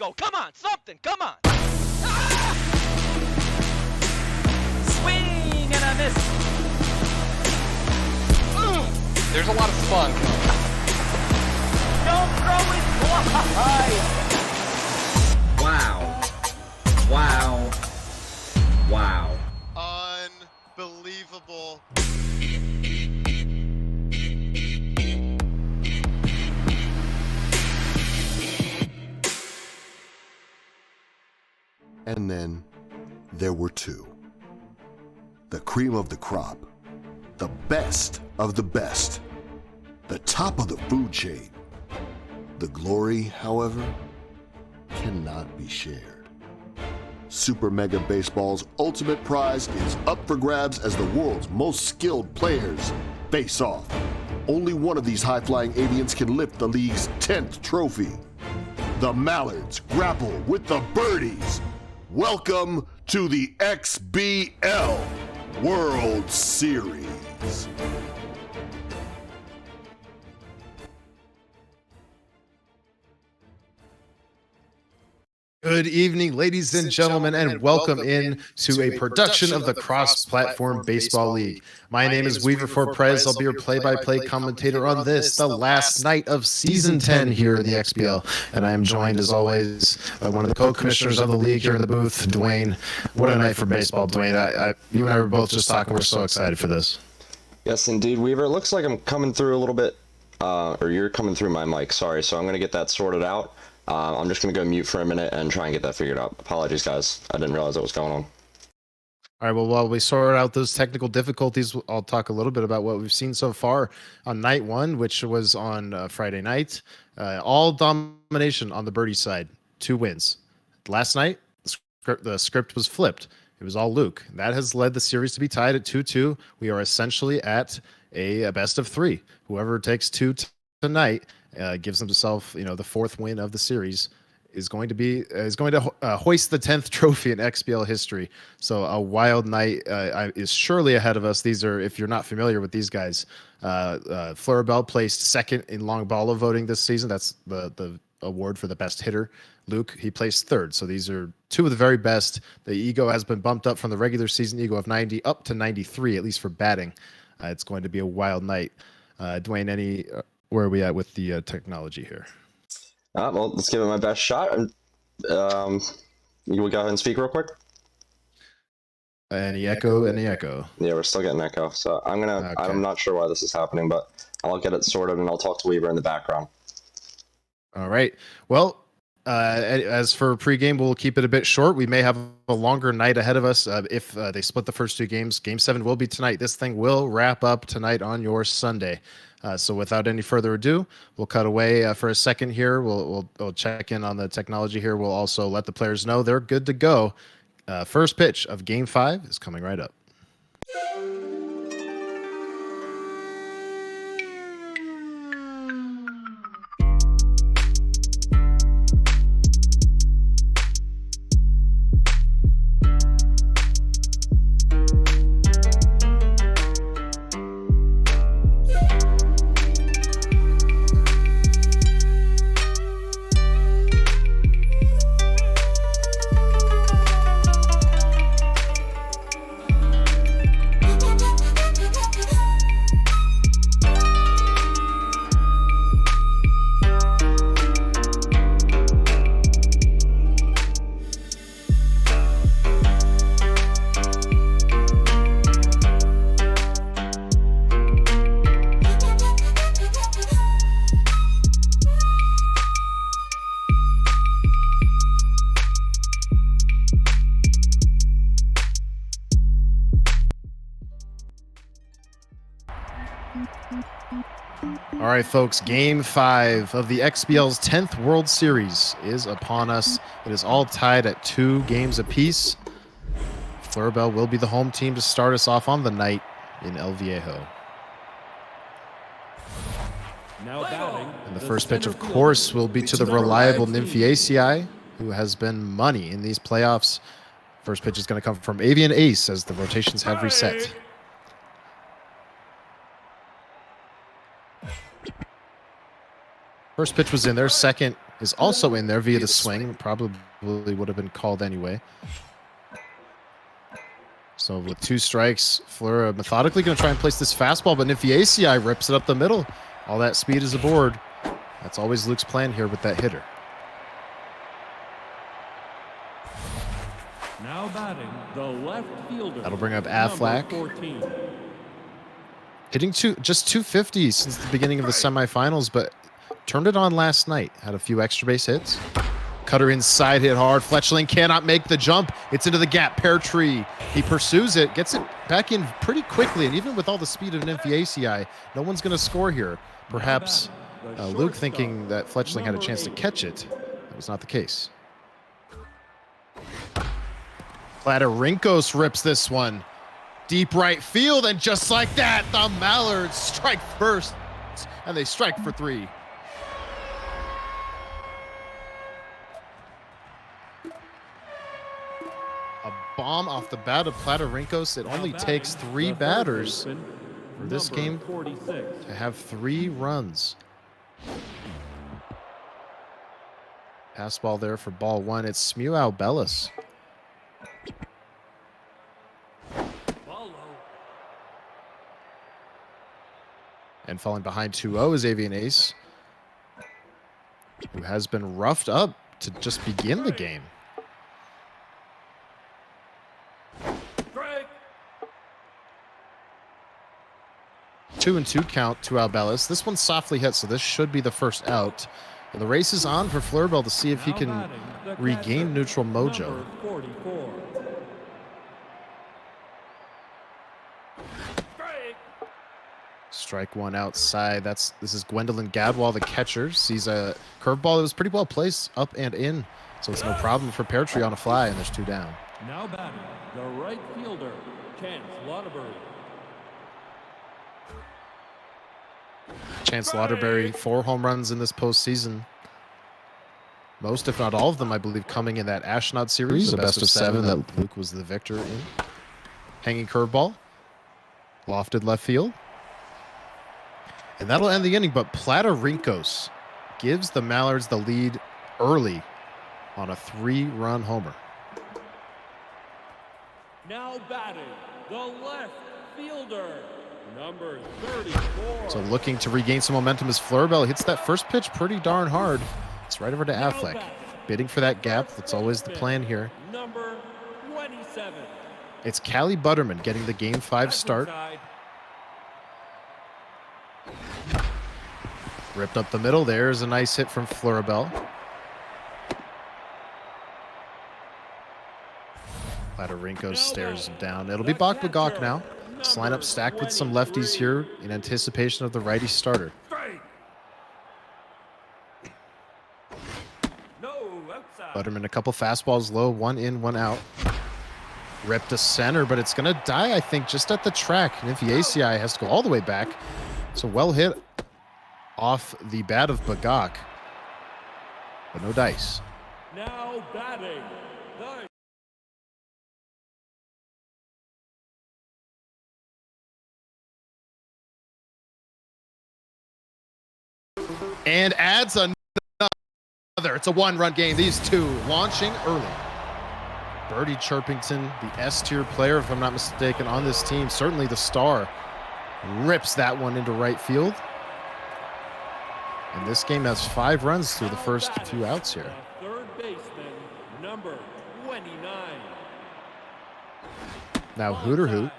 go. Come on, something. Come on. Swing and a miss. There's a lot of fun. Don't throw it wide. Wow. Wow. Wow. Unbelievable. And then there were two. The cream of the crop. The best of the best. The top of the food chain. The glory, however, cannot be shared. Super Mega Baseball's ultimate prize is up for grabs as the world's most skilled players face off. Only one of these high-flying avians can lift the league's 10th trophy. The Mallards grapple with the Birdies. Welcome to the XBL World Series. Good evening, ladies and gentlemen, and welcome in to a production of the Cross-Platform Baseball League. My name is Weaver for Prez. I'll be your play-by-play commentator on this, the last night of Season 10 here in the XBL. And I am joined, as always, by one of the co-commissioners of the league here in the booth, Dwayne. What a night for baseball, Dwayne. You and I were both just talking. We're so excited for this. Yes, indeed, Weaver. It looks like I'm coming through a little bit, or you're coming through my mic, sorry. So I'm going to get that sorted out. I'm just going to go mute for a minute and try and get that figured out. Apologies, guys. I didn't realize what was going on. All right, well, while we sort out those technical difficulties, I'll talk a little bit about what we've seen so far on night one, which was on Friday night. All domination on the birdie side, 2 wins. Last night, the script was flipped. It was all Luke. That has led the series to be tied at 2-2. We are essentially at a best of 3. Whoever takes 2 tonight gives himself, the 4th win of the series, is going to hoist the 10th trophy in XBL history. So a wild night is surely ahead of us. These are, if you're not familiar with these guys, Flurrabell placed 2nd in long ball voting this season. That's the award for the best hitter. Luke, he placed 3rd. So these are 2 of the very best. The ego has been bumped up from the regular season ego of 90 up to 93, at least for batting. It's going to be a wild night. Dwayne, where are we at with the technology here? Well, let's give it my best shot. You will go ahead and speak real quick. Any echo? Yeah, we're still getting echo. So I'm not sure why this is happening, but I'll get it sorted and I'll talk to Weaver in the background. All right. Well, as for pregame, we'll keep it a bit short. We may have a longer night ahead of us if they split the first 2 games. Game 7 will be tonight. This thing will wrap up tonight on your Sunday. So without any further ado, we'll cut away for a second here. We'll check in on the technology here. We'll also let the players know they're good to go. First pitch of Game 5 is coming right up. All right, folks, Game 5 of the XBL's 10th World Series is upon us. It is all tied at 2 games apiece. Flurrabell will be the home team to start us off on the night in El Viejo. Now batting, and the first pitch, of course, will be to the reliable Nymphaceae, who has been money in these playoffs. First pitch is going to come from Avian Ace as the rotations have reset. First pitch was in there. Second is also in there via the swing. Probably would have been called anyway. So with 2 strikes, Fleur methodically going to try and place this fastball, but Nfiaci rips it up the middle. All that speed is aboard. That's always Luke's plan here with that hitter. Now batting, the left fielder. That'll bring up Affleck. 14. Hitting just 250 since the beginning of the semifinals, but turned it on last night. Had a few extra base hits. Cutter inside, hit hard. Fletchling cannot make the jump. It's into the gap. Pear Tree. He pursues it, gets it back in pretty quickly, and even with all the speed of Nfiaci, no one's going to score here. Perhaps Luke thinking that Fletchling had a chance to catch it. That was not the case. Platarinkos rips this one. Deep right field, and just like that, the Mallards strike first, and they strike for 3. A bomb off the bat of Platarinkos. It only takes 3 batters for this game to have 3 runs. Pass ball there for ball 1. It's Smuel Bellis. And falling behind 2-0 is Avian Ace, who has been roughed up to just begin the game. Strike. 2-2 count to Albellis. This one's softly hit, so this should be the first out. And the race is on for Flurrabell to see if he can regain neutral mojo. Number 44. Strike 1 outside. This is Gwendolyn Gadwall, the catcher. Sees a curveball that was pretty well placed up and in, so it's no problem for Pear Tree on a fly, and there's 2 down. Now batting, the right fielder, Chance Lauderberry. Chance Lauderberry, 4 home runs in this postseason. Most, if not all of them, I believe, coming in that Ashnod series, a best of 7 that Luke was the victor in. Hanging curveball. Lofted left field. And that'll end the inning, but Platarinkos gives the Mallards the lead early on a 3-run homer. Now batting, the left fielder, number 34. So looking to regain some momentum as Flurrabell hits that first pitch pretty darn hard. It's right over to Affleck. Bidding for that gap. That's always the plan here. Number 27. It's Callie Butterman getting the Game 5 start. Ripped up the middle. There's a nice hit from Flurrabell. Platarinkos stares him down. It'll be Bach Bagok now. This lineup stacked with some lefties here in anticipation of the righty starter. Butterman, a couple fastballs low, 1 in, 1 out. Ripped to center, but it's going to die, I think, just at the track. And if the ACI has to go all the way back, so well hit off the bat of Bagok, but no dice. Now batting, and adds another. It's a 1-run game. These 2 launching early. Birdie Chirpington, the S-tier player, if I'm not mistaken, on this team, certainly the star, rips that one into right field. And this game has 5 runs through the first few outs here. third baseman, number 29. Now Hooter Hoot,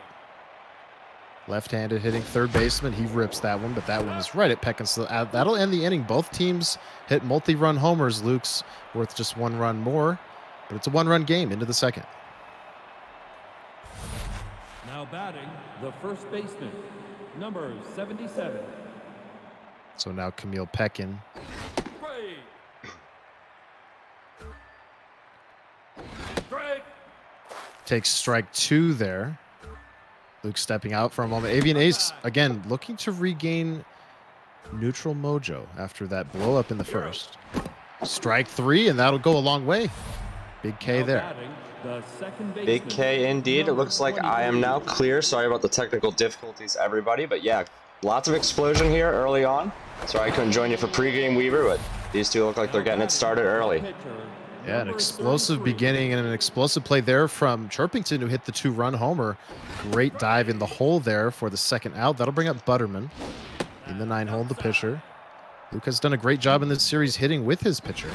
left-handed hitting third baseman. He rips that one, but that one is right at Peckinsale. That'll end the inning. Both teams hit multi-run homers. Luke's worth just 1 run more, but it's a 1-run game into the second. Now batting, the first baseman, number 77. So now Camille Peckin. Strike. Takes strike 2 there. Luke stepping out for a moment. Avian Ace, again, looking to regain neutral mojo after that blow up in the first. Strike 3, and that'll go a long way. Big K Now there. batting, the second baseman, Big K indeed. It looks like I am now clear. Sorry about the technical difficulties, everybody. But yeah, Lots of explosion here early on. Sorry I couldn't join you for pregame, Weaver, but these two look like they're getting it started early. Yeah, an explosive beginning and an explosive play there from Chirpington, who hit the 2-run homer. Great dive in the hole there for the second out. That'll bring up Butterman in the 9 hole, the pitcher. Luke has done a great job in this series hitting with his pitcher.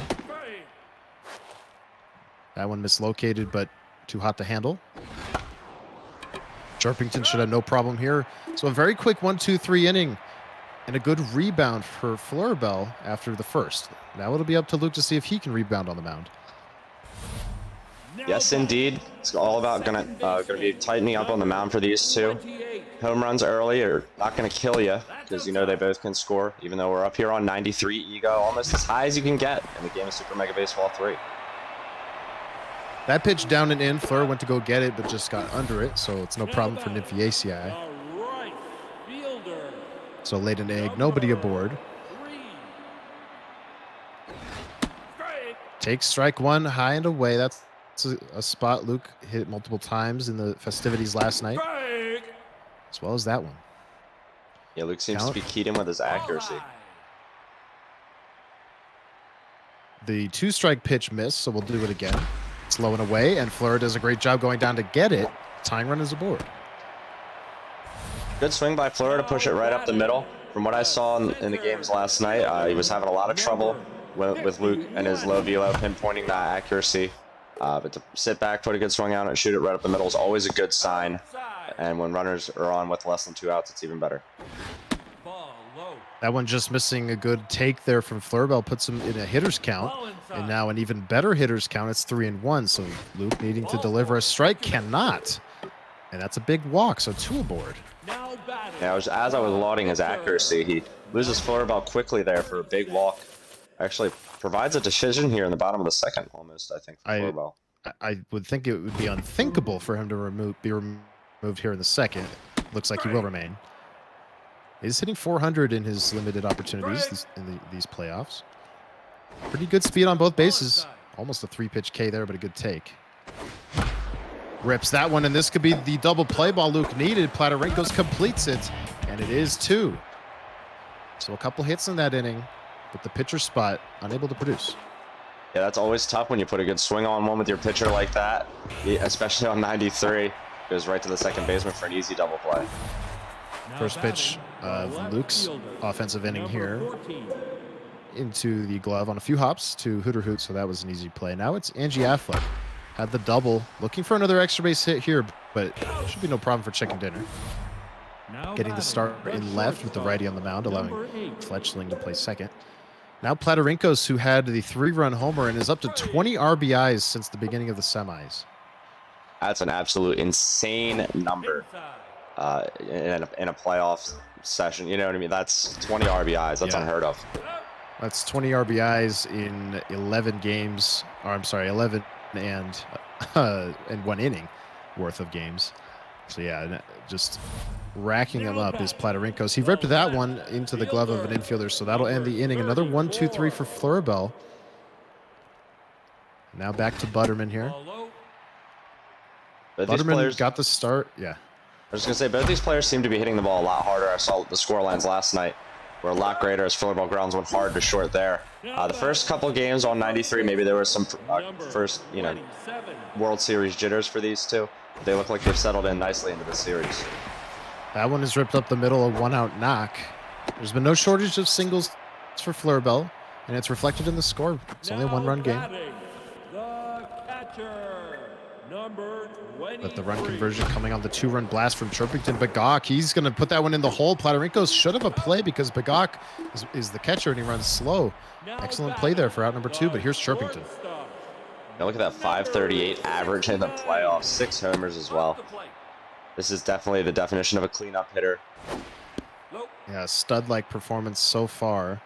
That one mislocated, but too hot to handle. Chirpington should have no problem here. So a very quick 1-2-3 inning and a good rebound for Flurrabell after the first. Now it'll be up to Luke to see if he can rebound on the mound. Yes, indeed. It's all about gonna be tightening up on the mound for these two. Home runs early are not gonna kill you because you know they both can score. Even though we're up here on 93 ego, almost as high as you can get in the game of Super Mega Baseball 3. That pitch down and in. Fleur went to go get it, but just got under it, so it's no problem for Nymphiaceae. So laid an egg, nobody aboard. Takes strike one, high and away. That's a spot Luke hit multiple times in the festivities last night, as well as that one. Yeah, Luke seems to be keyed in with his accuracy. The 2-strike pitch missed, so we'll do it again. It's low and away, and Fleur does a great job going down to get it. Tying run is aboard. Good swing by Fleur to push it right up the middle. From what I saw in the games last night, he was having a lot of trouble with Luke and his low velo, pinpointing that accuracy. But to sit back, put a good swing out, and shoot it right up the middle is always a good sign. And when runners are on with less than 2 outs, it's even better. That one just missing a good take there from Flurrabell puts him in a hitter's count. And now an even better hitter's count. It's 3-1. So Luke needing to deliver a strike cannot. And that's a big walk. So 2 aboard. Yeah, as I was lauding his accuracy, he loses Flurrabell quickly there for a big walk. Actually provides a decision here in the bottom of the second, almost, I think, for Flurrabell. I would think it would be unthinkable for him to be removed here in the second. Looks like he will remain. He's hitting 400 in his limited opportunities in these playoffs. Pretty good speed on both bases. Almost a 3-pitch K there, but a good take. Rips that one, and this could be the double play ball Luke needed. Platarinkos completes it, and it is 2. So a couple hits in that inning, but the pitcher spot unable to produce. Yeah, that's always tough when you put a good swing on one with your pitcher like that, especially on 93. Goes right to the second baseman for an easy double play. First pitch of Luke's offensive inning here into the glove on a few hops to Hooter Hoot, so that was an easy play. Now it's Angie Affleck. Had the double, looking for another extra base hit here, but should be no problem for chicken dinner. Getting the start in left with the righty on the mound, allowing Fletchling to play second. Now Platarinkos, who had the 3-run homer and is up to 20 RBIs since the beginning of the semis. That's an absolute insane number in a playoff session. You know what I mean? That's 20 RBIs. That's unheard of. That's 20 RBIs in 11 games. Or I'm sorry, 11 and 1 inning worth of games. So yeah, just racking them up is Platarinkos. He ripped that one into the glove of an infielder, so that'll end the inning. Another 1-2-3 for Flurrabell. Now back to Butterman here. But Butterman got the start. Yeah. I was going to say, both these players seem to be hitting the ball a lot harder. I saw the score lines last night were a lot greater as Flurrabell grounds went hard to short there. The first couple games on 93, maybe there was some first, World Series jitters for these two. They look like they've settled in nicely into the series. That one is ripped up the middle, a 1-out knock. There's been no shortage of singles for Flurrabell, and it's reflected in the score. It's only a 1-run game. But the run conversion coming on the 2-run blast from Chirpington. Bagok, he's going to put that one in the hole. Platarinkos should have a play because Bagok is the catcher and he runs slow. Excellent play there for out number 2, but here's Chirpington. Now look at that 538 average in the playoffs. 6 homers as well. This is definitely the definition of a cleanup hitter. Yeah, stud-like performance so far.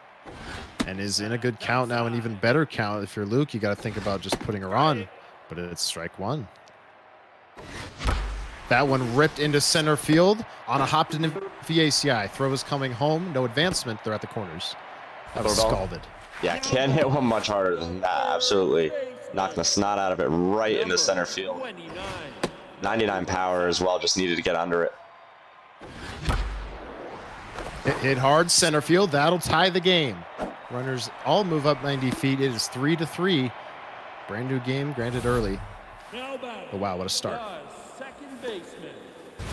And is in a good count now, an even better count. If you're Luke, you got to think about just putting her on. But it's strike 1. That one ripped into center field on a hop to Nymphiaceae. Throw is coming home. No advancement. They're at the corners. That was scalded. Yeah, can't hit one much harder than that. Absolutely. Knocking the snot out of it right into center field. 99 power as well. Just needed to get under it. Hit hard center field. That'll tie the game. Runners all move up 90 feet. It is 3-3. Brand new game, granted early. Oh, wow, what a start. Second baseman.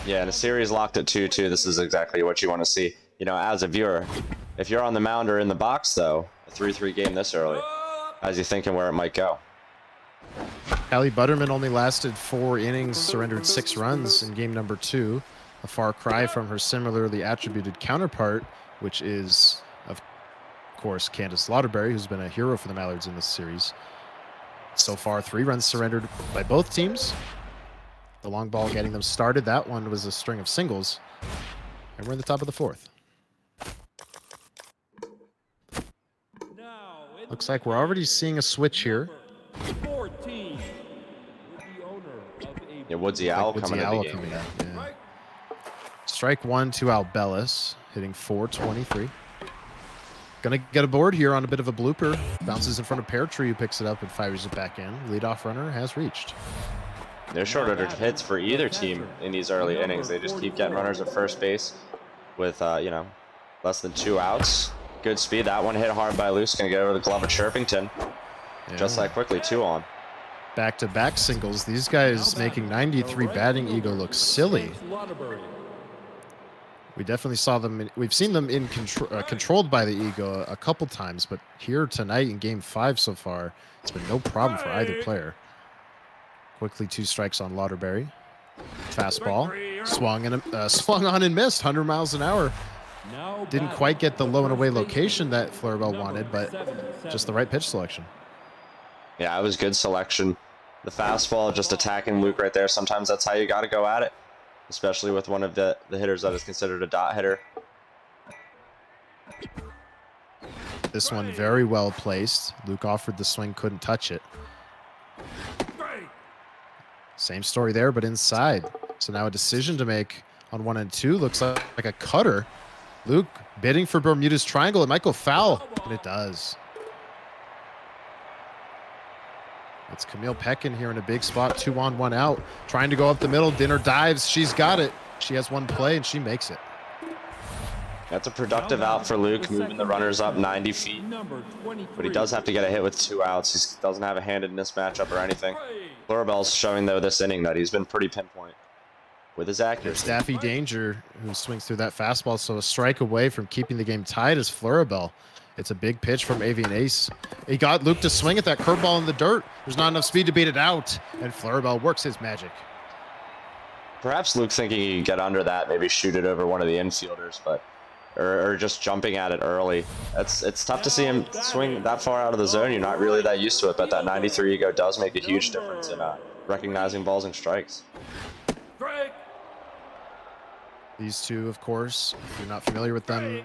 Yeah, and a series locked at 2-2. This is exactly what you want to see. You know, as a viewer, if you're on the mound or in the box, though, a 3-3 game this early, as you're thinking where it might go. Callie Butterman only lasted 4 innings, surrendered 6 runs in game number 2. A far cry from her similarly attributed counterpart, which is, of course, Candace Lauderberry, who's been a hero for the Mallards in this series. So far, 3 runs surrendered by both teams. The long ball getting them started. That one was a string of singles. And we're in the top of the 4th. Looks like we're already seeing a switch here. 14. With the owner of a Yeah, Woodsy Owl Woodsy coming Owl into the game. coming in, yeah. Strike 1 to Albellis, hitting .423. Gonna get aboard here on a bit of a blooper. Bounces in front of Pear Tree, who picks it up and fires it back in. Leadoff runner has reached. They're short-ordered hits for either team in these early innings. They just keep getting runners at first base with, you know, less than 2 outs. Good speed. That one hit hard by Luce. Gonna get over the glove of Chirpington. Yeah. Just that quickly, 2 on. Back-to-back singles. These guys making 93 batting ego look silly. We definitely saw them. We've seen them in controlled by the ego a couple times, but here tonight in Game 5 so far, it's been no problem for either player. Quickly 2 strikes on Lauderberry. Fastball swung on and missed. 100 miles an hour. Didn't quite get the low and away location that Flurrabell wanted, but just the right pitch selection. Yeah, it was good selection. The fastball just attacking Luke right there. Sometimes that's how you got to go at it, especially with one of the hitters that is considered a dot hitter. This one very well placed. Luke offered the swing, couldn't touch it. Same story there, but inside. So now a decision to make on 1 and 2. Looks like a cutter. Luke bidding for Bermuda's Triangle. It might go foul, and it does. It's Camille Peckin here in a big spot. 2 on, 1 out. Trying to go up the middle. Dinner dives. She's got it. She has 1 play, and she makes it. That's a productive out for Luke, moving the runners up 90 feet. But he does have to get a hit with 2 outs. He doesn't have a handedness matchup or anything. Flurrabell's showing, though, this inning that he's been pretty pinpoint with his accuracy. Staffy Danger, who swings through that fastball, so a strike away from keeping the game tied is Flurrabell. It's a big pitch from Avian Ace. He got Luke to swing at that curveball in the dirt. There's not enough speed to beat it out, and Flurrabell works his magic. Perhaps Luke thinking he could get under that, maybe shoot it over one of the infielders, but or just jumping at it early. It's tough to see him swing that far out of the zone. You're not really that used to it, but that 93 ego does make a huge difference in recognizing balls and strikes. These two, of course, if you're not familiar with them,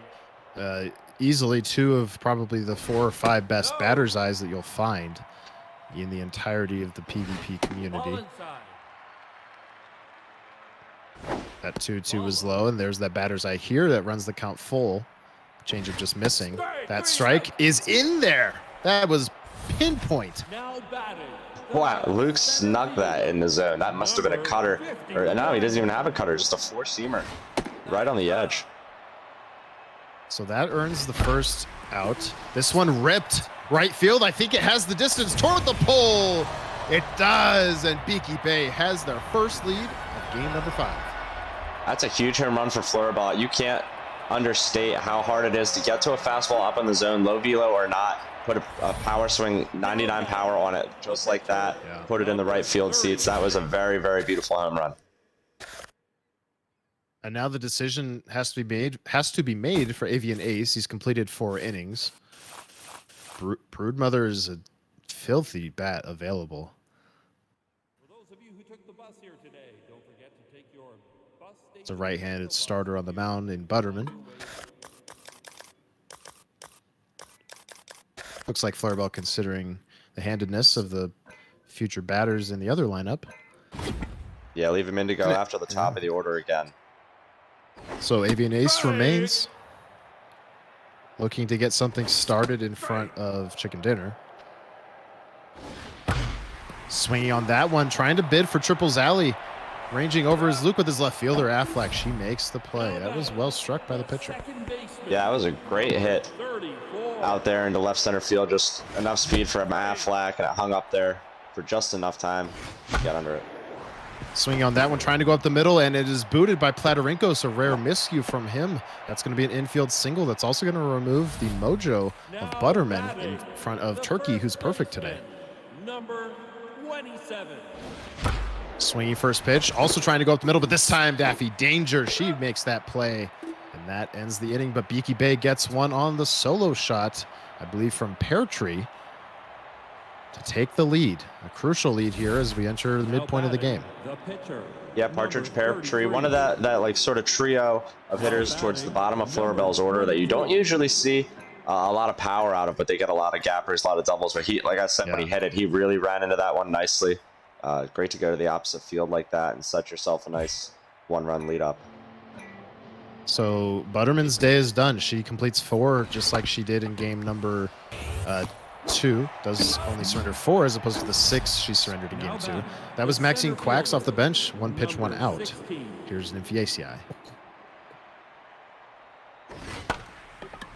easily 2 of probably the 4 or 5 best batter's eyes that you'll find in the entirety of the PvP community. That 2-2 was low, and there's that batter's eye here that runs the count full. Changeup just missing. That strike is in there. That was pinpoint. Wow, Luke snuck that in the zone. That must have been a cutter. Or no, he doesn't even have a cutter, just a 4-seamer. Right on the edge. So that earns the first out. This one ripped right field. I think it has the distance toward the pole. It does, and Beaky Bay has their first lead of game number 5. That's a huge home run for Flurrabell. You can't understate how hard it is to get to a fastball up in the zone, low velo or not, put a power swing, 99 power on it, just like that, put it in the right field seats. That was a very, very beautiful home run. And now the decision has to be made for Avian Ace. He's completed 4 innings. Broodmother is a filthy bat available. It's a right-handed starter on the mound in Butterman. Looks like Flurrabell considering the handedness of the future batters in the other lineup. Yeah, leave him in to go after the top of the order again. So Avian Ace remains. Looking to get something started in front of Chicken Dinner. Swinging on that one, trying to bid for Triples Alley. Ranging over is Luke with his left fielder, Affleck. She makes the play. That was well struck by the pitcher. Yeah, that was a great hit out there into left center field. Just enough speed for Affleck, and it hung up there for just enough time to get under it. Swinging on that one, trying to go up the middle, and it is booted by Platarinkos. A rare miscue from him. That's going to be an infield single. That's also going to remove the mojo of Butterman in front of Turkey, who's perfect today. Number 27. Swinging first pitch, also trying to go up the middle, but this time Daffy Danger, she makes that play, and that ends the inning. But Beaky Bay gets one on the solo shot, I believe from Pear Tree, to take the lead. A crucial lead here as we enter the midpoint of the game. Yeah, Partridge, Pear Tree, one of that like sort of trio of hitters towards the bottom of Flurrabell's order that you don't usually see a lot of power out of, but they get a lot of gappers, a lot of doubles. But he, like I said, when he hit it, he really ran into that one nicely. Great to go to the opposite field like that and set yourself a nice one-run lead up. So Butterman's day is done. She completes 4 just like she did in game number 2. Does only surrender 4 as opposed to the 6 she surrendered in game 2. That was Maxine Quacks off the bench. 1 pitch, 1 out. Here's Nymphiaceae.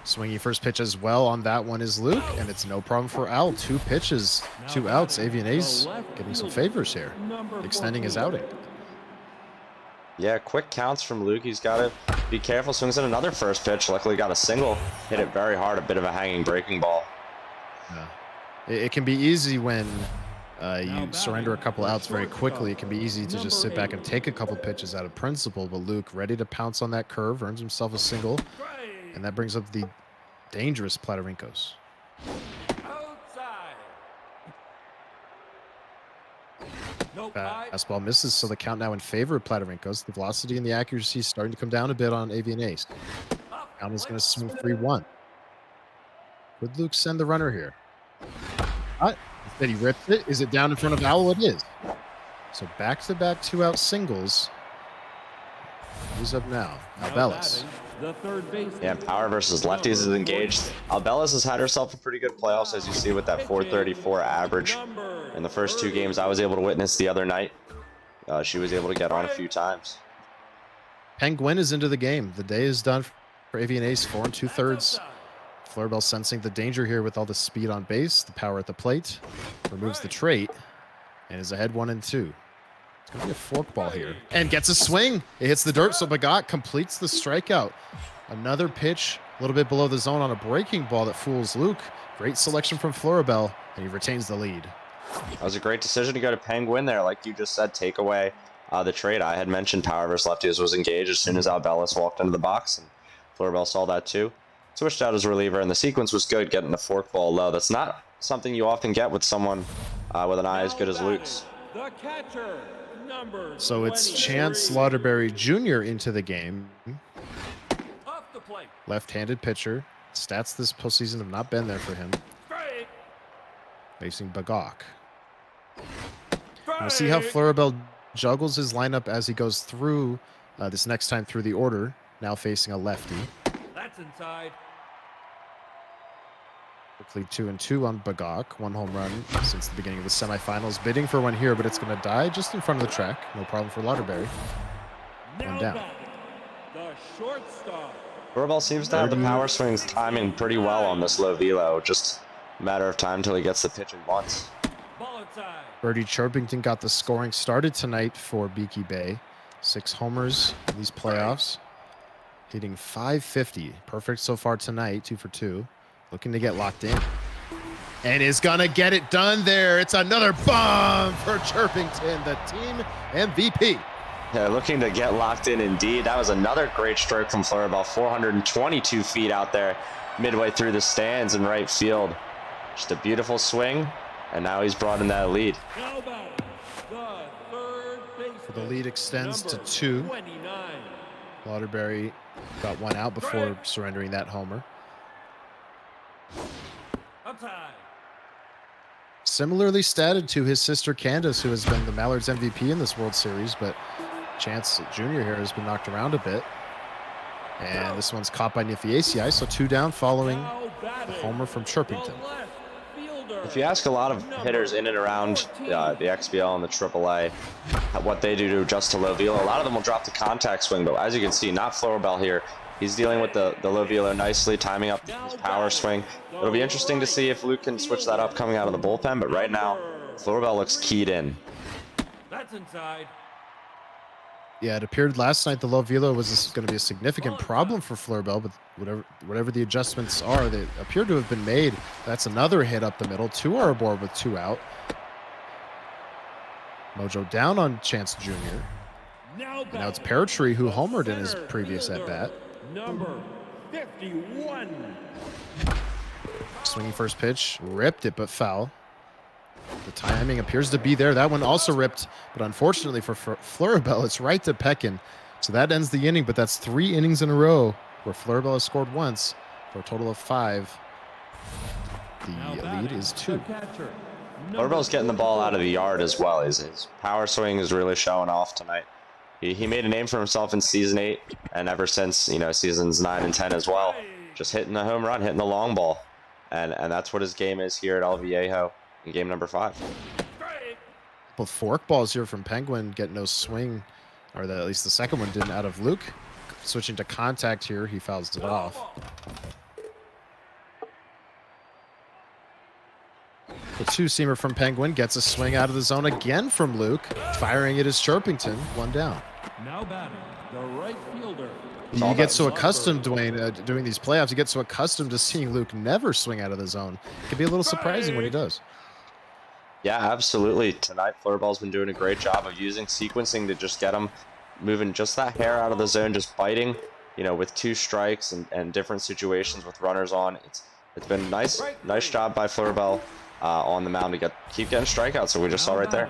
Swinging first pitch as well on that one is Luke, and it's no problem for Al. 2 pitches, 2 outs. Avianese getting some favors here, extending his outing. Yeah, quick counts from Luke. He's got to be careful. Swings at another first pitch. Luckily got a single. Hit it very hard. A bit of a hanging breaking ball. Yeah. It can be easy when you surrender a couple outs very quickly. It can be easy to just sit back and take a couple pitches out of principle, but Luke ready to pounce on that curve, earns himself a single, and that brings up the dangerous Platarinkos. Fastball misses, so the count now in favor of Platarinkos. The velocity and the accuracy starting to come down a bit on Avianese. Count is going to swing 3-1. Would Luke send the runner here? Instead he ripped it. Is it down in front of Al? It is. So back-to-back 2-out singles. Who's up now? Albellis. Yeah, power versus lefties is engaged. Albellis has had herself a pretty good playoffs, as you see with that 434 average. In the first 2 games I was able to witness the other night, she was able to get on a few times. Penguin is into the game. The day is done for Avianese, 4 2/3. Flurrabell sensing the danger here with all the speed on base, the power at the plate, removes the trait, and is ahead 1-2. It's going to be a fork ball here. And gets a swing. It hits the dirt, so Bagat completes the strikeout. Another pitch, a little bit below the zone on a breaking ball that fools Luke. Great selection from Flurrabell, and he retains the lead. That was a great decision to go to Penguin there. Like you just said, take away the trade. I had mentioned power versus lefties was engaged as soon as Albellis walked into the box, and Flurrabell saw that too. Switched out his reliever, and the sequence was good, getting the fork ball low. That's not something you often get with someone with an eye as good as Luke's. The catcher, number So it's Chance Lauderberry Jr. into the game. off the plate. Left-handed pitcher. Stats this postseason have not been there for him. Facing Bagok. We'll see how Flurrabell juggles his lineup as he goes through this next time through the order. Now facing a lefty. That's inside. Quickly 2-2 on Bagok. 1 home run since the beginning of the semifinals. Bidding for one here, but it's going to die just in front of the track. No problem for Lauderberry. 1 down. The shortstop. Flurrabell seems to have the power swings timing pretty well on this low velo. Just a matter of time till he gets the pitch in once. Ball inside. Birdie Chirpington got the scoring started tonight for Beaky Bay. 6 homers in these playoffs. Hitting .550. Perfect so far tonight. 2 for 2. Looking to get locked in. And is going to get it done there. It's another bomb for Chirpington, the team MVP. Yeah, looking to get locked in indeed. That was another great stroke from Flurrabell. 422 feet out there midway through the stands in right field. Just a beautiful swing, and now he's brought in that lead. Now batting, the third baseman. The lead extends to 2. 29. Lauderberry got 1 out before surrendering that homer. Outside. Similarly statted to his sister Candace, who has been the Mallards MVP in this World Series, but Chance Jr. here has been knocked around a bit. And this one's caught by Nymphiaceae, so 2 down following the homer from Chirpington. If you ask a lot of hitters in and around the XBL and the AAA what they do to adjust to low velo. A lot of them will drop the contact swing, but as you can see, not Flurrabell here. He's dealing with the low velo nicely, timing up his power swing. It'll be interesting to see if Luke can switch that up coming out of the bullpen, but right now, Flurrabell looks keyed in. That's inside. Yeah, it appeared last night the low velo was going to be a significant problem for Flurrabell, but whatever the adjustments are, they appear to have been made. That's another hit up the middle. 2 are aboard with 2 out. Mojo down on Chance Jr. Now it's Peartree who homered in his previous at-bat. Number 51. Swinging first pitch, ripped it, but foul. The timing appears to be there. That one also ripped, but unfortunately for Flurrabell, it's right to Peckin. So that ends the inning, but that's 3 innings in a row where Flurrabell has scored once for a total of 5. The lead is 2. Flurrabell's getting the ball out of the yard as well. His power swing is really showing off tonight. He made a name for himself in season 8, and ever since, you know, seasons 9 and 10 as well, just hitting the home run, hitting the long ball, and that's what his game is here at El Viejo in game number 5. Both fork balls here from Penguin get no swing, or at least the second one didn't out of Luke. Switching to contact here, he fouls it off. The 2-seamer from Penguin gets a swing out of the zone again from Luke. Firing it is Chirpington, 1 down. Now batting, the right fielder. You get so accustomed, Dwayne, doing these playoffs, you get so accustomed to seeing Luke never swing out of the zone. It can be a little surprising when he does. Yeah, absolutely. Tonight, Flurrabell's been doing a great job of using sequencing to just get him moving just that hair out of the zone, just biting, you know, with 2 strikes and different situations with runners on. It's been nice job by Flurrabell on the mound to keep getting strikeouts. So we just saw right there.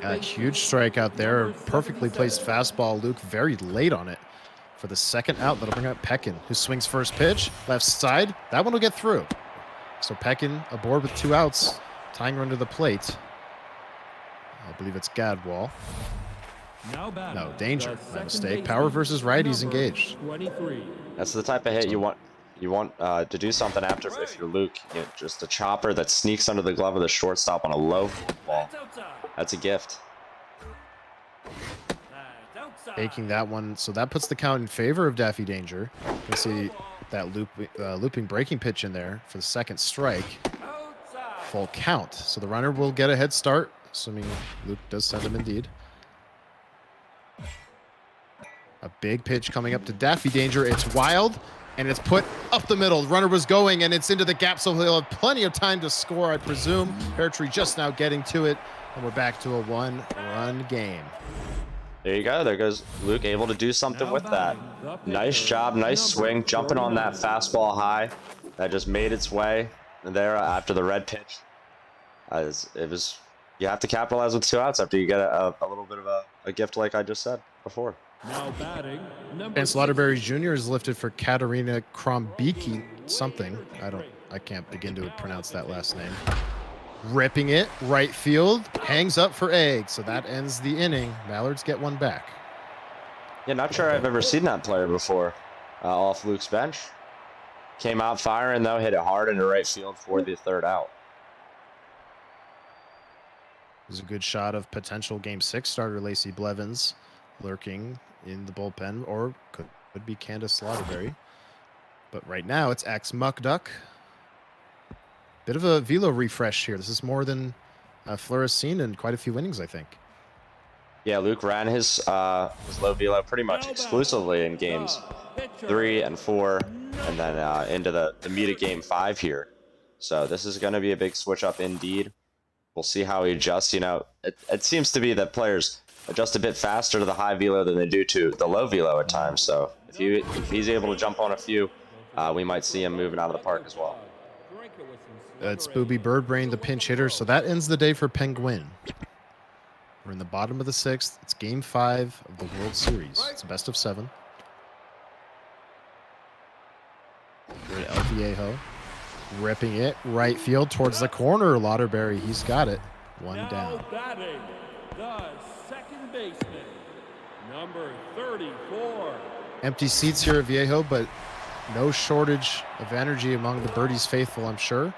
A huge strikeout there. Perfectly placed fastball. Luke very late on it for the second out. That'll bring up Peckin, who swings first pitch. Left side. That one will get through. So Peckin aboard with 2 outs. Tying run to the plate. I believe it's Gadwall. No, danger. My mistake. Power versus righties engaged. 23. That's the type of hit you want. You want to do something after if you're Luke. You know, just a chopper that sneaks under the glove of the shortstop on a low ball. That's a gift. Taking that one. So that puts the count in favor of Daffy Danger. You can see that looping breaking pitch in there for the second strike. Full count. So the runner will get a head start, assuming Luke does send him indeed. A big pitch coming up to Daffy Danger. It's wild, and it's put up the middle. The runner was going, and it's into the gap, so he'll have plenty of time to score, I presume. Peartree just now getting to it, and we're back to a 1-run game. There you go. There goes Luke, able to do something with that. Nice job, nice swing, jumping on that fastball high that just made its way there after the red pitch. You have to capitalize with 2 outs after you get a little bit of a gift like I just said before. Now batting, Vance Lauderberry Jr. is lifted for Katarina Krombicki something. I can't begin to pronounce that last name. Ripping it, right field, hangs up for Egg. So that ends the inning. Mallards get 1 back. Yeah, not sure I've ever seen that player before off Luke's bench. Came out firing, though, hit it hard into right field for the 3rd out. There's a good shot of potential Game 6 starter Lacey Blevins lurking in the bullpen, or could be Candace Lauderberry. But right now, it's Axe Muckduck. Bit of a velo refresh here. This is more than Fleur seen in quite a few innings, I think. Yeah, Luke ran his low velo pretty much exclusively in games 3 and 4, and then into the meat of game 5 here. So this is going to be a big switch up indeed. We'll see how he adjusts. You know, it seems to be that players adjust a bit faster to the high velo than they do to the low velo at times. So if he's able to jump on a few, we might see him moving out of the park as well. It's Booby Birdbrain, the pinch hitter. So that ends the day for Penguin. We're in the bottom of the 6th. It's Game 5 of the World Series. It's a best of 7. We're at El Viejo. Ripping it right field towards the corner. Lauderberry, he's got it. 1 down. Batting, the second baseman, number 34. Empty seats here at Viejo, but no shortage of energy among the Birdies faithful, I'm sure.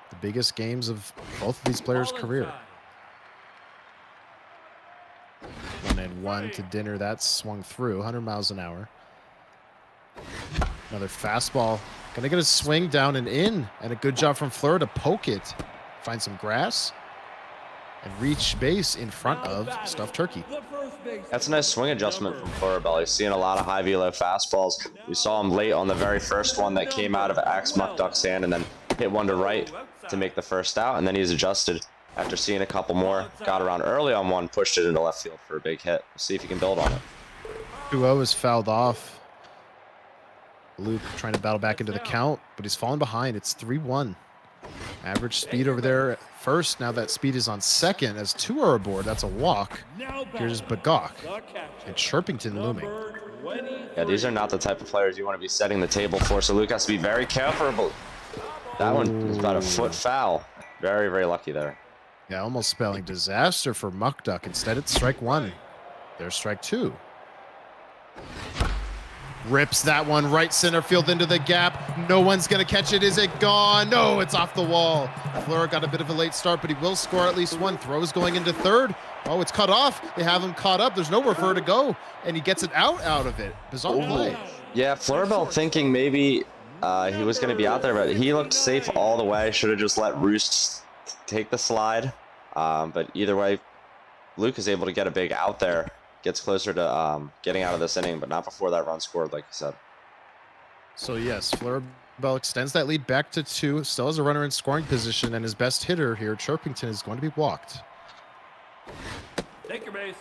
The biggest games of both of these players' career. one to dinner. That swung through 100 miles an hour. Another fastball. Gonna get a swing down and in, and a good job from Fleur to poke it, find some grass, and reach base in front of Stuffed Turkey. That's a nice swing adjustment from Flurrabell. He's seeing a lot of high velo fastballs. We saw him late on the very first one that came out of Axe Muck Duck's hand, and then hit one to right to make the first out, and then he's adjusted after seeing a couple more. Got around early on one, pushed it into left field for a big hit. We'll see if he can build on it. 2-0 is fouled off. Luke trying to battle back into the count, but he's falling behind. It's 3-1. Average speed over there at first. Now that speed is on second as 2 are aboard. That's a walk. Here's Bagok and Chirpington looming. Yeah, these are not the type of players you want to be setting the table for, so Luke has to be very careful. That one is about a foot foul. Very, very lucky there. Yeah, almost spelling disaster for Muck Duck. Instead, it's strike 1. There's strike 2. Rips that one right center field into the gap. No one's going to catch it. Is it gone? No, it's off the wall. Fleur got a bit of a late start, but he will score at least one. Throw is going into third. Oh, it's cut off. They have him caught up. There's nowhere for her to go, and he gets it out of it. Bizarre play. Yeah, Flurrabell thinking maybe he was going to be out there, but he looked safe all the way. Should have just let Roost take the slide. But either way, Luke is able to get a big out there. Gets closer to getting out of this inning, but not before that run scored, like you said. So yes, Flurrabell extends that lead back to 2. Still has a runner in scoring position, and his best hitter here, Chirpington, is going to be walked. Take your base.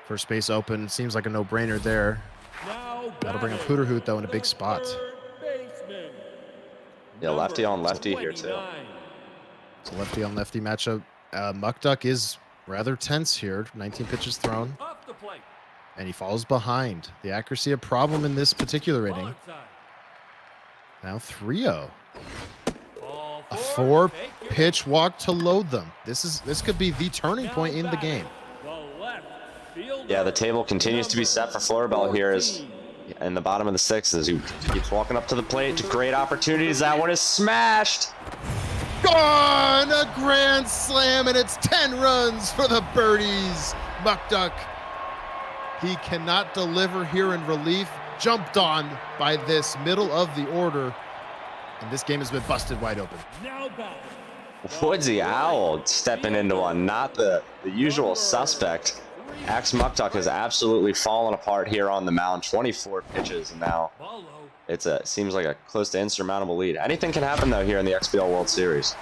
First base open. Seems like a no-brainer there. That'll bring up Hooter Hoot, though, in a big spot. Yeah, lefty on lefty here, too. It's a lefty on lefty matchup. Muck Duck is rather tense here. 19 pitches thrown. And he falls behind. The accuracy a problem in this particular inning. Now 3-0. A 4-pitch walk to load them. This could be the turning point in the game. Yeah, the table continues to be set for Flurrabell here as in the bottom of the 6th as he keeps walking up to the plate to great opportunities. That one is smashed. Gone! A grand slam, and it's 10 runs for the Birdies. Muck Duck. He cannot deliver here in relief. Jumped on by this middle of the order. And this game has been busted wide open. Woodsy Owl stepping into one, not the usual suspect. Axe Muck Duck has absolutely fallen apart here on the mound. 24 pitches, and now seems like a close to insurmountable lead. Anything can happen, though, here in the XBL World Series.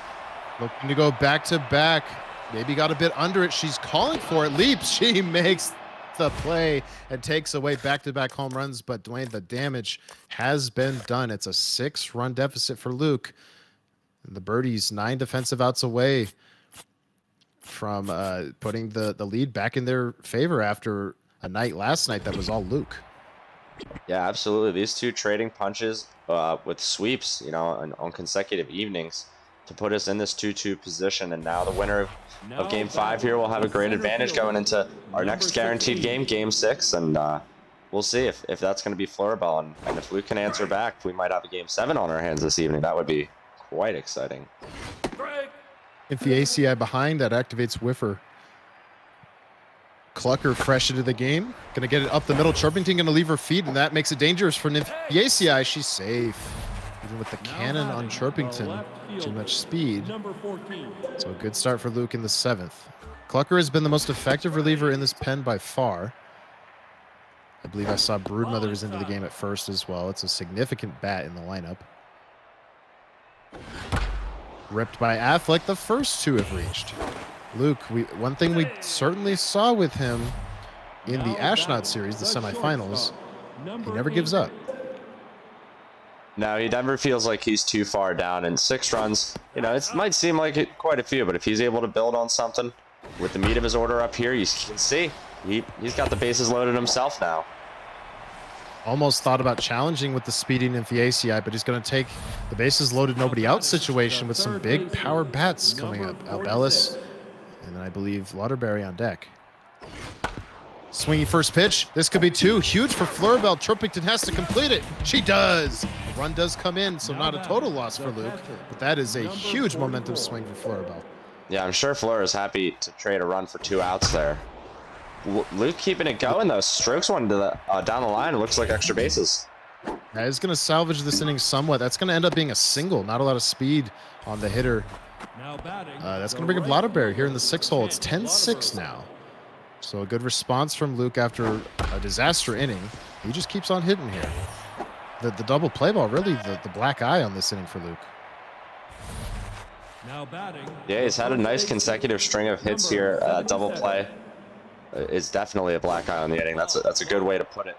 Looking to go back-to-back. Maybe got a bit under it. She's calling for it. Leaps. She makes the play and takes away back-to-back home runs. But, Dwayne, the damage has been done. It's a 6-run deficit for Luke. And the Birdies 9 defensive outs away from putting the lead back in their favor after a night last night that was all Luke. Yeah, absolutely. These two trading punches with sweeps, on consecutive evenings to put us in this 2-2 position. And now the winner of Game 5 here will have a great advantage going into our next guaranteed game, Game 6. And we'll see if that's going to be Flurrabell. And if Luke can answer back, we might have a Game 7 on our hands this evening. That would be quite exciting. If the ACI behind, that activates Whiffer. Clucker fresh into the game. Going to get it up the middle. Chirpington going to leave her feet, and that makes it dangerous for the ACI. She's safe. Even with the cannon on Chirpington, too much speed. So a good start for Luke in the 7th. Clucker has been the most effective reliever in this pen by far. I believe I saw Broodmother was into the game at first as well. It's a significant bat in the lineup. Ripped by Affleck. The first 2 have reached. Luke, one thing we certainly saw with him in the Ashnod series, the semifinals, he never gives up. No, he never feels like he's too far down. And 6 runs, it might seem like quite a few, but if he's able to build on something with the meat of his order up here, you can see he's got the bases loaded himself now. Almost thought about challenging with the speeding in the ACI, but he's going to take the bases loaded, nobody out situation with some big power bats coming up. Albellis, and then I believe Lauderberry on deck. Swinging first pitch. This could be 2. Huge for Flurrabell. Chirpington has to complete it. She does. The run does come in, so not a total loss for Luke, but that is a huge momentum swing for Flurrabell. Yeah, I'm sure Fleur is happy to trade a run for 2 outs there. Luke keeping it going though. Strokes one to the down the line. It looks like extra bases. That is going to salvage this inning somewhat. That's going to end up being a single. Not a lot of speed on the hitter. Now batting. That's going to bring up Flurrabell here in the 6 hole. It's 10-6 now. So a good response from Luke after a disaster inning. He just keeps on hitting here. The double play ball, really the black eye on this inning for Luke. Now batting. Yeah, he's had a nice consecutive string of hits here. Double play is definitely a black eye on the inning. That's a good way to put it.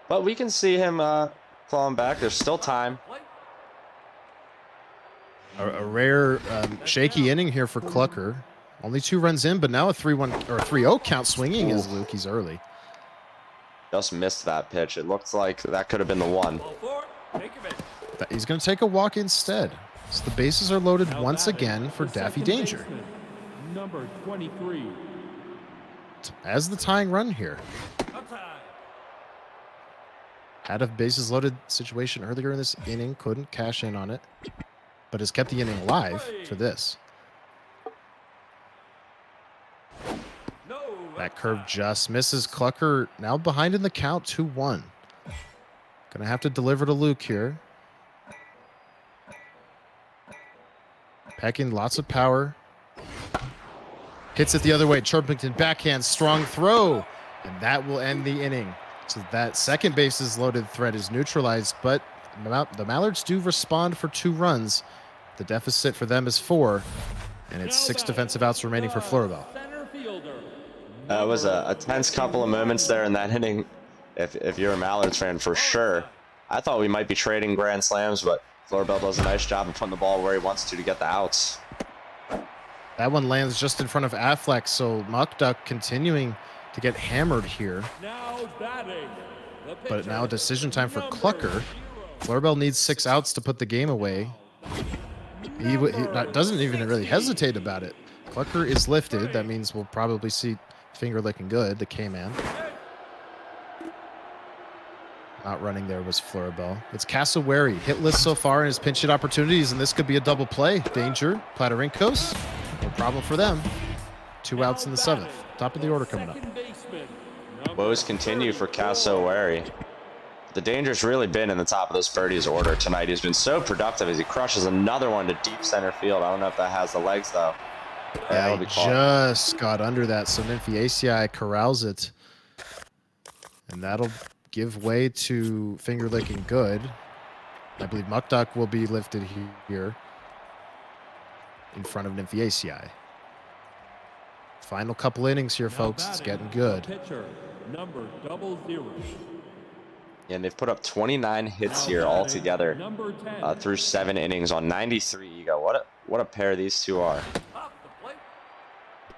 But we can see him clawing back. There's still time. A rare shaky inning here for Clucker. Only 2 runs in, but now a 3-1 or 3-0 count swinging is Luke. He's early. Just missed that pitch. It looks like that could have been the one. He's going to take a walk instead. So the bases are loaded Now once batting, again for the Daffy second Danger. baseman, number 23. As the tying run here. Had a bases loaded situation earlier in this inning, couldn't cash in on it, but has kept the inning alive for this. That curve just misses. Clucker now behind in the count, 2-1. Gonna have to deliver to Luke here. Pecking lots of power. Hits it the other way. Chirpington backhand, strong throw, and that will end the inning. So that second bases loaded threat is neutralized, but the Mallards do respond for 2 runs. The deficit for them is 4, and it's 6 defensive outs remaining for Flurrabell. It was a tense couple of moments there in that inning. If you're a Mallards fan, for sure. I thought we might be trading grand slams, but Flurrabell does a nice job of putting the ball where he wants to get the outs. That one lands just in front of Affleck, so Muck Duck continuing to get hammered here. Now batting. But now decision time for Clucker. Flurrabell needs 6 outs to put the game away. He doesn't even really hesitate about it. Clucker is lifted. That means we'll probably see Finger Licking Good, the K-Man. Not running there was Flurrabell. It's Cassowary, hitless so far in his pinch hit opportunities, and this could be a double play. Danger, Platarinkos, no problem for them. 2 outs in the 7th. Top of the order coming up. Woes continue for Cassowary. The danger's really been in the top of this Birdie's order tonight. He's been so productive as he crushes another one to deep center field. I don't know if that has the legs, though. Yeah, he just got under that, so Nymphiaceae corrals it. And that'll give way to Finger Licking Good. I believe Muck Duck will be lifted here in front of Nymphiaceae. Final couple innings here, folks. It's getting good. Pitcher, number 00. And they've put up 29 hits here altogether Number 10. through 7 innings on 93 ego. What a pair these two are.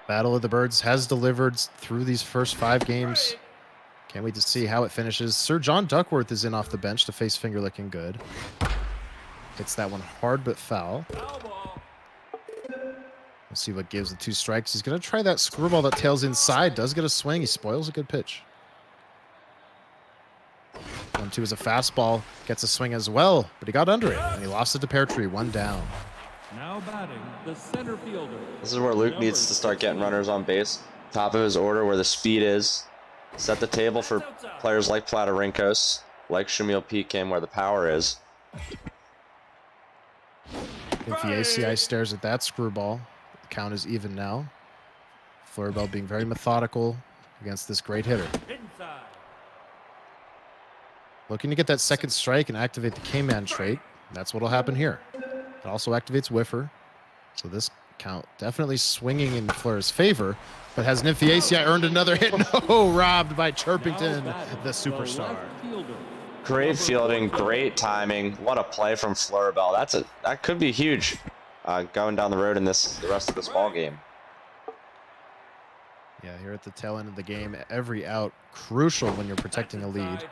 Battle of the Birds has delivered through these first 5 games. Can't wait to see how it finishes. Sir John Duckworth is in off the bench to face Finger Licking Good. Hits that one hard but foul. We'll see what gives the 2 strikes. He's going to try that screwball that tails inside. Does get a swing. He spoils a good pitch. 1-2 is a fastball. Gets a swing as well, but he got under it, and he lost it to Pear Tree. 1 down. Now batting, the center fielder. This is where Luke needs to start getting runners on base. Top of his order where the speed is. Set the table for players like Platarinkos, like Shamil Pekin, where the power is. Nymphiaceae stares at that screwball. The count is even now. Flurrabell being very methodical against this great hitter. Looking to get that second strike and activate the K-Man trait. That's what will happen here. It also activates Whiffer. So this count definitely swinging in Fleur's favor. But has Nymphiaceae earned another hit? No, robbed by Chirpington, the superstar. Great fielding, great timing. What a play from Flurrabell. That could be huge going down the road in the rest of this ball game. Yeah, here at the tail end of the game, every out crucial when you're protecting a lead.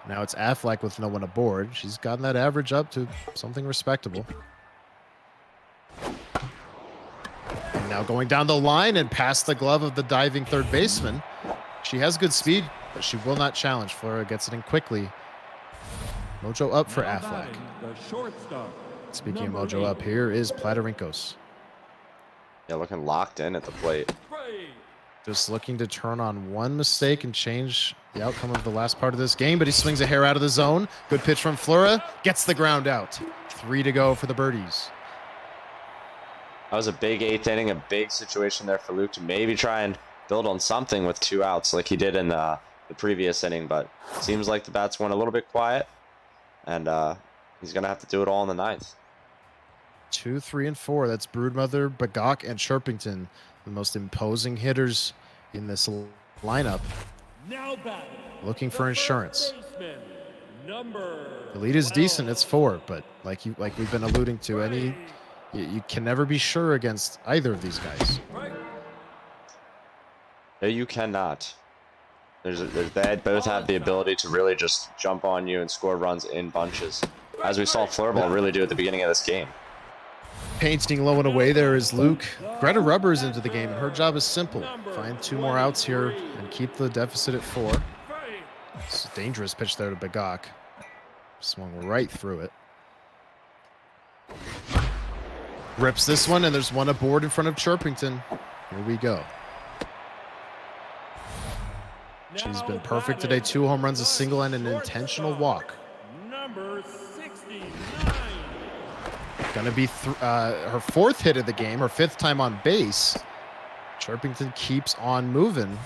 Now it's Affleck with no one aboard. She's gotten that average up to something respectable. And now going down the line and past the glove of the diving third baseman. She has good speed, but she will not challenge. Flora gets it in quickly. Mojo up for Affleck. Speaking of Mojo up, here is Platarinkos. Yeah, looking locked in at the plate. Just looking to turn on one mistake and change the outcome of the last part of this game, but he swings a hair out of the zone. Good pitch from Flura, gets the ground out. 3 to go for the birdies. That was a big 8th inning, a big situation there for Luke to maybe try and build on something with 2 outs like he did in the previous inning, but seems like the bats went a little bit quiet, and he's going to have to do it all in the 9th. 2, 3, and 4. That's Broodmother, Bagok, and Chirpington, the most imposing hitters in this lineup. Now batting, Looking the for first insurance. baseman, number The lead is 12. decent. It's 4, but like we've been alluding to, you can never be sure against either of these guys. No, you cannot. They both have the ability to really just jump on you and score runs in bunches, as we saw Flurrabell really do at the beginning of this game. Painting low and away there is Luke. Greta Rubbers into the game, and her job is simple. Find 2 more outs here and keep the deficit at 4. It's a dangerous pitch there to Bagok. Swung right through it. Rips this one, and there's one aboard in front of Chirpington. Here we go. She's been perfect today. 2 home runs, a single, and an intentional walk. Number 69. Gonna be her 4th hit of the game, her 5th time on base. Chirpington keeps on moving.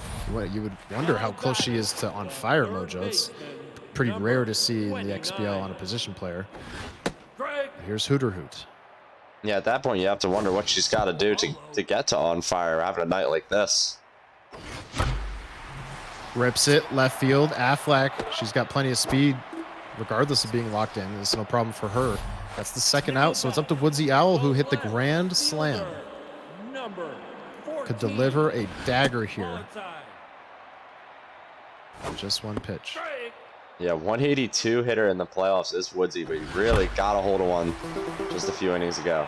You would wonder how close she is to on fire mojo. It's pretty rare to see in the XBL on a position player. Here's Hooter Hoot. Yeah, at that point, you have to wonder what she's got to do to get to on fire having a night like this. Rips it, left field, Affleck. She's got plenty of speed, regardless of being locked in. It's no problem for her. That's the 2nd out, so it's up to Woodsy Owl, who hit the grand slam. Number 14. Could deliver a dagger here. Just one pitch. Yeah, 182 hitter in the playoffs is Woodsy, but he really got a hold of one just a few innings ago.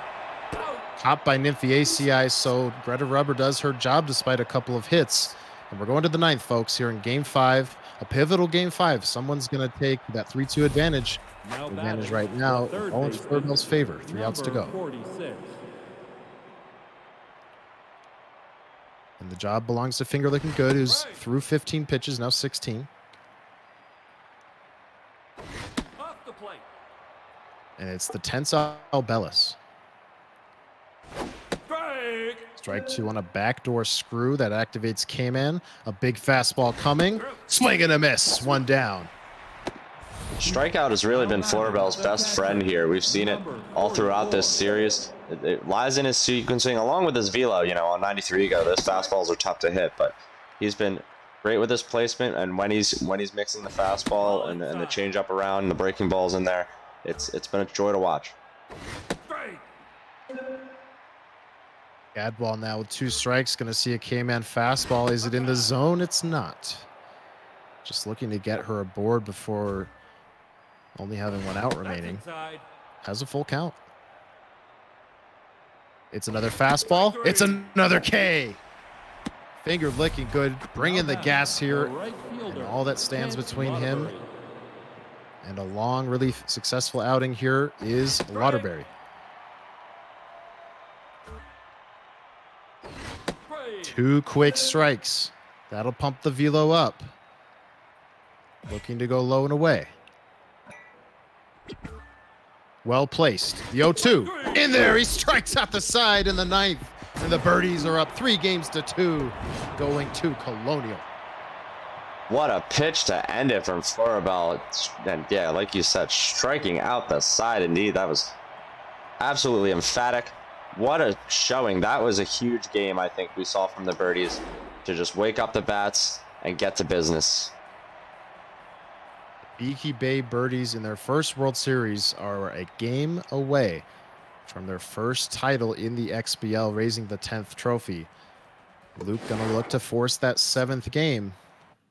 Topped by Nymphiaceae, so Greta Rubber does her job despite a couple of hits. And we're going to the 9th, folks, here in Game 5, a pivotal Game 5. Someone's going to take that 3-2 advantage. Advantage right now, all in Flurrabell's favor. 3 outs to go. 46. And the job belongs to Finger Looking Good, who's through 15 pitches, now 16. Off the plate. And it's the tense Albellis. Strike. Strike 2 on a backdoor screw that activates K-Man. A big fastball coming. Swing and a miss. 1 down. Strikeout has really been Flurrabell's best friend here. We've seen it all throughout this series. It lies in his sequencing, along with his velo. You know, on 93 go, those fastballs are tough to hit, but he's been great with his placement. And when he's mixing the fastball and the changeup around, and the breaking balls in there, it's been a joy to watch. Gadball now with 2 strikes. Going to see a K-Man fastball. Is it in the zone? It's not. Just looking to get her aboard before only having 1 out remaining. Has a full count. It's another fastball. It's another K. Finger Licking Good. Bringing the gas here. And all that stands between him and a long relief successful outing here is Waterbury. 2 quick strikes. That'll pump the velo up. Looking to go low and away. Well placed. The 0-2. In there. He strikes out the side in the 9th. And the birdies are up 3 games to 2. Going to Colonial. What a pitch to end it from Flurrabell. And yeah, like you said, striking out the side indeed. That was absolutely emphatic. What a showing. That was a huge game, I think, we saw from the birdies to just wake up the bats and get to business. Beaky Bay Birdies in their first World Series are a game away from their first title in the XBL, raising the 10th trophy. Luke gonna look to force that 7th game,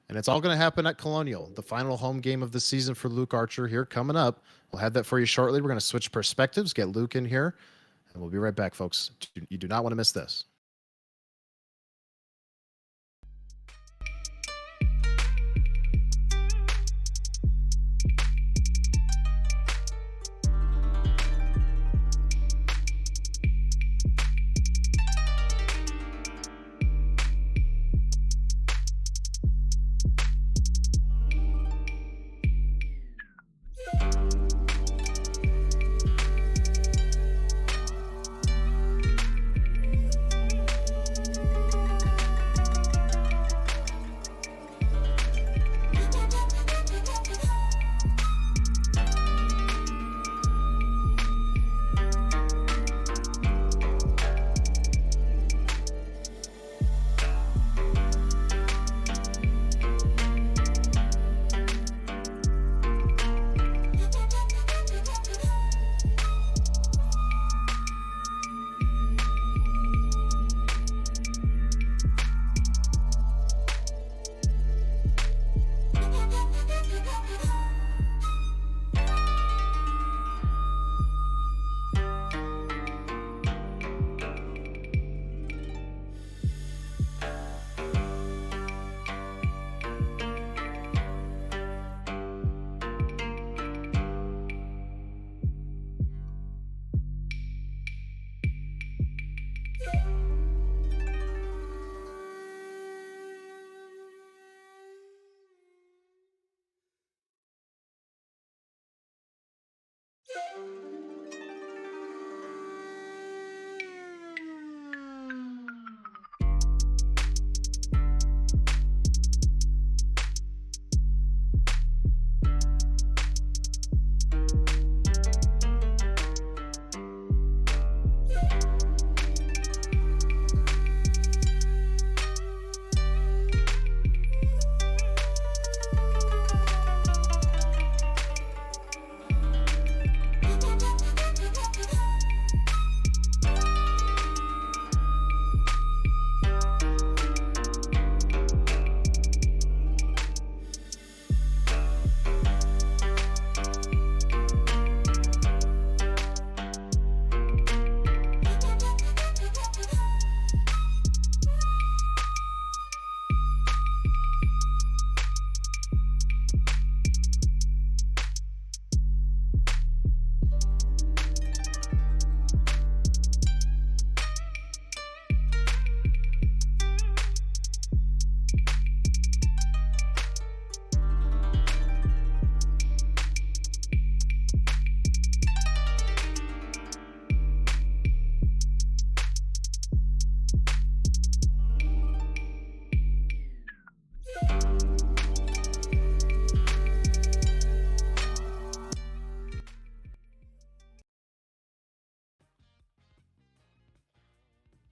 and it's all gonna happen at Colonial, the final home game of the season for Luke Archer here coming up. We'll have that for you shortly. We're gonna switch perspectives, get Luke in here, and we'll be right back, folks. You do not want to miss this.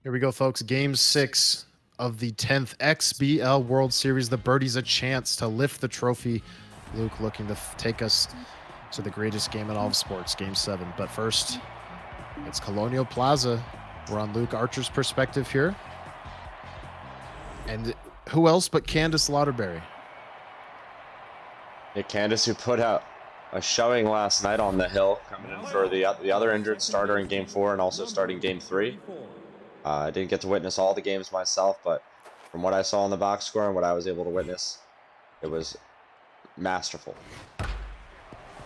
Here we go, folks. Game 6 of the 10th XBL World Series. The Birdies a chance to lift the trophy. Luke looking to take us to the greatest game in all of sports, Game 7. But first, it's Colonial Plaza. We're on Luke Archer's perspective here. And who else but Candace Lauderberry? Yeah, Candace, who put out a showing last night on the hill, coming in for the other injured starter in Game 4 and also starting Game 3. I didn't get to witness all the games myself, but from what I saw on the box score and what I was able to witness, it was masterful.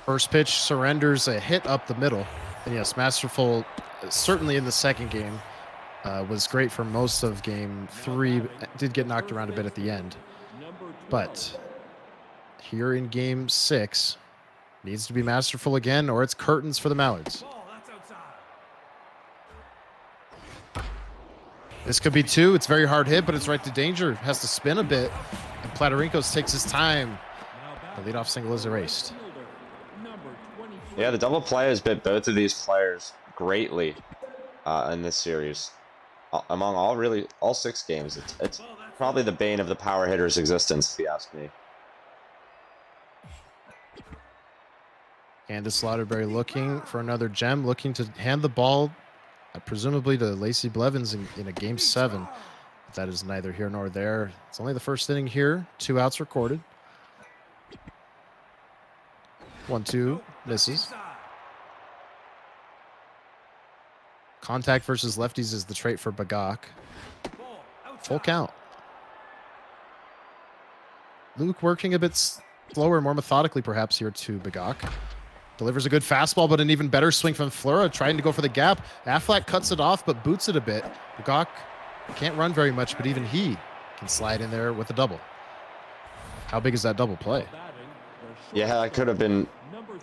First pitch surrenders a hit up the middle. And yes, masterful, certainly in the second game. Was great for most of Game 3. Did get knocked around a bit at the end. But here in Game 6, needs to be masterful again, or it's curtains for the Mallards. This could be 2. It's very hard hit, but it's right to danger. Has to spin a bit. And Platarinkos takes his time. The leadoff single is erased. Yeah, the double play has bit both of these players greatly in this series. Among all 6 games, it's probably the bane of the power hitter's existence, if you ask me. Candace Lauderberry looking for another gem, looking to hand the ball presumably to Lacey Blevins in a Game 7. But that is neither here nor there. It's only the first inning here. 2 outs recorded. 1-2 misses. Contact versus lefties is the trait for Bagak. Full count. Luke working a bit slower, more methodically perhaps here to Bagak. Delivers a good fastball, but an even better swing from Flura, trying to go for the gap. Affleck cuts it off, but boots it a bit. Bagak can't run very much, but even he can slide in there with a double. How big is that double play? Yeah, that could have been,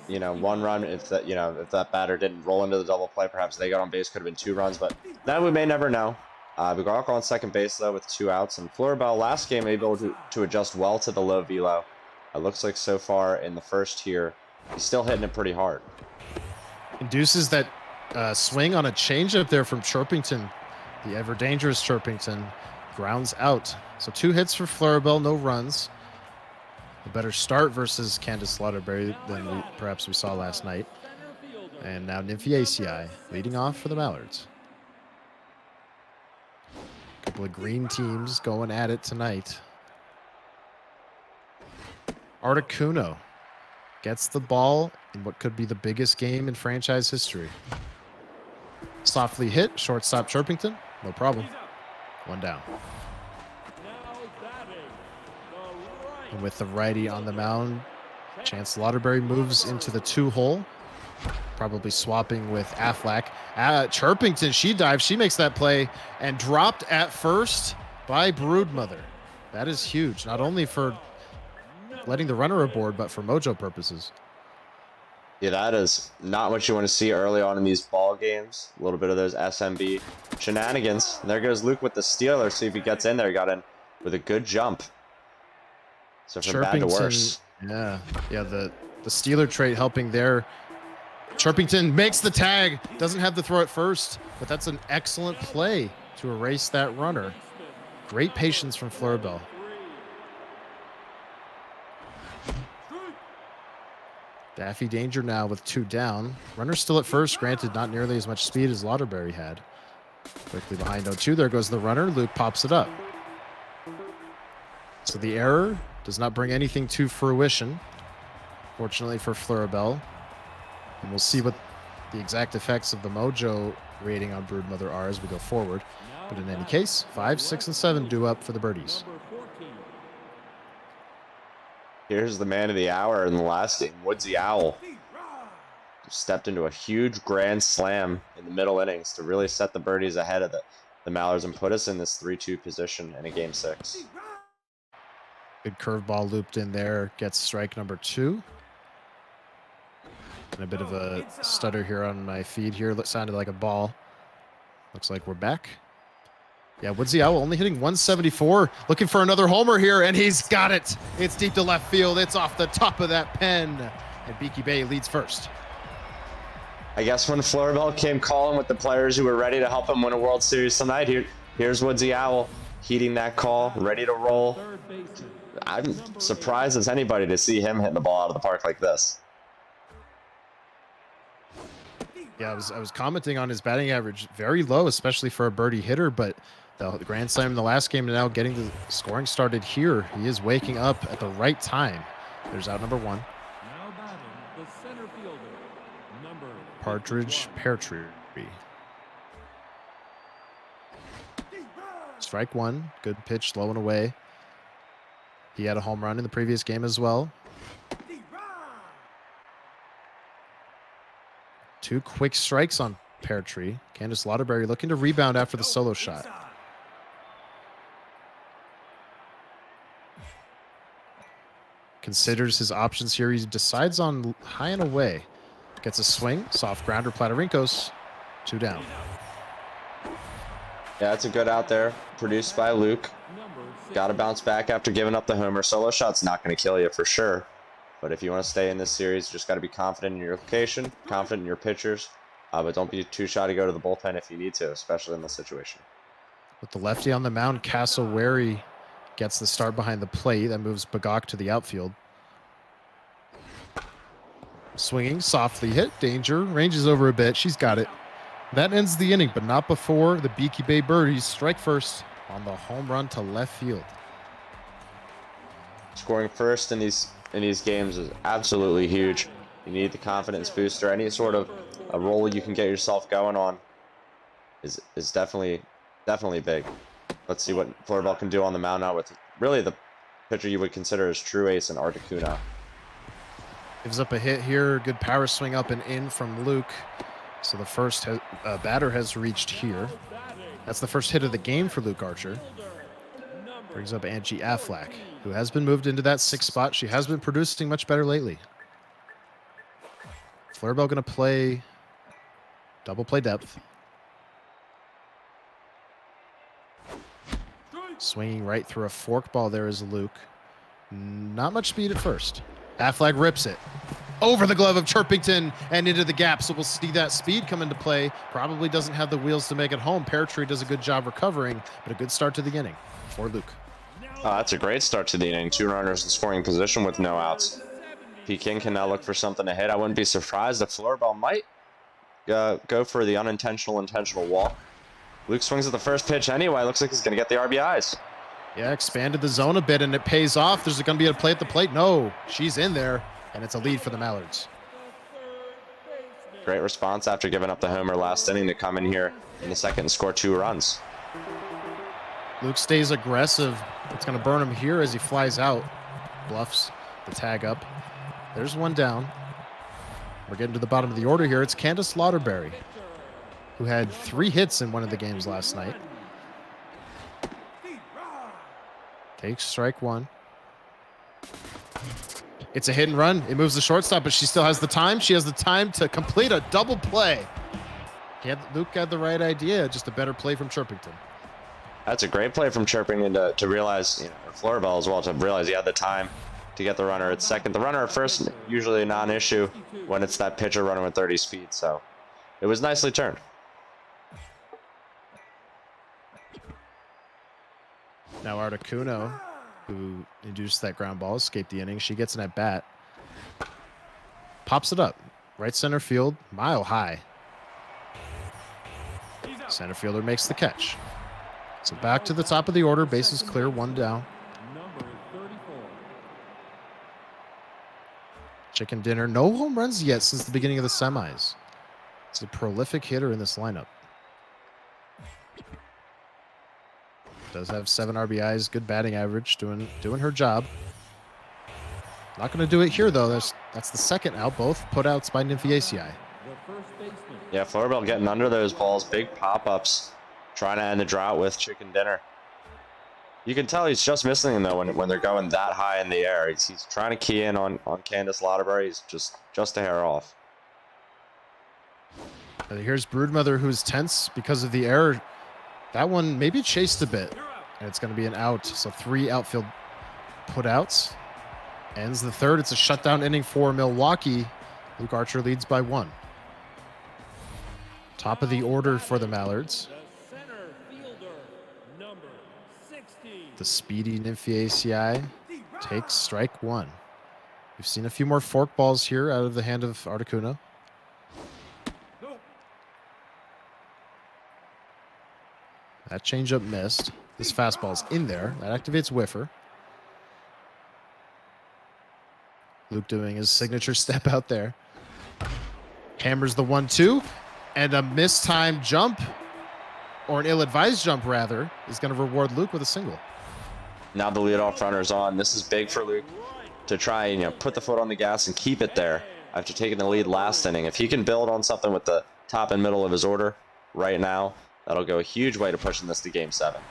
1 run if that batter didn't roll into the double play. Perhaps they got on base, could have been 2 runs, but that we may never know. Bagak on second base, though, with 2 outs. And Flurrabell last game able to adjust well to the low velo. It looks like so far in the first here, he's still hitting it pretty hard. Induces that swing on a changeup there from Chirpington. The ever dangerous Chirpington grounds out. So 2 hits for Flurrabell, no runs. A better start versus Candace Lauderberry than perhaps we saw last night. And now Nymphy ACI leading off for the Mallards. A couple of green teams going at it tonight. Articuno gets the ball in what could be the biggest game in franchise history. Softly hit, shortstop Chirpington, no problem. 1 down. And with the righty on the mound, Chance Lauderberry moves into the 2 hole. Probably swapping with Affleck. Chirpington, she dives. She makes that play and dropped at first by Broodmother. That is huge, not only for letting the runner aboard, but for mojo purposes. Yeah, that is not what you want to see early on in these ball games. A little bit of those SMB shenanigans. And there goes Luke with the steal. Let's see if he gets in there. He got in with a good jump. So from bad to worse. Yeah, the Steeler trait helping there. Chirpington makes the tag, doesn't have to throw it first, but that's an excellent play to erase that runner. Great patience from Flurrabell. Daffy Danger now with 2 down. Runner still at first, granted not nearly as much speed as Lauderberry had. Quickly behind 0-2, there goes the runner. Luke pops it up. So the error does not bring anything to fruition, fortunately for Flurrabell. And we'll see what the exact effects of the mojo rating on Broodmother are as we go forward. But in any case, 5, 6, and 7 due up for the birdies. Here's the man of the hour in the last game, Woodsy Owl. Stepped into a huge grand slam in the middle innings to really set the birdies ahead of the Mallards and put us in this 3-2 position in a game 6. Good curveball looped in there, gets strike number 2. And a bit of a stutter here on my feed here. It sounded like a ball. Looks like we're back. Yeah, Woodsy Owl only hitting 174. Looking for another homer here, and he's got it. It's deep to left field. It's off the top of that pen. And Beaky Bay leads first. I guess when Flurrabell came calling with the players who were ready to help him win a World Series tonight, here's Woodsy Owl heeding that call, ready to roll. I'm surprised as anybody to see him hitting the ball out of the park like this. Yeah, I was commenting on his batting average, very low, especially for a birdie hitter, but the grand slam in the last game and now getting the scoring started here. He is waking up at the right time. There's out number 1. Now batting the center fielder, number Partridge Peartree. Strike 1, good pitch, low and away. He had a home run in the previous game as well. 2 quick strikes on Peartree. Candace Lauderberry looking to rebound after the solo shot. Considers his options here. He decides on high and away. Gets a swing. Soft grounder, Platarinkos. 2 down. Yeah, that's a good out there. Produced by Luke. Got to bounce back after giving up the homer. Solo shot's not going to kill you for sure. But if you want to stay in this series, you just got to be confident in your location, confident in your pitchers. But don't be too shy to go to the bullpen if you need to, especially in this situation. With the lefty on the mound, Cassowary gets the start behind the plate. That moves Bagok to the outfield. Swinging, softly hit. Danger. Ranges over a bit. She's got it. That ends the inning, but not before the Beaky Bay Birdies strike first on the home run to left field. Scoring first in these games is absolutely huge. You need the confidence booster. Any sort of a role you can get yourself going on is definitely big. Let's see what Flurrabell can do on the mound now with really the pitcher you would consider as true ace in Articuno. Gives up a hit here. Good power swing up and in from Luke. So the first batter has reached here. That's the first hit of the game for Luke Archer. Brings up Angie Affleck, who has been moved into that 6th spot. She has been producing much better lately. Flurrabell going to play double play depth. Swinging right through a forkball there is Luke. Not much speed at first. Affleck rips it over the glove of Chirpington and into the gap. So we'll see that speed come into play. Probably doesn't have the wheels to make it home. Peartree does a good job recovering, but a good start to the inning for Luke. That's a great start to the inning. 2 runners in scoring position with no outs. P. King can now look for something to hit. I wouldn't be surprised if Flurrabell might go for the intentional walk. Luke swings at the first pitch anyway. Looks like he's going to get the RBIs. Yeah, expanded the zone a bit, and it pays off. There's going to be a play at the plate. No, she's in there, and it's a lead for the Mallards. Great response after giving up the homer last inning to come in here in the second and score 2 runs. Luke stays aggressive. It's going to burn him here as he flies out. Bluffs the tag up. There's 1 down. We're getting to the bottom of the order here. It's Candace Lauderberry, who had 3 hits in one of the games last night. Takes strike 1. It's a hit and run. It moves the shortstop, but she still has the time. She has the time to complete a double play. Luke had the right idea, just a better play from Chirpington. That's a great play from Chirpington to realize, Flurrabell as well, to realize he had the time to get the runner at second. The runner at first, usually a non-issue when it's that pitcher running with 30 speed, so it was nicely turned. Now Articuno, who induced that ground ball, escaped the inning. She gets an at-bat. Pops it up. Right center field, mile high. Center fielder makes the catch. So back to the top of the order. Bases clear, 1 down. Chicken Dinner. No home runs yet since the beginning of the semis. It's a prolific hitter in this lineup. Does have 7 RBIs, good batting average, doing her job. Not going to do it here, though. That's the second out, both putouts by Nymphiaceae. Yeah, Flurrabell getting under those balls, big pop-ups, trying to end the drought with Chicken Dinner. You can tell he's just missing them, though, when they're going that high in the air. He's trying to key in on Candace Lauderberry. He's just a hair off. And here's Broodmother, who's tense because of the error. That one maybe chased a bit, and it's going to be an out. So 3 outfield putouts. Ends the third. It's a shutdown inning for Milwaukee. Luke Archer leads by 1. Top of the order for the Mallards. The speedy Nymphiaceae takes strike 1. We've seen a few more fork balls here out of the hand of Articuno. That changeup missed. This fastball's in there. That activates whiffer. Luke doing his signature step out there. Hammers the 1-2. And a mistimed jump, or an ill-advised jump, rather, is going to reward Luke with a single. Now the leadoff runner's on. This is big for Luke to try and put the foot on the gas and keep it there after taking the lead last inning. If he can build on something with the top and middle of his order right now, that'll go a huge way to pushing this to Game 7.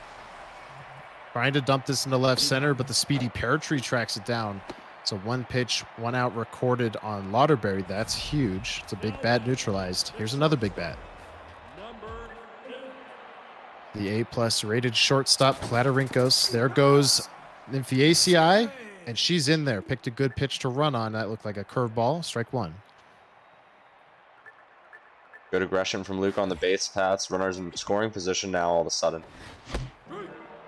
Trying to dump this into left center, but the speedy Pear Tree tracks it down. So 1 pitch, 1 out recorded on Lauderberry. That's huge. It's a big bat neutralized. Here's another big bat. The A+ rated shortstop, Platarinkos. There goes Nymphiaceae, and she's in there. Picked a good pitch to run on. That looked like a curveball. Strike 1. Good aggression from Luke on the base paths. Runners in scoring position now all of a sudden.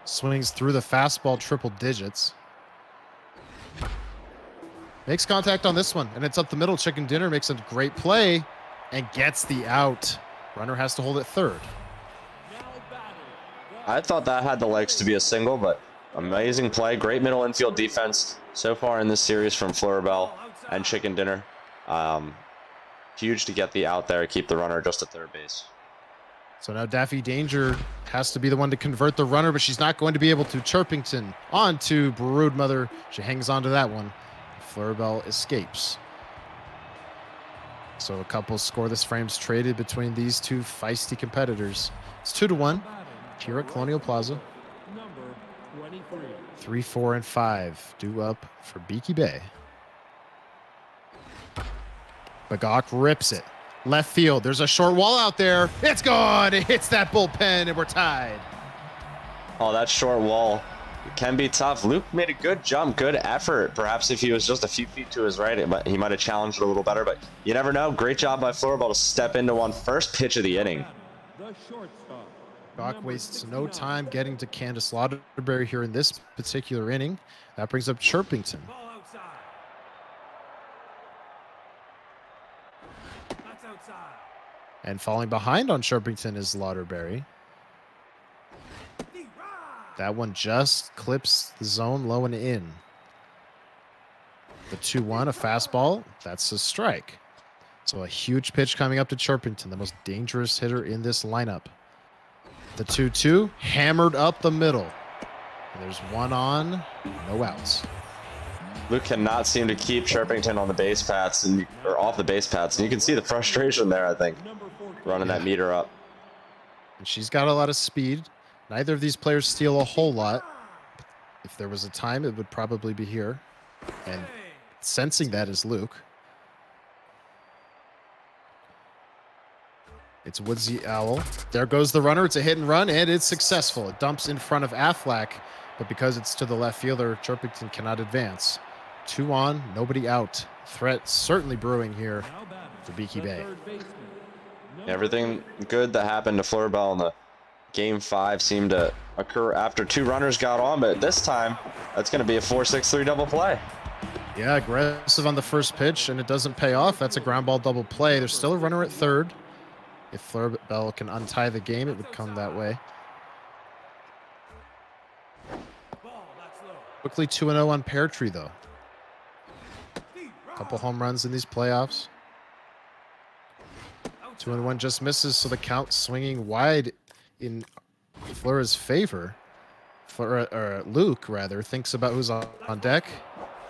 Swings through the fastball, triple digits. Makes contact on this one, and it's up the middle. Chicken Dinner makes a great play and gets the out. Runner has to hold it third. I thought that had the legs to be a single, but amazing play. Great middle infield defense so far in this series from Flurrabell and Chicken Dinner. Huge to get the out there, keep the runner just at third base. So now Daffy Danger has to be the one to convert the runner, but she's not going to be able to. Chirpington on to Broodmother. She hangs on to that one. Flurrabell escapes. So a couple scoreless frames traded between these 2 feisty competitors. It's 2-1 here at Colonial Plaza. 3, 4, and 5 due up for Beaky Bay. Bagok rips it. Left field. There's a short wall out there. It's gone. It hits that bullpen, and we're tied. Oh, that short wall. It can be tough. Luke made a good jump, good effort. Perhaps if he was just a few feet to his right, he might have challenged it a little better, but you never know. Great job by Flurrabell to step into one. First pitch of the inning. Doc wastes no time getting to Candace Lauderberry here in this particular inning. That brings up Chirpington. And falling behind on Chirpington is Lauderberry. That one just clips the zone low and in. The 2-1, a fastball. That's a strike. So a huge pitch coming up to Chirpington, the most dangerous hitter in this lineup. The 2-2, hammered up the middle. And there's 1 on, no outs. Luke cannot seem to keep Sharpington on the base paths or off the base paths, and you can see the frustration there. I think running that meter up. And she's got a lot of speed. Neither of these players steal a whole lot. If there was a time, it would probably be here. And sensing that is Luke. It's Woodsy Owl. There goes the runner. It's a hit and run, and it's successful. It dumps in front of Affleck, but because it's to the left fielder, Chirpington cannot advance. 2 on, nobody out. Threat certainly brewing here for Beaky Bay. Everything good that happened to Flurrabell in the Game 5 seemed to occur after 2 runners got on, but this time, that's going to be a 4-6-3 double play. Yeah, aggressive on the first pitch, and it doesn't pay off. That's a ground ball double play. There's still a runner at third. If Flurrabell can untie the game, it would come that way. Quickly 2-0 on Pear Tree, though. Couple home runs in these playoffs. 2-1 just misses, so the count swinging wide in Flura's favor. Luke, rather, thinks about who's on deck.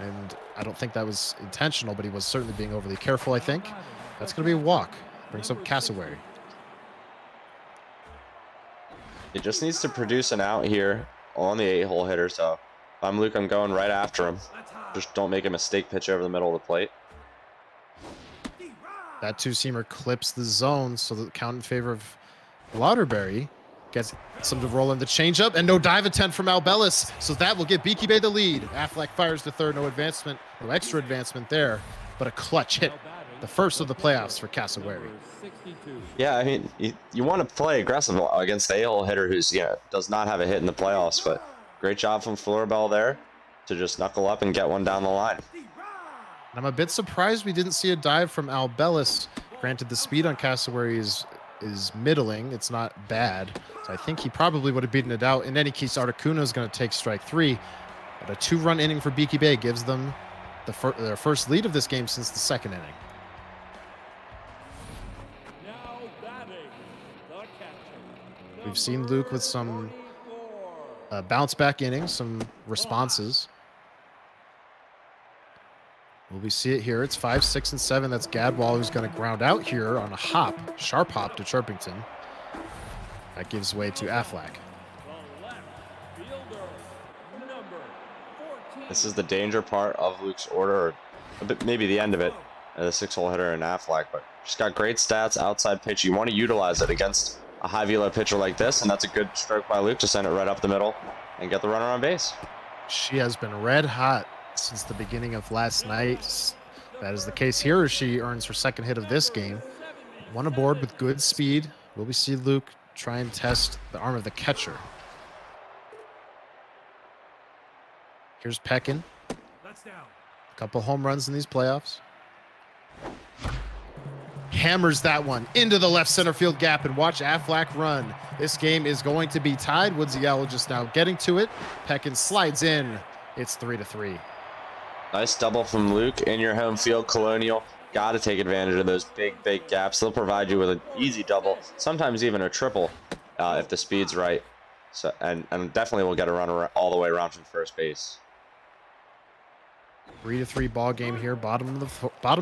And I don't think that was intentional, but he was certainly being overly careful, I think. That's going to be a walk. Brings up Cassowary. He just needs to produce an out here on the 8-hole hitter, so if I'm Luke, I'm going right after him. Just don't make a mistake pitch over the middle of the plate. That 2-seamer clips the zone, so the count in favor of Lauderberry gets some to roll in the changeup, and no dive attempt from Albellis, so that will give Beaky Bay the lead. Affleck fires to third, no advancement, no extra advancement there, but a clutch hit. The first of the playoffs for Cassowary. Yeah, I mean, you want to play aggressive against the 8-hole hitter who's does not have a hit in the playoffs, but great job from Flurrabell there to just knuckle up and get one down the line. I'm a bit surprised we didn't see a dive from Albellis. Granted, the speed on Cassowary is middling. It's not bad. So I think he probably would have beaten it out. In any case, Articuno is going to take strike 3. But a 2-run inning for Beaky Bay gives them their first lead of this game since the second inning. We've seen Luke with some bounce back innings, some responses. Will we see it here? It's 5, 6, and 7. That's Gadwall who's going to ground out here on a hop, sharp hop to Chirpington. That gives way to Affleck. This is the danger part of Luke's order, or a bit, maybe the end of it, the 6-hole hitter and Affleck, but just got great stats, outside pitch. You want to utilize it against a high velo pitcher like this, and that's a good stroke by Luke to send it right up the middle and get the runner on base. She has been red hot since the beginning of last night. That is the case here as she earns her second hit of this game. One aboard with good speed. Will we see Luke try and test the arm of the catcher? Here's Peckin. A couple home runs in these playoffs. Hammers that one into the left center field gap, and watch Affleck run. This game is going to be tied. Woodsy Owl just now getting to it. Peckin slides in. It's 3-3. Nice double from Luke in your home field. Colonial got to take advantage of those big gaps. They'll provide you with an easy double, sometimes even a triple if the speed's right. So and definitely will get a run all the way around from first base. 3-3 ball game here. Bottom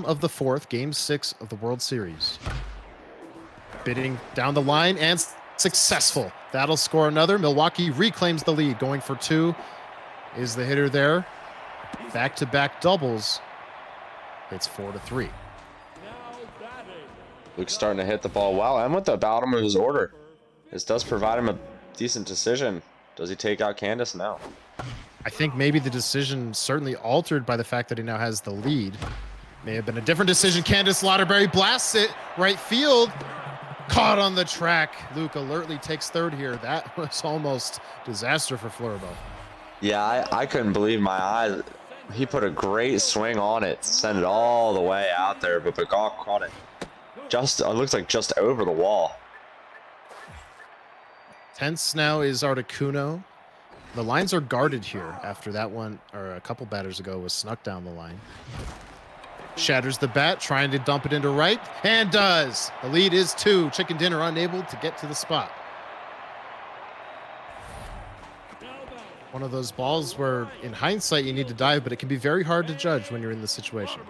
of the fourth, game 6 of the World Series. Bidding down the line and successful. That'll score another. Milwaukee reclaims the lead. Going for 2 is the hitter there. Back-to-back doubles. It's 4-3. Luke's starting to hit the ball well, and with the bottom of his order. This does provide him a decent decision. Does he take out Candace now? I think maybe the decision certainly altered by the fact that he now has the lead. May have been a different decision. Candace Lauderberry blasts it right field. Caught on the track. Luke alertly takes third here. That was almost disaster for Flurrabell. Yeah, I couldn't believe my eyes. He put a great swing on it, sent it all the way out there, but Bagall caught it. It looks like just over the wall. Tense now is Articuno. The lines are guarded here after that one, or a couple batters ago, was snuck down the line. Shatters the bat, trying to dump it into right, and does. The lead is 2. Chicken Dinner unable to get to the spot. One of those balls where, in hindsight, you need to dive, but it can be very hard to judge when you're in the situation.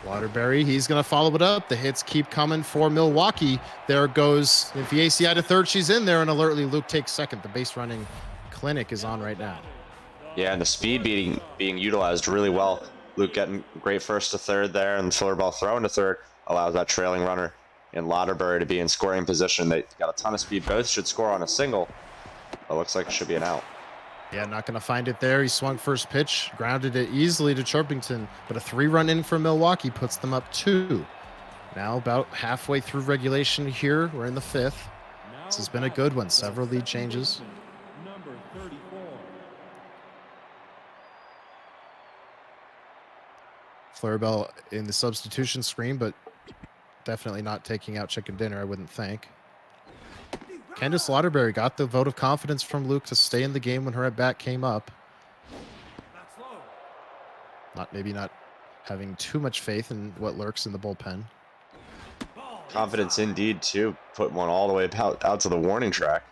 Waterbury, he's going to follow it up. The hits keep coming for Milwaukee. There goes if the ACI to third. She's in there, and alertly Luke takes second. The base running clinic is on right now. Yeah, and the speed being utilized really well. Luke getting great first to third there, and Flurrabell throwing to third allows that trailing runner in Lauderbury to be in scoring position. They got a ton of speed. Both should score on a single. It looks like it should be an out. Yeah, not going to find it there. He swung first pitch, grounded it easily to Chirpington, but a 3-run in for Milwaukee puts them up 2. Now about halfway through regulation here. We're in the 5th. This has been a good one. Several lead changes. Number 34. Flurrabell in the substitution screen, but definitely not taking out chicken dinner, I wouldn't think. Candace Lauderbury got the vote of confidence from Luke to stay in the game when her at-bat came up. Maybe not having too much faith in what lurks in the bullpen. Confidence indeed, too. Put one all the way out to the warning track.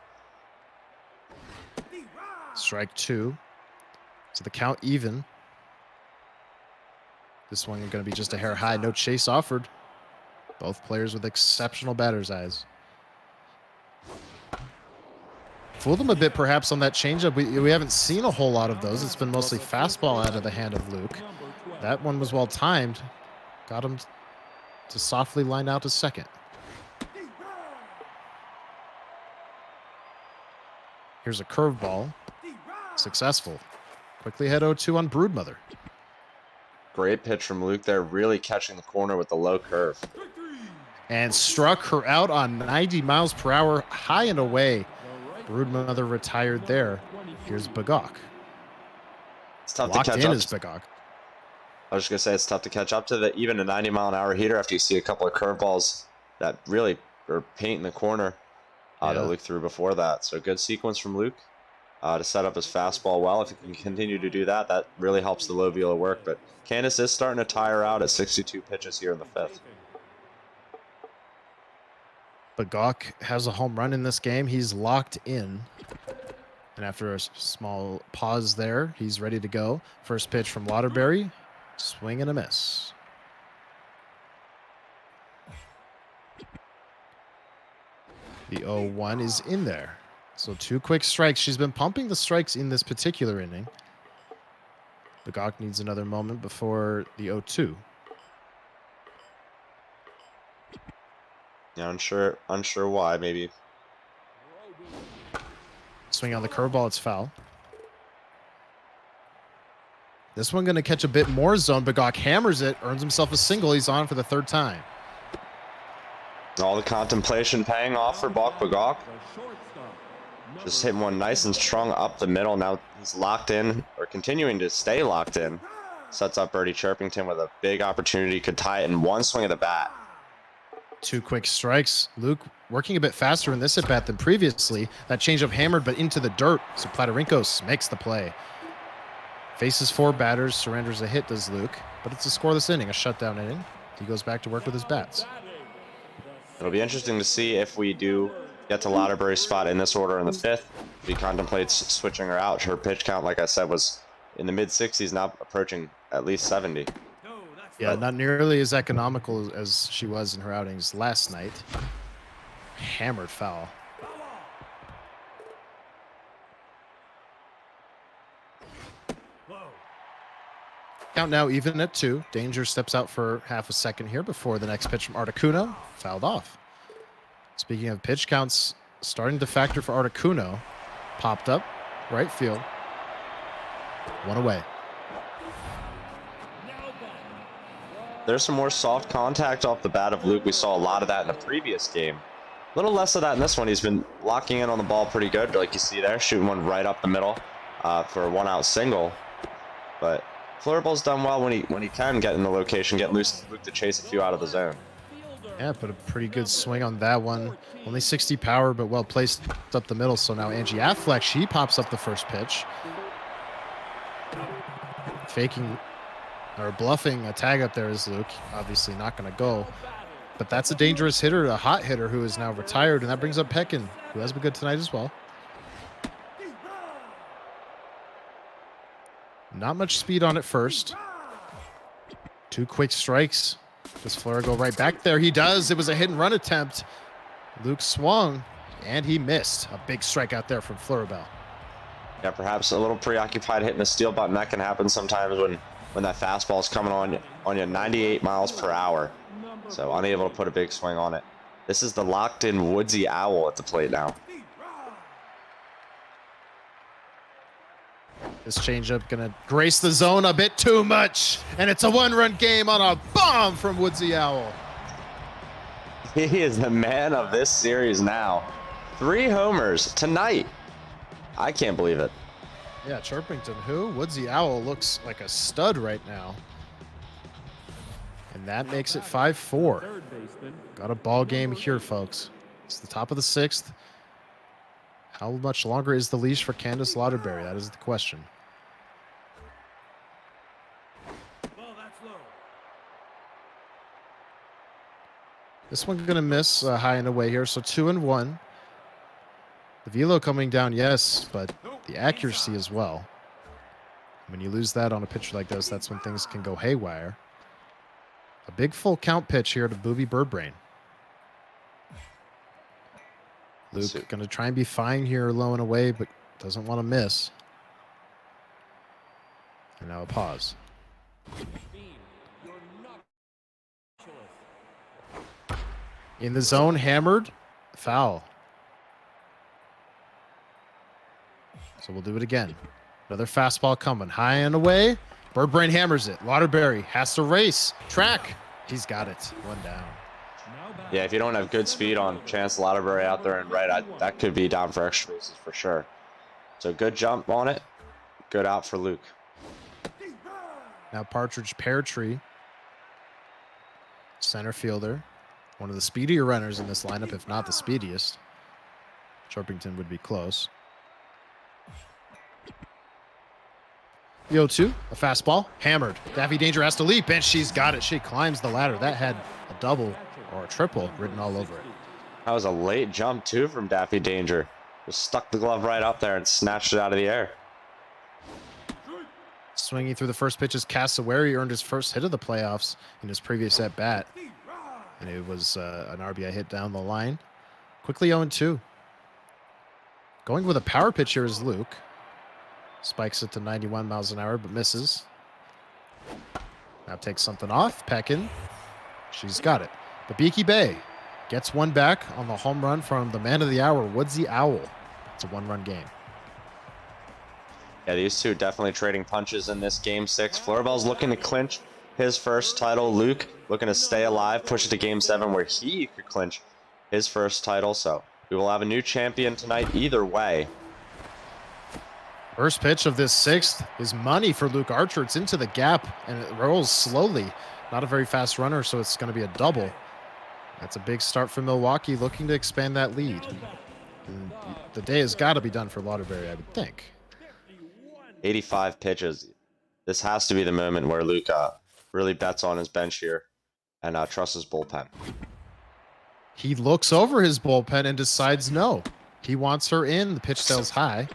Strike 2. So the count even. This one going to be just a hair high. No chase offered. Both players with exceptional batter's eyes. Fooled them a bit perhaps on that changeup. We haven't seen a whole lot of those. It's been mostly fastball out of the hand of Luke. That one was well timed. Got him to softly line out to second. Here's a curveball. Successful. Quickly head 0-2 on Broodmother. Great pitch from Luke there, really catching the corner with the low curve. And struck her out on 90 miles per hour, high and away. Broodmother retired there. Here's Bagok. It's tough Locked to catch in up. is Bagok. I was just gonna say it's tough to catch up to even a 90-mile-an-hour heater after you see a couple of curveballs that really are painting the corner that Luke threw before that. So good sequence from Luke to set up his fastball well. If he can continue to do that, that really helps the low velo work. But Candace is starting to tire out at 62 pitches here in the 5th. Bagok has a home run in this game. He's locked in. And after a small pause there, he's ready to go. First pitch from Lauderbury. Swing and a miss. The 0-1 is in there. So 2 quick strikes. She's been pumping the strikes in this particular inning. Bagok needs another moment before the 0-2. Yeah, unsure why, maybe. Swing on the curveball, it's foul. This one going to catch a bit more zone. Bagok hammers it, earns himself a single. He's on for the 3rd time. All the contemplation paying off for Bagok. Just hitting one nice and strong up the middle. Now he's locked in, or continuing to stay locked in. Sets up Birdie Chirpington with a big opportunity. Could tie it in one swing of the bat. 2 quick strikes. Luke working a bit faster in this at-bat than previously. That changeup hammered, but into the dirt. So Platarinkos makes the play. Faces 4 batters, surrenders a hit, does Luke. But it's a scoreless inning, a shutdown inning. He goes back to work with his bats. It'll be interesting to see if we do get to Lauderbury's spot in this order in the 5th. If he contemplates switching her out. Her pitch count, like I said, was in the mid-60s, now approaching at least 70. Yeah, not nearly as economical as she was in her outings last night. Hammered foul. Count now even at 2. Danger steps out for half a second here before the next pitch from Articuno. Fouled off. Speaking of pitch counts, starting to factor for Articuno. Popped up, right field. 1 away. There's some more soft contact off the bat of Luke. We saw a lot of that in the previous game. A little less of that in this one. He's been locking in on the ball pretty good, like you see there, shooting one right up the middle for a 1-out single. But Flurrabell's done well when he can get in the location, get Luke to chase a few out of the zone. Yeah, put a pretty good swing on that one. Only 60 power, but well placed up the middle. So now Angie Affleck, she pops up the first pitch. Faking or bluffing a tag up there is Luke. Obviously not going to go. But that's a dangerous hitter, a hot hitter who is now retired. And that brings up Peckin, who has been good tonight as well. Not much speed on it first. 2 quick strikes. Does Fleur go right back there? He does. It was a hit and run attempt. Luke swung, and he missed. A big strike out there from Flurrabell. Yeah, perhaps a little preoccupied hitting the steal button. That can happen sometimes when that fastball is coming on you 98 miles per hour. So unable to put a big swing on it. This is the locked-in Woodsy Owl at the plate now. This changeup gonna grace the zone a bit too much, and it's a 1-run game on a bomb from Woodsy Owl. He is the man of this series now. 3 homers tonight. I can't believe it. Yeah, Chirpington, who? Woodsy Owl looks like a stud right now. And that makes it 5-4. Got a ball game here, folks. It's the top of the 6th. How much longer is the leash for Candace Lauderberry? That is the question. This one's going to miss high and away here, so 2-1. The velo coming down, yes, but the accuracy as well. When you lose that on a pitch like this, that's when things can go haywire. A big full count pitch here to Booby Birdbrain. Luke going to try and be fine here low and away, but doesn't want to miss. And now a pause. In the zone, hammered, foul. So we'll do it again. Another fastball coming, high and away. Birdbrain hammers it. Lauderberry has to race. Track. He's got it. 1 down. Yeah, if you don't have good speed on Chance Lauderberry out there and right, that could be down for extra bases for sure. So good jump on it. Good out for Luke. Now Partridge Pear Tree. Center fielder. One of the speedier runners in this lineup, if not the speediest. Sharpington would be close. The 0-2, a fastball, hammered. Daffy Danger has to leap, and she's got it. She climbs the ladder. That had a double or a triple written all over it. That was a late jump, too, from Daffy Danger. Just stuck the glove right up there and snatched it out of the air. Swinging through the first pitch is Cassawary. Earned his first hit of the playoffs in his previous at-bat. And it was an RBI hit down the line. Quickly 0-2. Going with a power pitch here is Luke. Spikes it to 91 miles an hour, but misses. Now takes something off. Peckin. She's got it. But Beaky Bay gets one back on the home run from the man of the hour, Woodsy Owl. It's a 1-run game. Yeah, these two definitely trading punches in this Game 6. Flurrabell's looking to clinch his first title. Luke looking to stay alive, push it to Game 7 where he could clinch his first title. So we will have a new champion tonight either way. First pitch of this 6th is money for Luke Archer. It's into the gap, and it rolls slowly. Not a very fast runner, so it's going to be a double. That's a big start for Milwaukee, looking to expand that lead. And the day has got to be done for Lauderberry, I would think. 85 pitches. This has to be the moment where Luke really bets on his bench here and trusts his bullpen. He looks over his bullpen and decides no. He wants her in. The pitch stays high.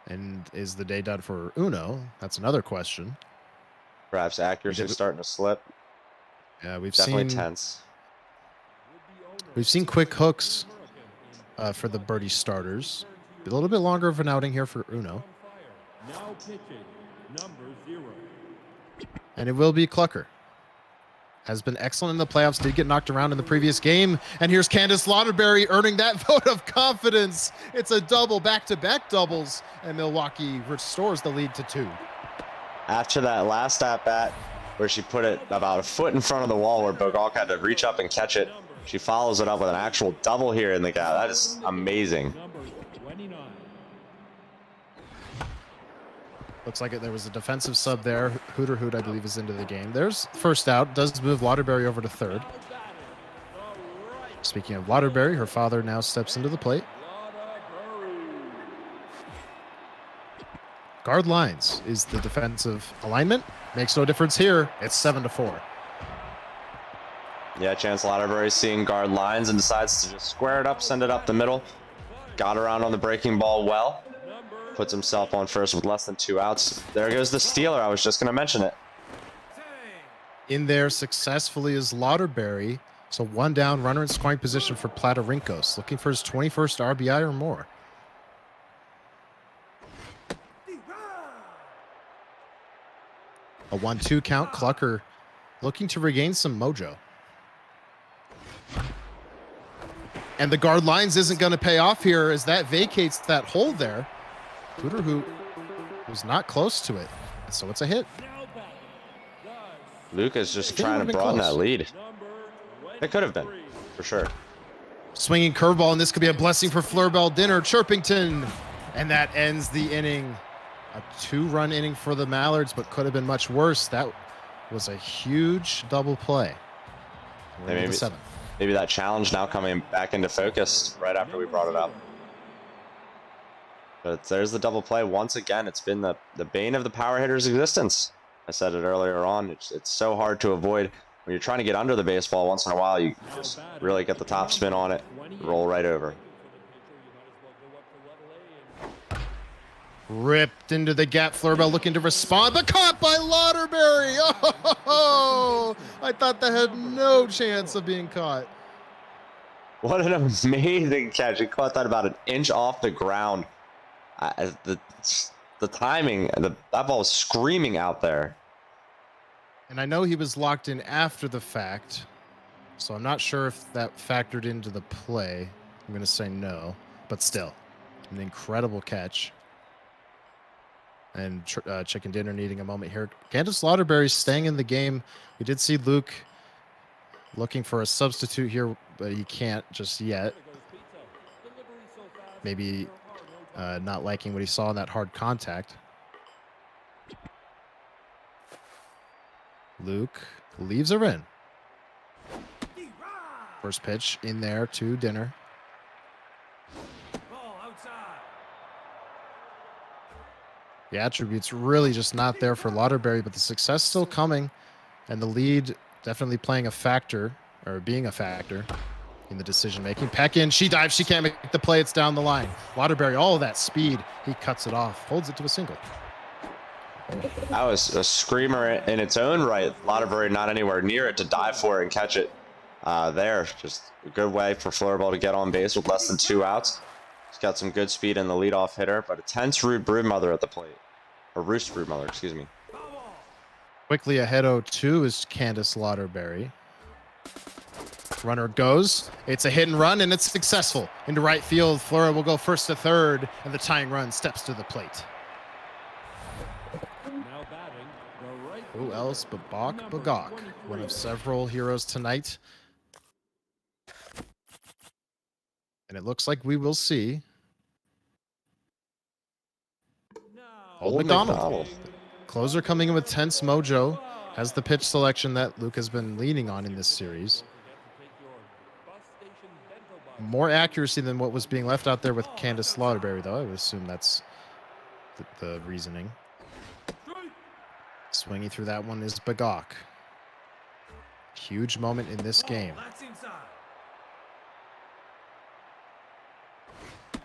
And is the day done for Uno? That's another question. Perhaps accuracy starting to slip. Yeah, we've Definitely seen tense. We've seen quick hooks for the birdie starters. A little bit longer of an outing here for Uno. Now pitching, number 0. And it will be Clucker. Has been excellent in the playoffs, did get knocked around in the previous game. And here's Candace Lauderberry earning that vote of confidence. It's a double, back-to-back doubles, and Milwaukee restores the lead to 2. After that last at-bat where she put it about a foot in front of the wall where Bogalk had to reach up and catch it, she follows it up with an actual double here in the gap. That is amazing. Number 29. Looks like there was a defensive sub there. Hooter Hoot, I believe, is into the game. There's first out. Does move Lauderberry over to third. Speaking of Lauderberry, her father now steps into the plate. Guard lines is the defensive alignment. Makes no difference here. It's 7-4. Yeah, Chance Lauderberry seeing guard lines and decides to just square it up, send it up the middle. got around on the breaking ball well. Puts himself on first with less than 2 outs. There goes the stealer. I was just going to mention it. In there successfully is Lauderberry. So 1 down, runner in scoring position for Platarinkos, looking for his 21st RBI or more. A 1-2 count. Clucker looking to regain some mojo. And the guard lines isn't going to pay off here as that vacates that hole there. Cooter, who was not close to it. So it's a hit. Luke is just trying to broaden that lead. It could have been, for sure. Swinging curveball, and this could be a blessing for Flurrabell dinner. Chirpington. And that ends the inning. A 2-run inning for the Mallards, but could have been much worse. That was a huge double play. Maybe, maybe that challenge now coming back into focus right after we brought it up. But there's the double play. Once again, it's been the bane of the power hitter's existence. I said it earlier on. It's so hard to avoid. When you're trying to get under the baseball once in a while, you just really get the top spin on it, roll right over. Ripped into the gap. Flurrabell looking to respond, but caught by Lauderberry. Oh, I thought that had no chance of being caught. What an amazing catch. He caught that about an inch off the ground. The timing, that ball was screaming out there. And I know he was locked in after the fact, so I'm not sure if that factored into the play. I'm going to say no, but still, an incredible catch. And Chicken Dinner needing a moment here. Candace Lauderberry staying in the game. We did see Luke looking for a substitute here, but he can't just yet. Maybe not liking what he saw in that hard contact. Luke leaves her in. First pitch in there to Dinner. The attributes really just not there for Lauderberry, but the success still coming, and the lead definitely playing a factor, or being a factor in the decision making. Peck in, she dives, she can't make the play, it's down the line. Lauderberry, all of that speed, he cuts it off, holds it to a single. That was a screamer in its own right. Lauderberry not anywhere near it to dive for it and catch it there. Just a good way for Flurrabell to get on base with less than 2 outs. He's got some good speed in the leadoff hitter, but a tense broodmother at the plate. Or roost broodmother, excuse me. Quickly ahead 0-2 is Candace Lauderberry. Runner goes. It's a hit and run, and it's successful. Into right field, Flora will go first to third, and the tying run steps to the plate. Who else but Bach Bagok, one of several heroes tonight. And it looks like we will see Old McDonald. Closer coming in with tense mojo. Has the pitch selection that Luke has been leaning on in this series. More accuracy than what was being left out there with Candace Lauderberry, though. I would assume that's the reasoning. Swinging through that one is Bagok. Huge moment in this game.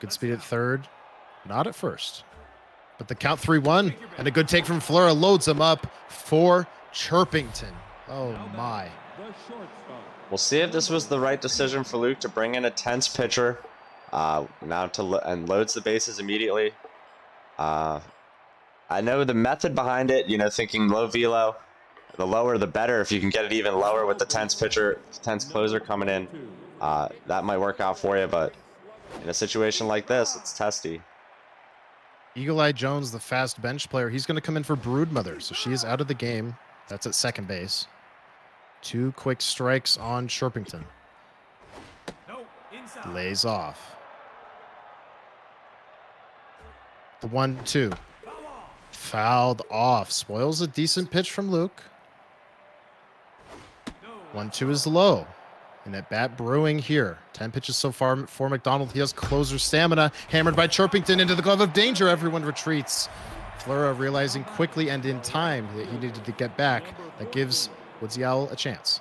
Good speed at third, not at first. But the count 3-1, and a good take from Flora loads him up for Chirpington. Oh my. We'll see if this was the right decision for Luke to bring in a tense pitcher and loads the bases immediately. I know the method behind it, thinking low velo, the lower the better. If you can get it even lower with the tense pitcher, tense closer coming in, that might work out for you. But in a situation like this, it's testy. Eagle Eye Jones, the fast bench player, he's going to come in for Broodmother, so she is out of the game. That's at second base. 2 quick strikes on Chirpington. Lays off. The 1-2. Fouled off. Spoils a decent pitch from Luke. 1-2 is low. And at bat brewing here. 10 pitches so far for McDonald. He has closer stamina. Hammered by Chirpington into the glove of danger. Everyone retreats. Flora realizing quickly and in time that he needed to get back. That gives Woodsy Owl a chance.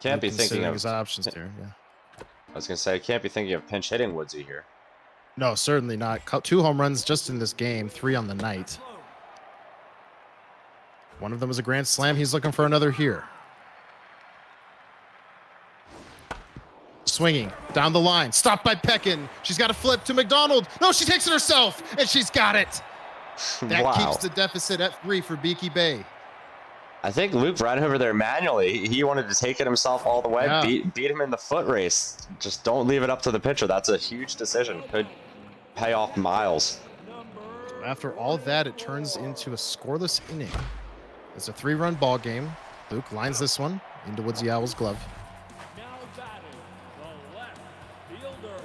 Can't be thinking Considering of his options here. Yeah. I was gonna say, can't be thinking of pinch hitting Woodsy here. No, certainly not. 2 home runs just in this game, 3 on the night. One of them was a grand slam. He's looking for another here. Swinging down the line, stopped by Peckin. She's got a flip to McDonald. No, she takes it herself, and she's got it. That Wow. keeps the deficit at 3 for Beaky Bay. I think Luke ran over there manually. He wanted to take it himself all the way, Yeah. beat him in the foot race. Just don't leave it up to the pitcher. That's a huge decision. Could pay off miles. After all that, it turns into a scoreless inning. It's a 3-run ball game. Luke lines this one into Woodsy Owl's glove. Now batting, the left fielder,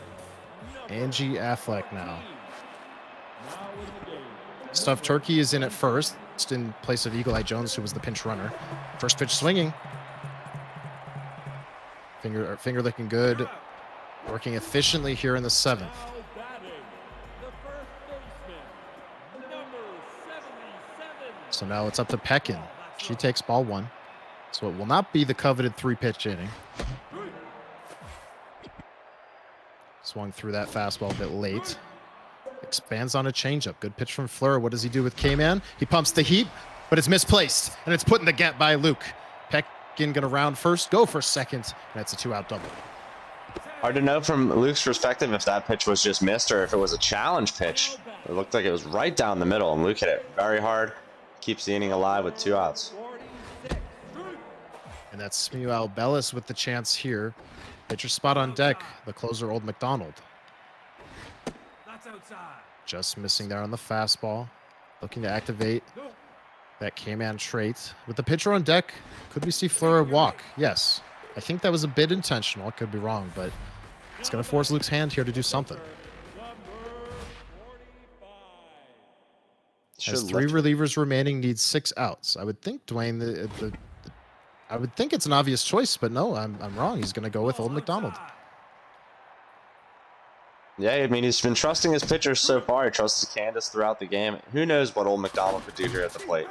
number Angie Affleck now. 15. Now in the game, Stuffed Turkey is in at first in place of Eagle Eye Jones, who was the pinch runner. First pitch swinging. Finger looking good. Working efficiently here in the 7th. now batting, the first baseman, number 77. So now it's up to Peckin. She takes ball 1. So it will not be the coveted 3-pitch inning. Swung through that fastball a bit late. Expands on a changeup. Good pitch from Fleur. What does he do with K-Man? He pumps the heat, but it's misplaced, and it's put in the gap by Luke. Peckin going to round first, go for second, and that's a 2-out double. Hard to know from Luke's perspective if that pitch was just missed or if it was a challenge pitch. It looked like it was right down the middle, and Luke hit it very hard. Keeps the inning alive with 2 outs. And that's Smuel Bellis with the chance here. Pitcher spot on deck, the closer, Old McDonald. That's outside. Just missing there on the fastball. Looking to activate that K-Man trait. With the pitcher on deck, could we see Fleur walk? Yes. I think that was a bit intentional. I could be wrong, but it's going to force Luke's hand here to do something. Has 3 relievers remaining, needs 6 outs. I would think, Dwayne, I would think it's an obvious choice, but no, I'm wrong. He's going to go with Old McDonald. Yeah, I mean, he's been trusting his pitchers so far. He trusts Candace throughout the game. Who knows what Old McDonald could do here at the plate.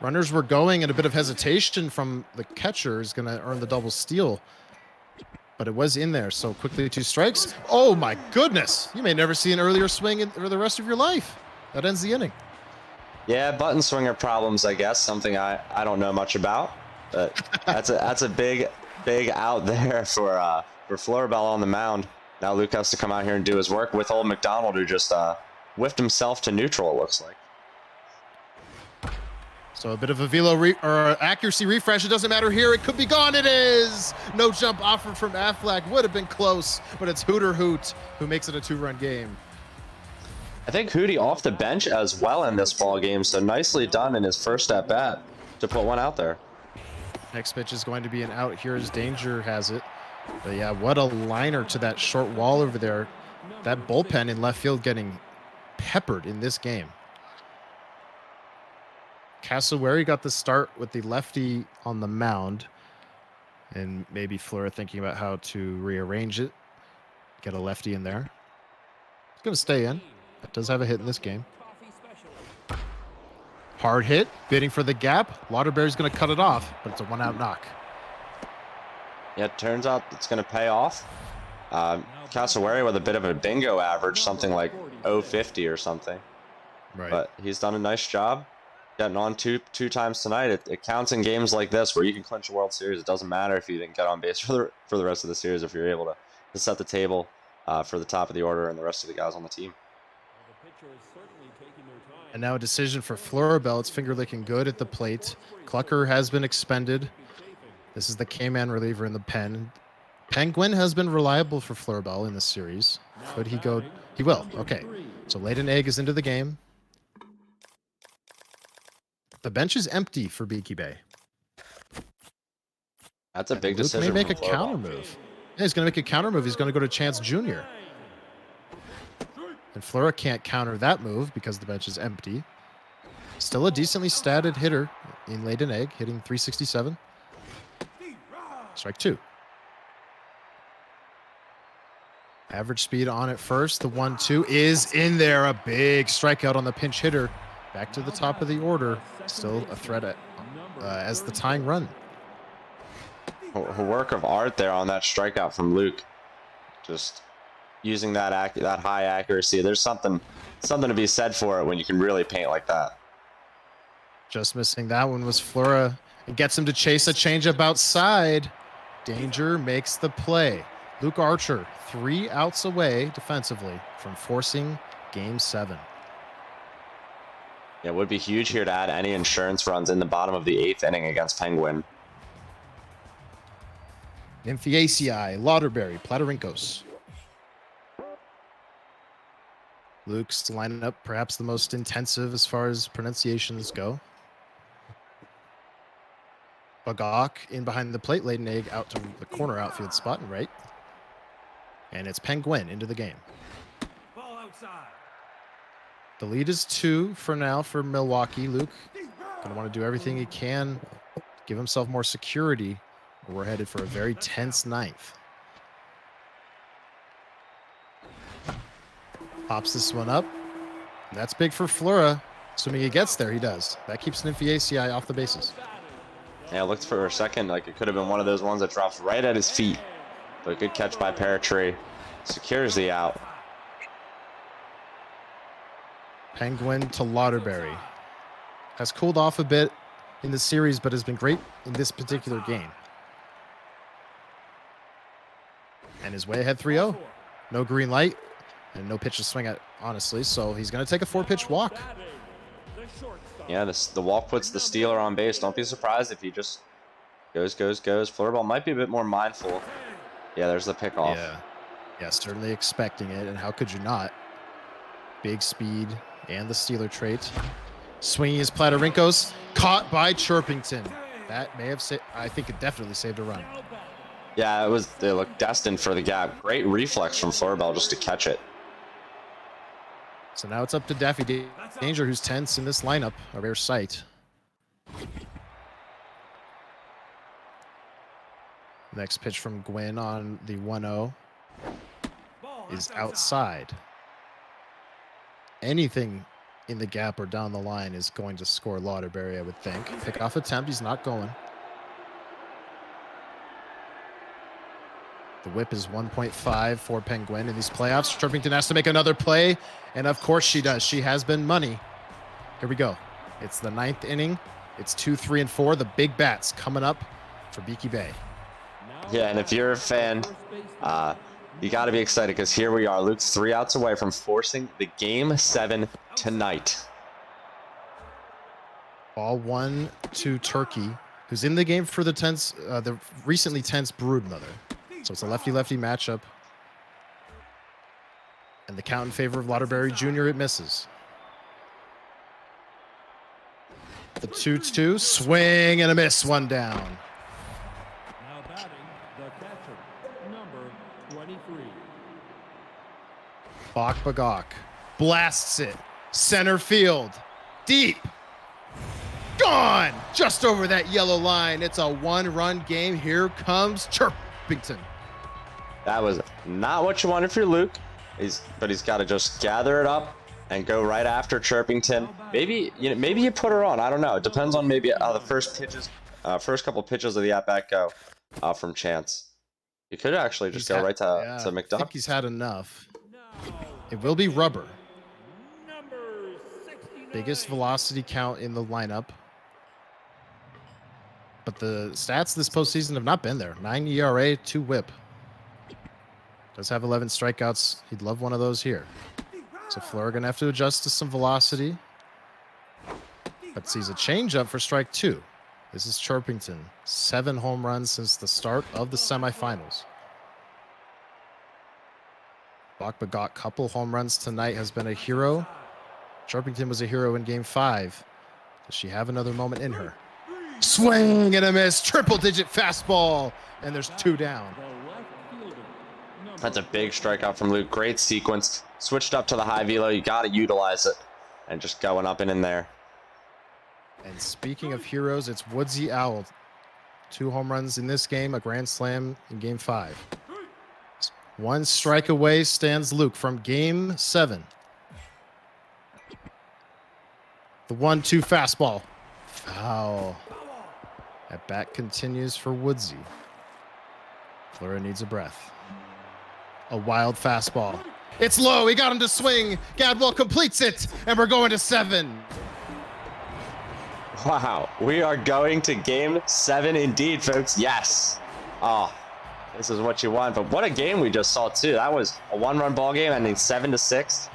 Runners were going, and a bit of hesitation from the catcher is going to earn the double steal. But it was in there, so quickly 2 strikes. Oh, my goodness. You may never see an earlier swing for the rest of your life. That ends the inning. Yeah, button swinger problems, I guess. Something I don't know much about. But that's a big out there for Flurrabell on the mound. Now Luke has to come out here and do his work with Old McDonald, who just whiffed himself to neutral, it looks like. So a bit of a velo accuracy refresh. It doesn't matter here. It could be gone. It is. No jump offered from Affleck. Would have been close, but it's Hooter Hoot who makes it a 2-run game. I think Hootie off the bench as well in this ball game, so nicely done in his first at bat to put one out there. Next pitch is going to be an out here as Danger has it. But yeah, what a liner to that short wall over there. That bullpen in left field getting peppered in this game. Cassowary got the start with the lefty on the mound. And maybe Fleur thinking about how to rearrange it. Get a lefty in there. It's going to stay in. It does have a hit in this game. Hard hit, bidding for the gap. Lauderberry's going to cut it off, but it's a 1-out knock. Yeah, it turns out it's going to pay off. Cassowary with a bit of a bingo average, something like 050 or something. Right. But he's done a nice job getting on two times tonight. It counts in games like this where you can clinch a World Series. It doesn't matter if you didn't get on base for the rest of the series, if you're able to set the table for the top of the order and the rest of the guys on the team. And now a decision for Flurrabell. It's finger licking good at the plate. Clucker has been expended. This is the K-Man reliever in the pen. Penguin has been reliable for Flurrabell in this series. Could he go? He will. Okay. So Layden Egg is into the game. The bench is empty for Beaky Bay. That's a big Luke decision. may make a from Flurrabell. counter move. Yeah, he's going to make a counter move. He's going to go to Chance Jr. And Flora can't counter that move because the bench is empty. Still a decently statted hitter in Layden Egg, hitting 367. Strike 2. Average speed on at first. The 1-2 is in there. A big strikeout on the pinch hitter. Back to the top of the order. Still a threat as the tying run. a work of art there on that strikeout from Luke. Just using that high accuracy. There's something to be said for it when you can really paint like that. Just missing that one was Flora. It gets him to chase a changeup outside. Danger makes the play. Luke Archer, 3 outs away defensively from forcing Game 7. It would be huge here to add any insurance runs in the bottom of the 8th inning against Penguin. Nymphaceae, Lauderberry, Platarinkos. Luke's lineup, perhaps the most intensive as far as pronunciations go. Bagok in behind the plate, laid an egg out to the corner outfield spot and right. And it's Penguin into the game. Ball outside. The lead is 2 for now for Milwaukee. Luke gonna want to do everything he can, give himself more security. We're headed for a very tense 9th. Pops this one up. And that's big for Flura. Assuming he gets there, he does. That keeps Nymphaceae off the bases. Yeah, looked for a second like it could have been one of those ones that drops right at his feet. But good catch by Paratree. Secures the out. Penguin to Lauderberry. Has cooled off a bit in the series, but has been great in this particular game. And is way ahead 3-0. No green light and no pitch to swing at, honestly. So he's going to take a 4-pitch walk. Yeah, the walk puts the stealer on base. Don't be surprised if he just goes. Flurrabell might be a bit more mindful. Yeah, there's the pickoff. Yeah, certainly expecting it. And how could you not? Big speed and the stealer trait. Swinging his Platarinkos. Caught by Chirpington. That may have saved, I think it definitely saved a run. Yeah, they looked destined for the gap. Great reflex from Flurrabell just to catch it. So now it's up to Daffy Danger, who's tense in this lineup, a rare sight. Next pitch from Gwynn on the 1-0 is outside. Anything in the gap or down the line is going to score Lauderberry, I would think. Pickoff attempt, he's not going. The whip is 1.5 for Penguin in these playoffs. Chirpington has to make another play, and of course she does. She has been money. Here we go. It's the 9th inning. It's 2, 3, and 4. The big bats coming up for Beaky Bay. Yeah, and if you're a fan, you got to be excited because here we are. Luke's 3 outs away from forcing the Game 7 tonight. Ball 1 to Turkey, who's in the game for the recently tense Broodmother. So it's a lefty-lefty matchup. And the count in favor of Lauderberry Jr., it misses. The 2-2, swing and a miss, 1 down. Now batting, the catcher, number 23. Bagok blasts it. Center field. Deep. Gone! Just over that yellow line. It's a 1-run game. Here comes Chirpington. That was not what you wanted for Luke. But he's got to just gather it up and go right after Chirpington. Maybe you put her on. I don't know. It depends on maybe how the first couple pitches of the at-bat go from Chance. You could actually just go right to McDuck. I think he's had enough. It will be Rubber. Biggest velocity count in the lineup. But the stats this postseason have not been there. 9 ERA, 2 whip. Does have 11 strikeouts. He'd love one of those here. So Fleur gonna have to adjust to some velocity. But sees a changeup for strike 2. This is Chirpington. 7 home runs since the start of the semifinals. Bagok, couple home runs tonight, has been a hero. Chirpington was a hero in Game 5. Does she have another moment in her? Swing and a miss. Triple-digit fastball. And there's 2 down. That's a big strikeout from Luke. Great sequence. Switched up to the high velo. You got to utilize it. And just going up and in there. And speaking of heroes, it's Woodsy Owl. 2 home runs in this game, a grand slam in Game 5. 1 strike away stands Luke from Game 7. The 1-2 fastball. Foul. At bat continues for Woodsy. Flurra needs a breath. A wild fastball. It's low. He got him to swing. Gadwell completes it, and we're going to 7. Wow, we are going to game 7 indeed, folks. Yes. Oh, this is what you want. But what a game we just saw, too. That was a 1-run ball game ending 7-6.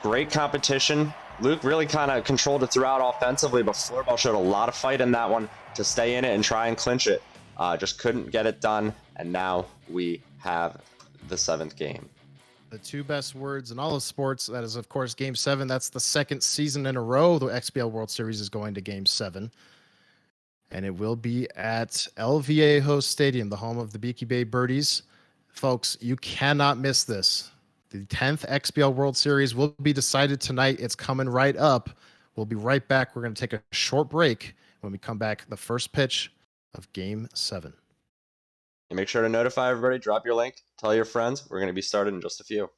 Great competition. Luke really kind of controlled it throughout offensively, but Flurrabell showed a lot of fight in that one to stay in it and try and clinch it. Just couldn't get it done, and now we have the 7th game. The 2 best words in all of sports, that is, of course, Game 7. That's the 2nd season in a row the XBL World Series is going to Game 7. And it will be at El Viejo Stadium, the home of the Beaky Bay Birdies. Folks, you cannot miss this. The 10th XBL World Series will be decided tonight. It's coming right up. We'll be right back. We're going to take a short break. When we come back, the first pitch of Game 7. And make sure to notify everybody, drop your link, tell your friends. We're going to be started in just a few.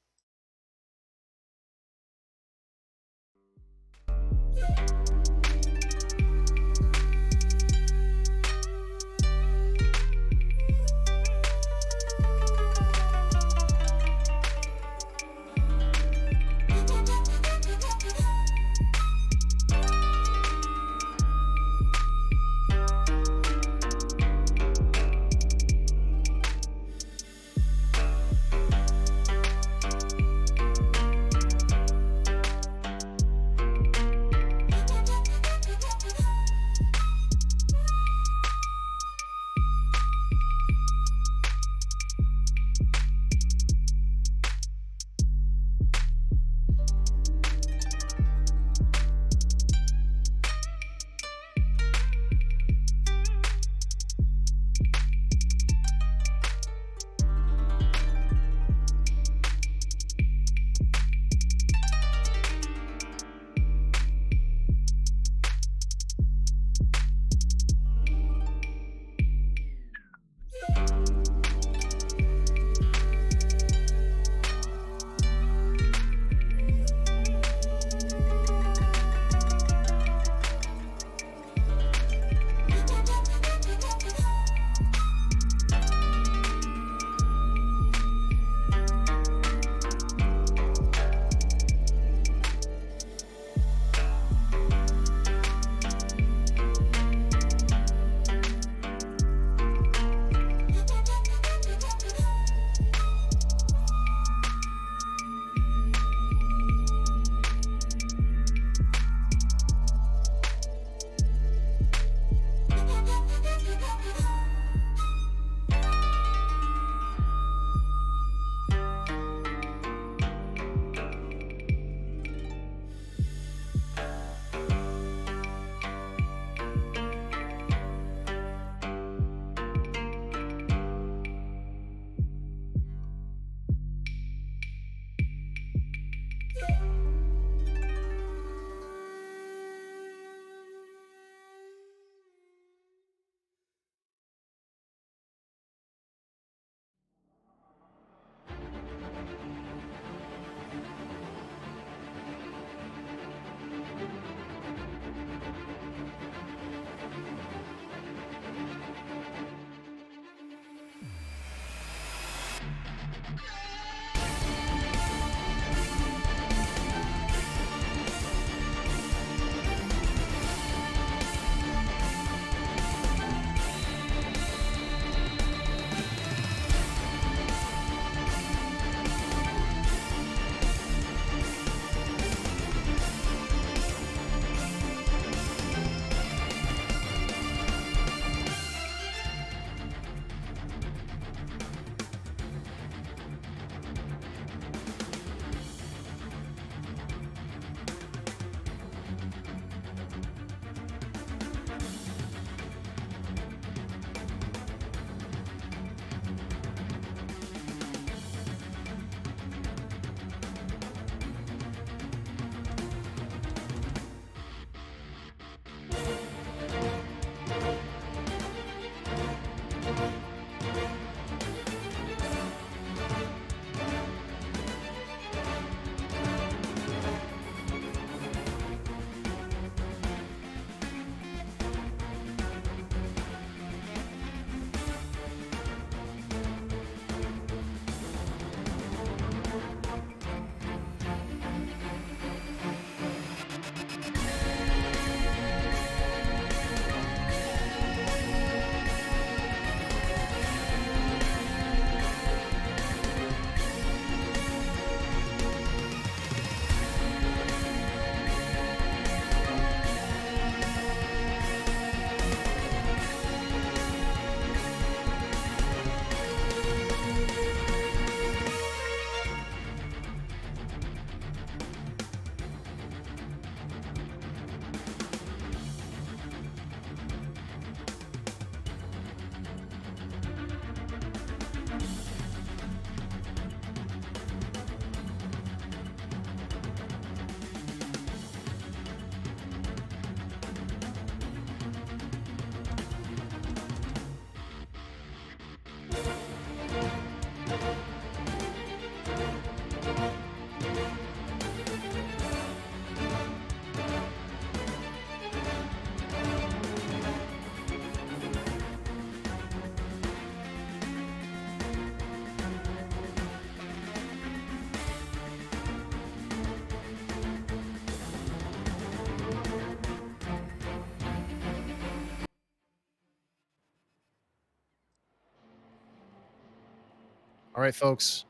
All right, folks,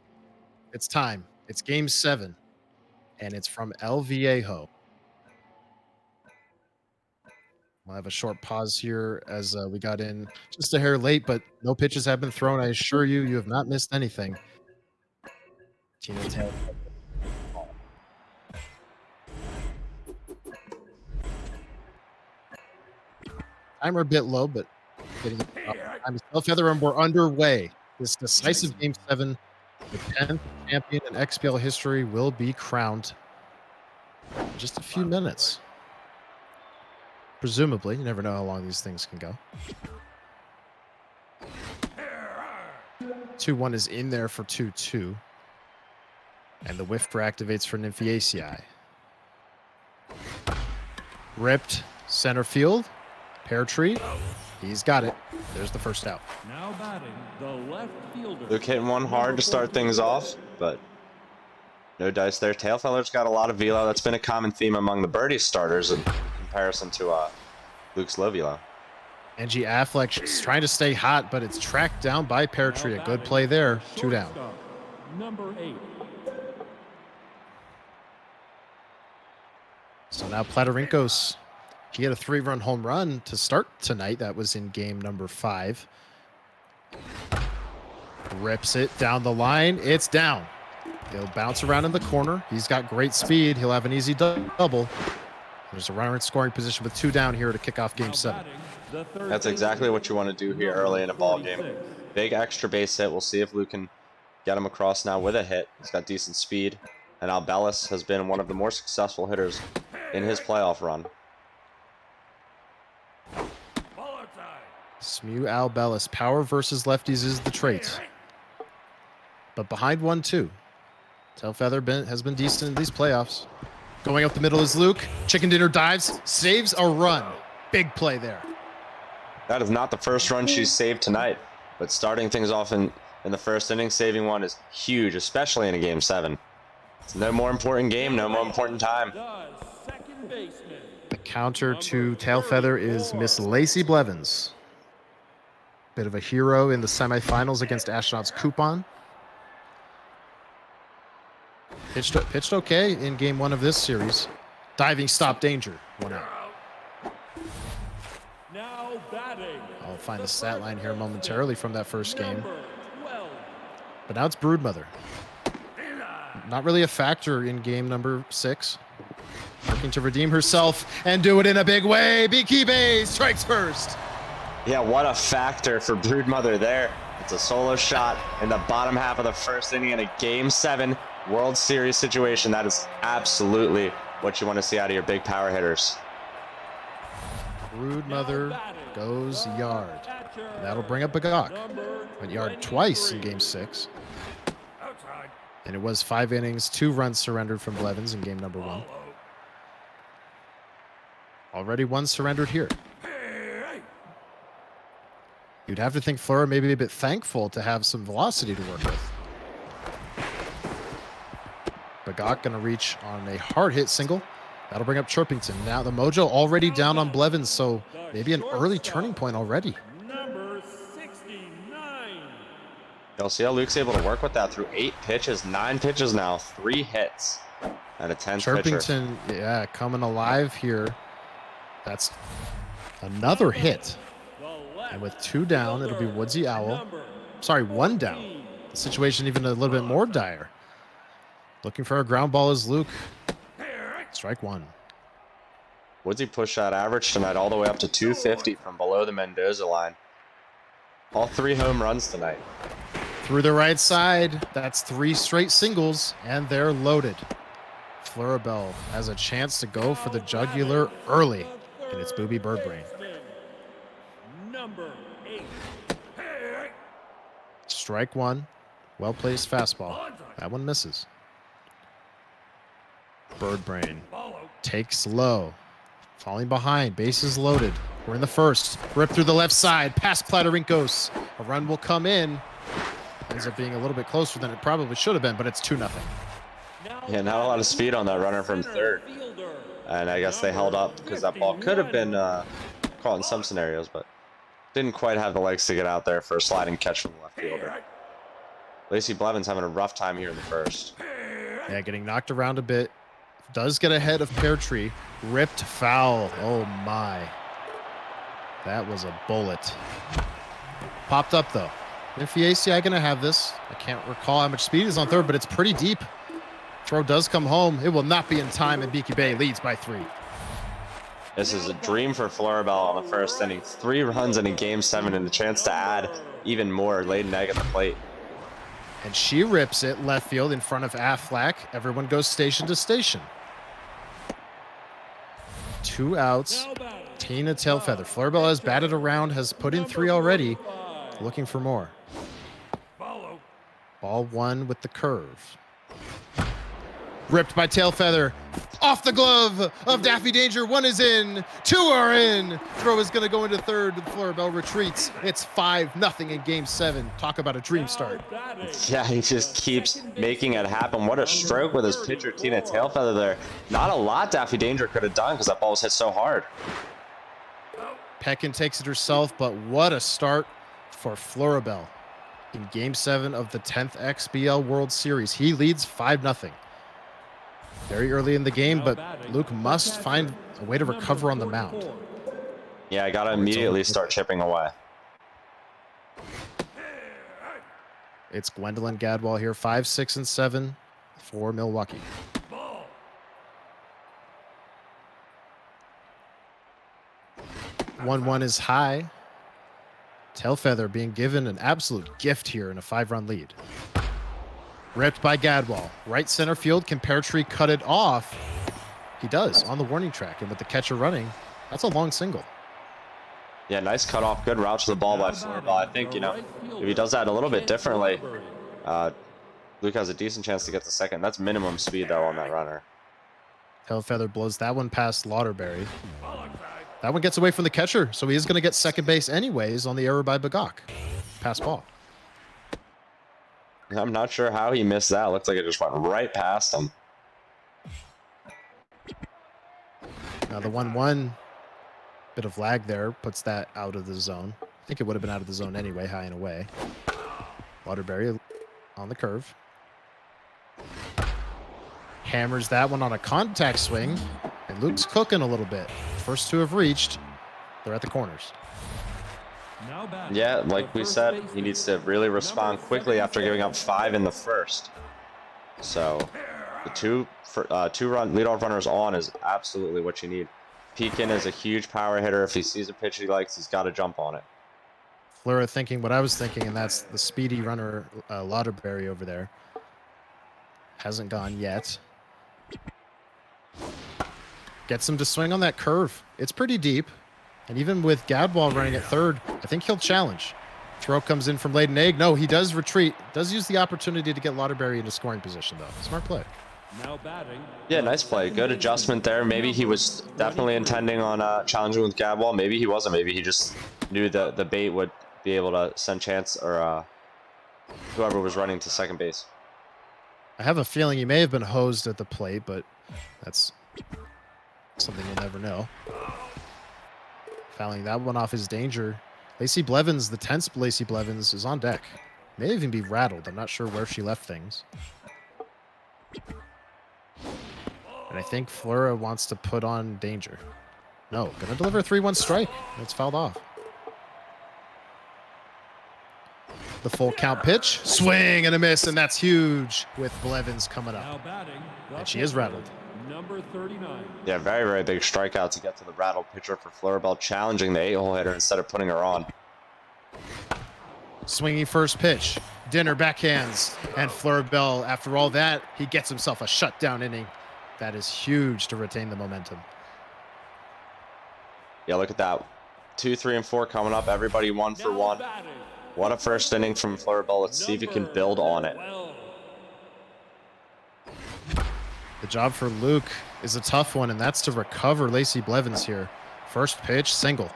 it's time. It's game 7, and it's from El Viejo. We'll have a short pause here as we got in just a hair late, but no pitches have been thrown. I assure you, you have not missed anything. Tina Taylor. Timer a bit low, but getting it up. I'm Feather, and we're underway. This decisive game 7, the 10th champion in XBL history, will be crowned in just a few minutes. Presumably, you never know how long these things can go. 2-1 is in there for 2-2. And the whifter activates for Nymphiaceae. Ripped center field. Pear tree. He's got it. There's the first out. Now batting the left fielder. Luke hitting one hard to start things off, but no dice there. Tailfeller's got a lot of velo. That's been a common theme among the birdie starters in comparison to Luke's low velo. Angie Affleck is trying to stay hot, but it's tracked down by Pear Tree. A good play there. 2 down. Number 8. So now Platarinkos, he had a 3-run home run to start tonight. That was in game number 5. Rips it down the line. It's down. He'll bounce around in the corner. He's got great speed. He'll have an easy double. There's a runner in scoring position with 2 down here to kick off game 7. That's exactly what you want to do here early in a ball game. Big extra base hit. We'll see if Luke can get him across now with a hit. He's got decent speed. And Albellis has been one of the more successful hitters in his playoff run. Smew Albellis. Power versus lefties is the trait. But behind 1-2. Tailfeather has been decent in these playoffs. Going up the middle is Luke. Chicken dinner dives. Saves a run. Big play there. That is not the first run she's saved tonight. But starting things off in the first inning, saving one is huge, especially in a game 7. It's no more important game, no more important time. The counter to Tailfeather is Miss Lacey Blevins. Bit of a hero in the semifinals against Astronaut's Coupon. Pitched okay in game 1 of this series. Diving stop danger. 1 out. Now batting. I'll find the stat line here momentarily from that first game. But now it's Broodmother. Not really a factor in game number 6. Looking to redeem herself and do it in a big way. Beaky Bay strikes first. Yeah, what a factor for Broodmother there. It's a solo shot in the bottom half of the first inning in a game 7 World Series situation. That is absolutely what you want to see out of your big power hitters. Broodmother goes yard. And that'll bring up Bagok. Went yard twice in game 6. And it was 5 innings, 2 runs surrendered from Blevins in game number 1. Already 1 surrendered here. You'd have to think Flora may be a bit thankful to have some velocity to work with. Bagok going to reach on a hard hit single. That'll bring up Chirpington. Now the mojo already down on Blevins, so maybe an early turning point already. Number 69. You'll see how Luke's able to work with that through 8 pitches, 9 pitches now, 3 hits, and a 10th pitcher. Chirpington, yeah, coming alive here. That's another hit. And with 2 down, it'll be Woodsy Owl. Sorry, 1 down. The situation even a little bit more dire. Looking for a ground ball is Luke. Strike 1. Woodsy pushed that average tonight all the way up to 250 from below the Mendoza line. All 3 home runs tonight. Through the right side, that's 3 straight singles, and they're loaded. Flurrabell has a chance to go for the jugular early, and it's Booby Birdbrain. Number 8. Strike 1. Well-placed fastball. That one misses. Birdbrain takes low. Falling behind. Bases loaded. We're in the first. Rip through the left side. Past Platarinkos. A run will come in. Ends up being a little bit closer than it probably should have been, but it's 2-0. Yeah, not a lot of speed on that runner from third. And I guess they held up because that ball could have been caught in some scenarios, but didn't quite have the legs to get out there for a sliding catch from the left fielder. Lacey Blevins having a rough time here in the first. Yeah, getting knocked around a bit. Does get ahead of Pear Tree. Ripped foul. Oh my. That was a bullet. Popped up though. If the ACI gonna have this, I can't recall how much speed is on third, but it's pretty deep. Throw does come home. It will not be in time, and Beaky Bay leads by 3. This is a dream for Flurrabell on the first inning. 3 runs in a game 7 and a chance to add even more. Laid an egg at the plate. And she rips it left field in front of Aflac. Everyone goes station to station. 2 outs. Tina Tailfeather. Flurrabell has batted around, has put in 3 already. Looking for more. Ball 1 with the curve. Ripped by Tailfeather. Off the glove of Daffy Danger. 1 is in. 2 are in. Throw is going to go into third. Flurrabell retreats. It's 5-0 in game 7. Talk about a dream start. Yeah, he just keeps making it happen. What a stroke with his pitcher, Tina Tailfeather there. Not a lot Daffy Danger could have done because that ball was hit so hard. Peckin takes it herself, but what a start for Flurrabell in game 7 of the 10th XBL World Series. He leads 5-0. Very early in the game, but Luke must find a way to recover on the mound. Yeah, I got to immediately start chipping away. It's Gwendolyn Gadwall here, 5, 6, and 7 for Milwaukee. One is high. Tailfeather being given an absolute gift here in a 5-run lead. Ripped by Gadwall. Right center field. Can Pear Tree cut it off? He does on the warning track. And with the catcher running, that's a long single. Yeah, nice cutoff. Good route to the ball by Flurrabell. I think, you know, if he does that a little bit differently, Luke has a decent chance to get to second. That's minimum speed, though, on that runner. Tailfeather blows that one past Lauderberry. That one gets away from the catcher, so he is going to get second base anyways on the error by Bagok. Pass ball. I'm not sure how he missed that. Looks like it just went right past him. Now the 1-1, bit of lag there, puts that out of the zone. I think it would have been out of the zone anyway, high and away. Waterbury on the curve. Hammers that one on a contact swing, and Luke's cooking a little bit. First 2 have reached. They're at the corners. Yeah, like we said, he needs to really respond quickly after giving up 5 in the first. So the 2-run leadoff runners on is absolutely what you need. Pekin is a huge power hitter. If he sees a pitch he likes, he's got to jump on it. Fleur thinking what I was thinking, and that's the speedy runner, Lauderberry over there. Hasn't gone yet. Gets him to swing on that curve. It's pretty deep. And even with Gadwall running at third, I think he'll challenge. Throw comes in from Laden Egg. No, he does retreat. Does use the opportunity to get Lauderberry into scoring position, though. Smart play. Now batting. Yeah, nice play. Good adjustment there. Maybe he was definitely intending on challenging with Gadwall. Maybe he wasn't. Maybe he just knew that the bait would be able to send Chance or whoever was running to second base. I have a feeling he may have been hosed at the plate, but that's something you'll never know. Fouling that one off his danger. Lacey Blevins, the 10th Lacey Blevins, is on deck. May even be rattled. I'm not sure where she left things. And I think Flora wants to put on danger. No, gonna deliver a 3-1 strike. It's fouled off. The full count pitch. Swing and a miss, and that's huge with Blevins coming Now up. batting. And she is rattled. Number 39. Yeah, very, very big strikeout to get to the rattled pitcher for Flurrabell, challenging the 8-hole hitter instead of putting her on. Swinging first pitch. Dinner backhands. And Flurrabell, after all that, he gets himself a shutdown inning. That is huge to retain the momentum. Yeah, look at that. 2, 3, and 4 coming up. Everybody 1 for 1. What a first inning from Flurrabell. Let's see if he can build on it. The job for Luke is a tough one, and that's to recover Lacey Blevins here. First pitch, single.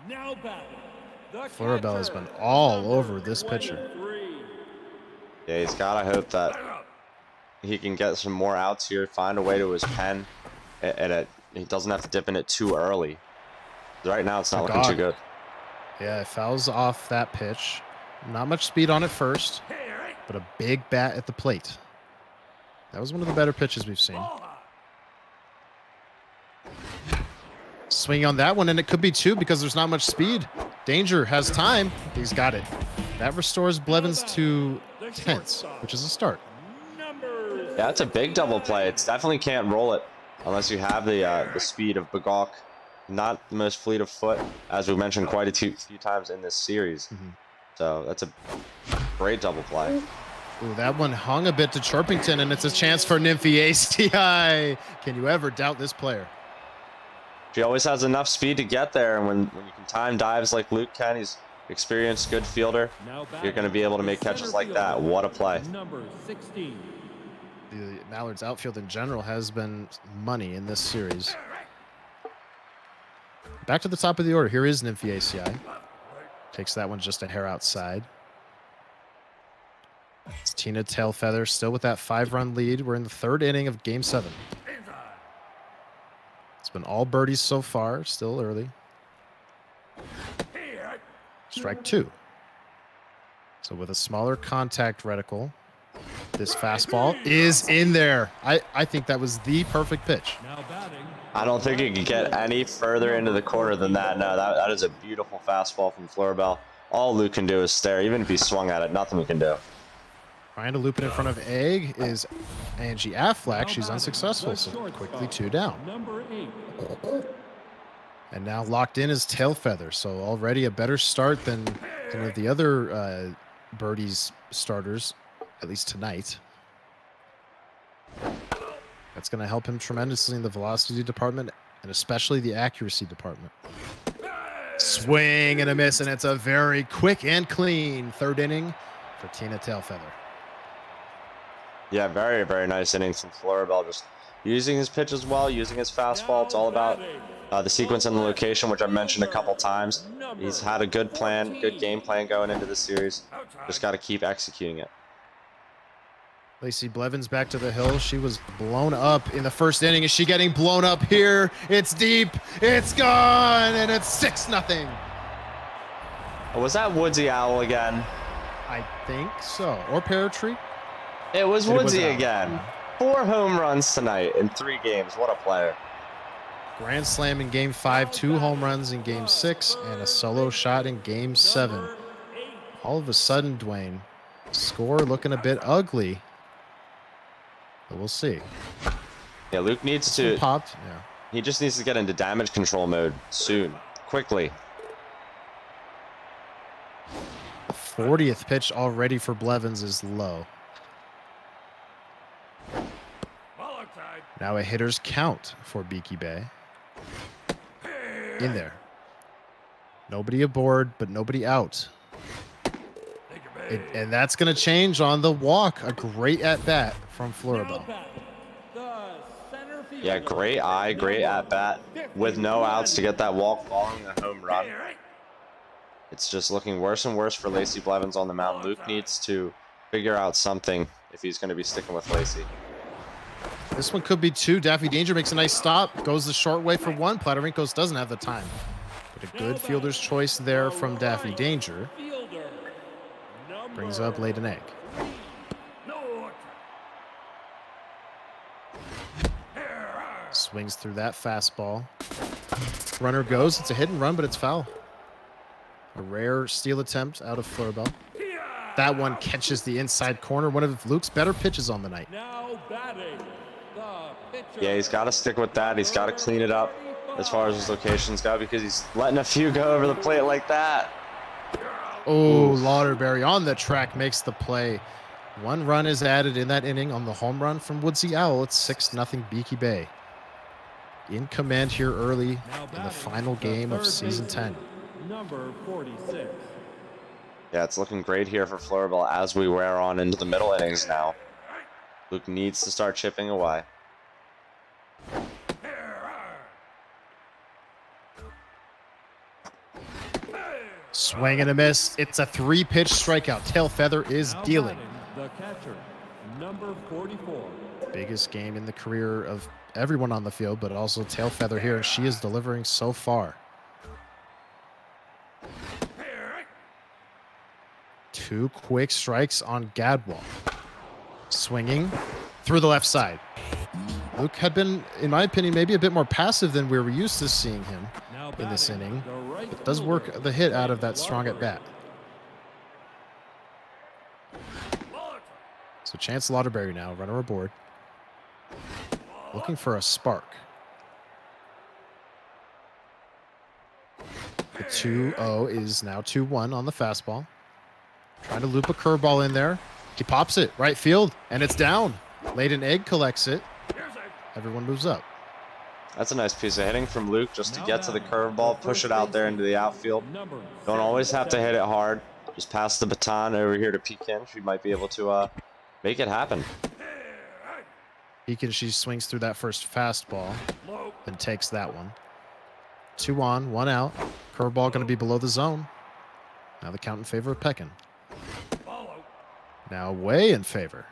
Now batting. Flurrabell has been all over this pitcher. Yeah, he's got to hope that he can get some more outs here, find a way to his pen, and he doesn't have to dip in it too early. Right now, it's not looking too good. Yeah, it fouls off that pitch. Not much speed on it first, but a big bat at the plate. That was one of the better pitches we've seen. Swing on that one, and it could be two because there's not much speed. Danger has time. He's got it. That restores Blevins to 10th, which is a start. Yeah, it's a big double play. It's definitely can't roll it unless you have the speed of Bagok. Not the most fleet of foot, as we mentioned quite a few times in this series. So that's a great double play. Ooh, that one hung a bit to Chirpington, and it's a chance for Nymphy ACI. Can you ever doubt this player? She always has enough speed to get there, and when you can time dives like Luke can, he's experienced, good fielder. You're going to be able to make catches like that. What a play. Number 16. The Mallards outfield in general has been money in this series. Back to the top of the order. Here is Nymphy ACI. Takes that one just a hair outside. It's Tina Tailfeather still with that 5-run lead. We're in the 3rd inning of Game 7. It's been all birdies so far. Still early. Strike 2. So with a smaller contact reticle, this fastball is in there. I think that was the perfect pitch. Now batting. I don't think it could get any further into the corner than that. No, that is a beautiful fastball from Flurrabell. All Luke can do is stare. Even if he swung at it, nothing we can do. Trying to loop it in front of Egg is Angie Affleck. She's unsuccessful, so quickly 2 down. Number 8. And now locked in is Tailfeather, so already a better start than any of the other birdies starters, at least tonight. That's going to help him tremendously in the velocity department and especially the accuracy department. Swing and a miss, and it's a very quick and clean 3rd inning for Tina Tailfeather. Yeah, very, very nice inning from Flurrabell. Just using his pitch as well, using his fastball. It's all about the sequence and the location, which I mentioned a couple times. He's had a good plan, good game plan going into the series. Just got to keep executing it. Lacey Blevins back to the hill. She was blown up in the 1st inning. Is she getting blown up here? It's deep. It's gone, and it's 6-0. Was that Woodsy Owl again? I think so. Or Pear Tree. It was It was Woodsy an owl. again. 4 home runs tonight in 3 games. What a player. Grand slam in Game 5, 2 home runs in Game 6, and a solo shot in Game 7. All of a sudden, Dwayne, score looking a bit ugly. But we'll see. Yeah, Luke needs to. Popped. Yeah. He just needs to get into damage control mode soon, quickly. 40th pitch already for Blevins is low. Now a hitter's count for Beaky Bay. In there. Nobody aboard, but nobody out. And that's going to change on the walk. A great at-bat from Flurrabell. Yeah, great eye, great at-bat. With no outs to get that walk following the home run. It's just looking worse and worse for Lacey Blevins on the mound. Luke needs to figure out something if he's going to be sticking with Lacey. This one could be 2. Daffy Danger makes a nice stop. Goes the short way for 1. Platarinkos doesn't have the time. But a good fielder's choice there from Daffy Danger. Brings up Late an Egg. Swings through that fastball. Runner goes. It's a hit and run, but it's foul. A rare steal attempt out of Flurrabell. That one catches the inside corner. One of Luke's better pitches on the night. Now batting, the pitcher. Yeah, he's got to stick with that. He's got to clean it up as far as his locations go because he's letting a few go over the plate like that. Oh, Lauderberry on the track makes the play. 1 run is added in that inning on the home run from Woodsy Owl. It's 6-0 Beaky Bay. In command here early in the final game of Season 10. Number 46. Yeah, it's looking great here for Flurrabell as we wear on into the middle innings now. Luke needs to start chipping away. Swing and a miss. It's a 3-pitch strikeout. Tailfeather is Now dealing. batting, the catcher, number 44. Biggest game in the career of everyone on the field, but also Tailfeather here, and she is delivering so far. 2 quick strikes on Gadwall. Swinging through the left side. Luke had been, in my opinion, maybe a bit more passive than we were used to seeing him in this inning. But does work the hit out of that strong at bat. So Chance Lauderberry now, runner aboard. Looking for a spark. The 2-0 is now 2-1 on the fastball. Trying to loop a curveball in there. He pops it right field, and it's down. Layden Egg collects it. Everyone moves up. That's a nice piece of hitting from Luke, just to get to the curveball, push it out there into the outfield. Don't always have to hit it hard. Just pass the baton over here to Pekin. She might be able to make it happen. Pekin, she swings through that first fastball and takes that one. 2 on, 1 out. Curveball going to be below the zone. Now the count in favor of Pekin. Now way in favor.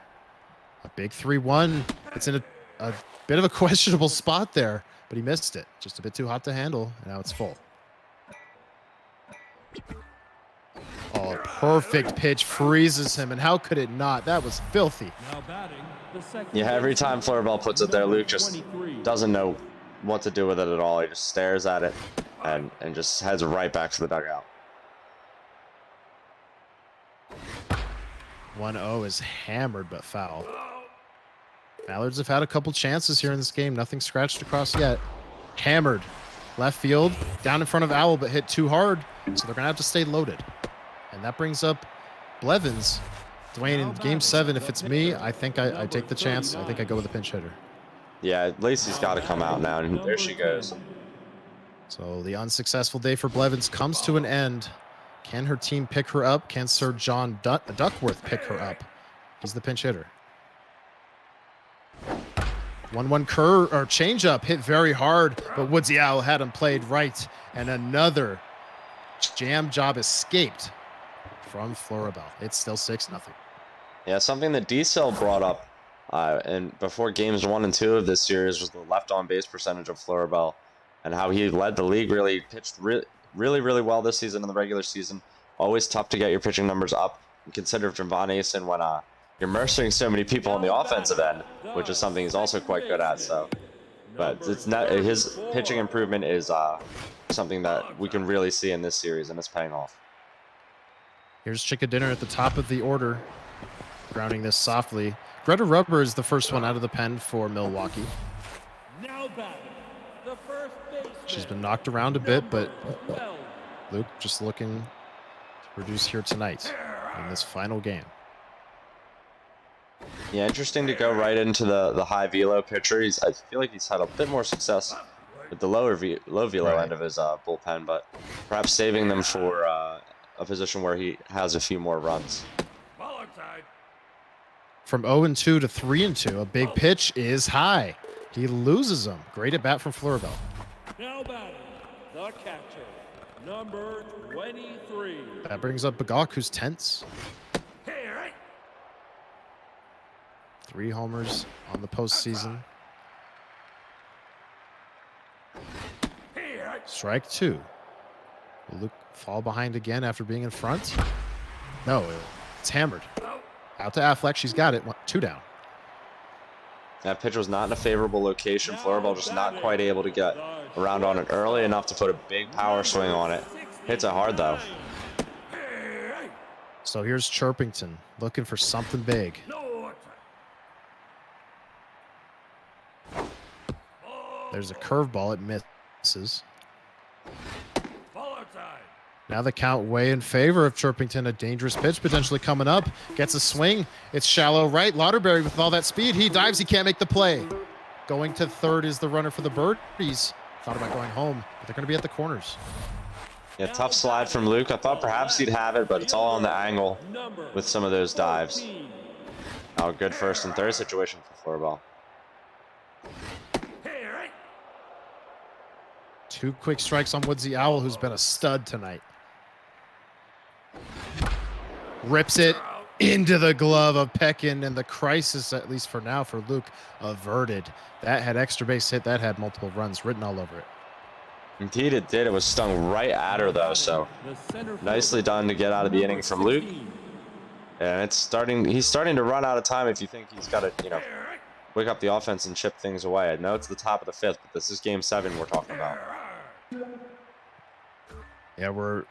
A big 3-1. It's in a bit of a questionable spot there, but he missed it. Just a bit too hot to handle, and now it's full. Oh, a perfect pitch freezes him, and how could it not? That was filthy. Yeah, every time Flurrabell puts it there, Luke just doesn't know what to do with it at all. He just stares at it and just heads right back to the dugout. 1-0 is hammered but foul. Mallards have had a couple chances here in this game. Nothing scratched across yet. Hammered. Left field. Down in front of Owl, but hit too hard. So they're going to have to stay loaded. And that brings up Blevins. Dwayne, in Game 7, if it's me, I think I take the chance. I think I go with a pinch hitter. Yeah, Lacey's got to come out now, and there she goes. So the unsuccessful day for Blevins comes to an end. Can her team pick her up? Can Sir John Duckworth pick her up? He's the pinch hitter. 1-1 curve or changeup hit very hard, but Woodsy Owl had him played right, and another jam job escaped from Flurrabell. It's still 6-0. Yeah, something that D-Cell brought up and before games 1 and 2 of this series was the left on base percentage of Flurrabell and how he led the league. Really pitched really well this season in the regular season. Always tough to get your pitching numbers up. And consider Javon Asen when you're mercing so many people on the offensive end, which is something he's also quite good at. So, but it's not, his pitching improvement is something that we can really see in this series, and it's paying off. Here's Chickadinner at the top of the order, grounding this softly. Greta Rubber is the first one out of the pen for Milwaukee. She's been knocked around a bit, but Luke just looking to produce here tonight in this final game. Yeah, interesting to go right into the high velo pitcher. I feel like he's had a bit more success with the low velo end of his bullpen, but perhaps saving them for a position where he has a few more runs. From 0-2 to 3-2, a big pitch is high. He loses them. Great at bat from Flurrabell. Now batting, the catcher, number 23. That brings up Bagok, who's tense. 3 homers on the postseason. Strike 2. Will Luke fall behind again after being in front? No, it's hammered. Out to Affleck. She's got it. 2 down. That pitch was not in a favorable location. Flurrabell just not quite able to get around on it early enough to put a big power swing on it. Hits it hard, though. So here's Chirpington looking for something big. There's a curveball. It misses. Now the count way in favor of Chirpington. A dangerous pitch potentially coming up. Gets a swing. It's shallow right. Lauderberry with all that speed. He dives. He can't make the play. Going to third is the runner for the Birdies. Thought about going home, but they're going to be at the corners. Yeah, tough slide from Luke. I thought perhaps he'd have it, but it's all on the angle with some of those dives. Oh, good first and third situation for Flurrabell. 2 quick strikes on Woodsy Owl, who's been a stud tonight. Rips it into the glove of Pekin, and the crisis, at least for now, for Luke, averted. That had extra base hit. That had multiple runs written all over it. Indeed it did. It was stung right at her, though, so nicely done to get out of the inning from Luke. And it's starting. He's starting to run out of time. If you think he's got to, wake up the offense and chip things away. I know it's the top of the 5th, but this is Game 7 we're talking about. Yeah, we're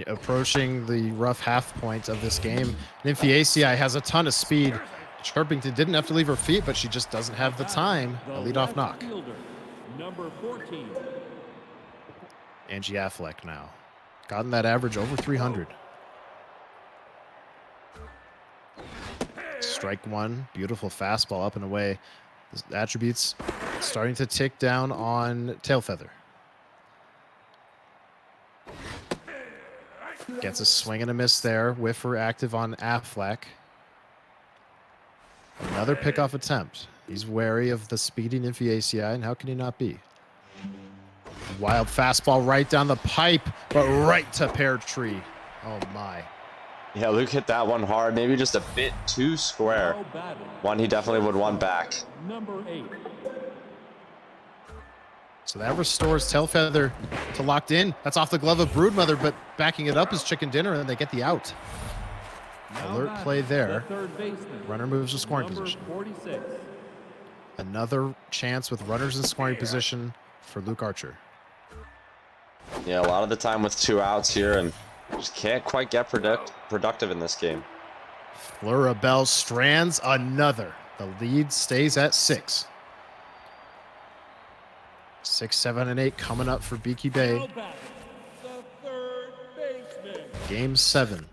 approaching the rough half point of this game. Nymphy ACI has a ton of speed. Chirpington didn't have to leave her feet, but she just doesn't have the time. A leadoff knock. Number 14. Angie Affleck now. Gotten that average over 300. Strike one. Beautiful fastball up and away. The attributes starting to tick down on Tailfeather. Gets a swing and a miss there. Whiffer active on Affleck. Another pickoff attempt. He's wary of the speedy Nymphy ACI, and how can he not be? Wild fastball right down the pipe, but right to Pear Tree. Oh, my. Yeah, Luke hit that one hard. Maybe just a bit too square. One he definitely would want back. Number 8. So that restores Tailfeather to locked in. That's off the glove of Broodmother, but backing it up is Chicken Dinner, and they get the out. Alert play there. Runner moves to scoring position. 46. Another chance with runners in scoring position for Luke Archer. Yeah, a lot of the time with 2 outs here, and just can't quite get productive in this game. Flurrabell strands another. The lead stays at 6. 6, 7, and 8 coming up for Beaky Bay. The third baseman. Game 7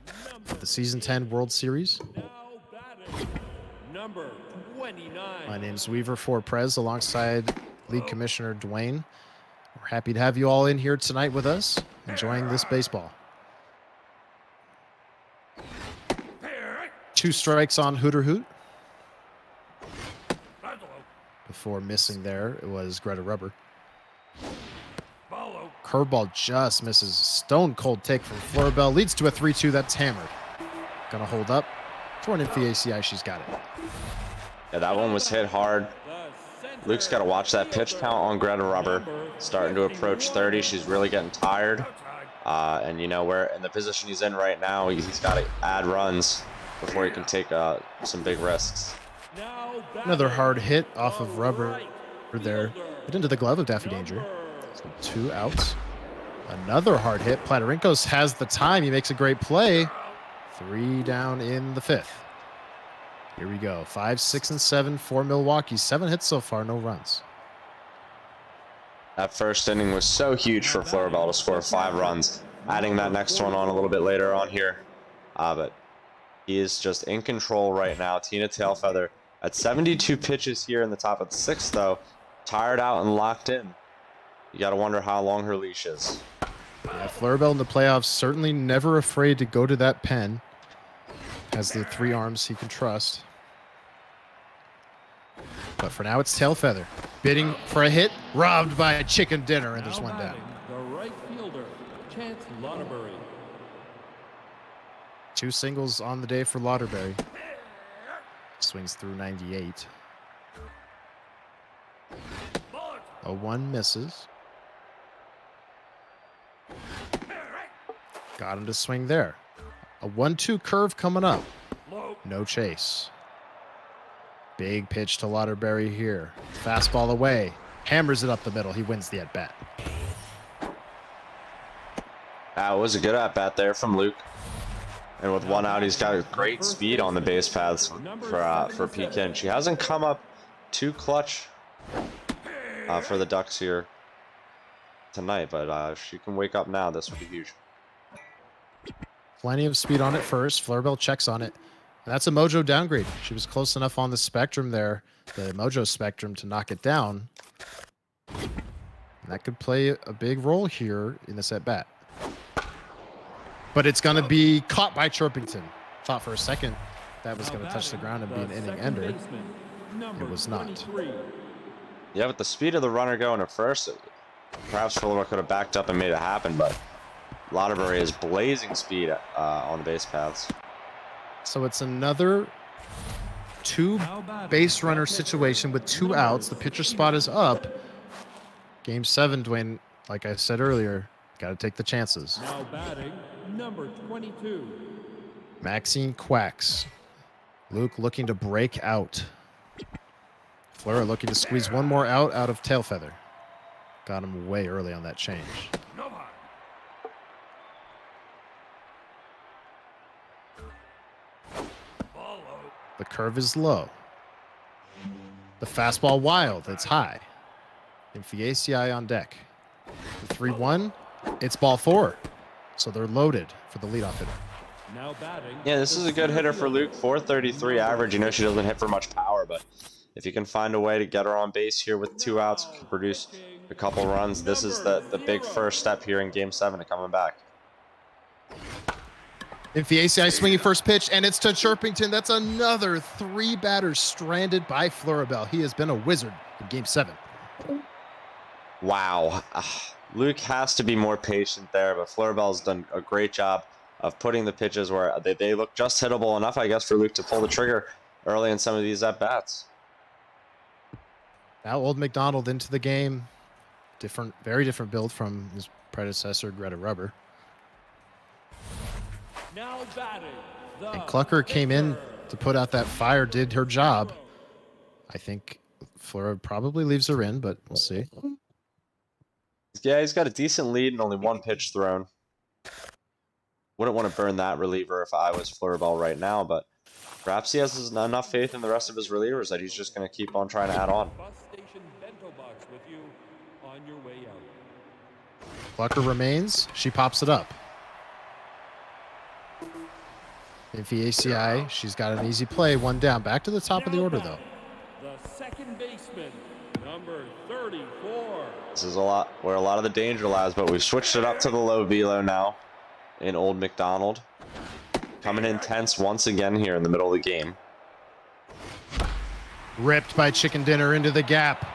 of the Season 10 World Series. Now batting. Number 29. My name's Weaver Forprez alongside League Commissioner Dwayne. We're happy to have you all in here tonight with us, enjoying this baseball. 2 strikes on Hooter Hoot. Before missing there, it was Greta Rubber. Curveball just misses. Stone cold take from Flurrabell. Leads to a 3-2. That's hammered. Gonna hold up. For an Nymphy ACI, she's got it. Yeah, that one was hit hard. Luke's got to watch that pitch count on Greta Rubber. Starting to approach 30. She's really getting tired. And where in the position he's in right now, he's got to add runs before he can take some big risks. Another hard hit off of Rubber there. Hit into the glove of Daffy Danger. So 2 outs. Another hard hit. Platarinkos has the time. He makes a great play. 3 down in the 5th. Here we go. 5, 6, and 7 for Milwaukee. 7 hits so far, no runs. That first inning was so huge for Flurrabell to score 5 runs. Adding that next one on a little bit later on here. But he is just in control right now. Tina Tailfeather at 72 pitches here in the top of the 6th, though. Tired out and locked in. You got to wonder how long her leash is. Yeah, Flurrabell in the playoffs, certainly never afraid to go to that pen. Has the 3 arms he can trust. But for now, it's Tailfeather. Bidding for a hit, robbed by a Chicken Dinner, and there's one down. The right fielder, Chance Lauderbury. 2 singles on the day for Lauderbury. Swings through 98. 0-1 misses. Got him to swing there. A 1-2 curve coming up. No chase. Big pitch to Lauderbury here. Fastball away. Hammers it up the middle. He wins the at-bat. That was a good at-bat there from Luke. And with 1 out, he's got great speed on the base paths for Pekin. She hasn't come up too clutch for the Ducks here tonight, but if she can wake up now, this would be huge. Plenty of speed on it first. Flurrabell checks on it. And that's a Mojo downgrade. She was close enough on the spectrum there, the Mojo spectrum, to knock it down. And that could play a big role here in this at-bat. But it's going to be caught by Chirpington. Thought for a second that was going to touch the ground and be an inning ender. It was not. Yeah, with the speed of the runner going at first, perhaps Flurrabell could have backed up and made it happen, but Lauderbury is blazing speed on the base paths. So it's another 2 base runner situation with 2 outs. The pitcher spot is up. Game 7, Dwayne, like I said earlier, got to take the chances. Now batting, number 22. Maxine quacks. Luke looking to break out. Fleur looking to squeeze one more out of tail feather. Got him way early on that change. The curve is low. The fastball wild. It's high. Infiaci on deck. The 3-1. It's ball 4. So they're loaded for the leadoff hitter. Now batting. Yeah, this is a good hitter for Luke. 433 average. You know she doesn't hit for much power, but if you can find a way to get her on base here with 2 outs, can produce a couple runs, this is the big first step here in Game 7 to coming back. Infiaci swinging first pitch, and it's to Chirpington. That's another 3 batters stranded by Flurrabell. He has been a wizard in Game 7. Wow. Luke has to be more patient there, but Flurrabell's done a great job of putting the pitches where they look just hittable enough, I guess, for Luke to pull the trigger early in some of these at-bats. Now Old McDonald into the game. Very different build from his predecessor, Greta Rubber. Now batting. And Clucker came in to put out that fire, did her job. I think Fleur probably leaves her in, but we'll see. Yeah, he's got a decent lead and only 1 pitch thrown. Wouldn't want to burn that reliever if I was Flurrabell right now, but perhaps he has enough faith in the rest of his relievers that he's just going to keep on trying to add on. Bus station bento box with you on your way out. Clucker remains. She pops it up. Infiaci, she's got an easy play, 1 down. Back to the top of the order, though. The second baseman, number 34. This is where a lot of the danger lies, but we've switched it up to the low velo now in Old McDonald. Coming in tense once again here in the middle of the game. Ripped by Chicken Dinner into the gap.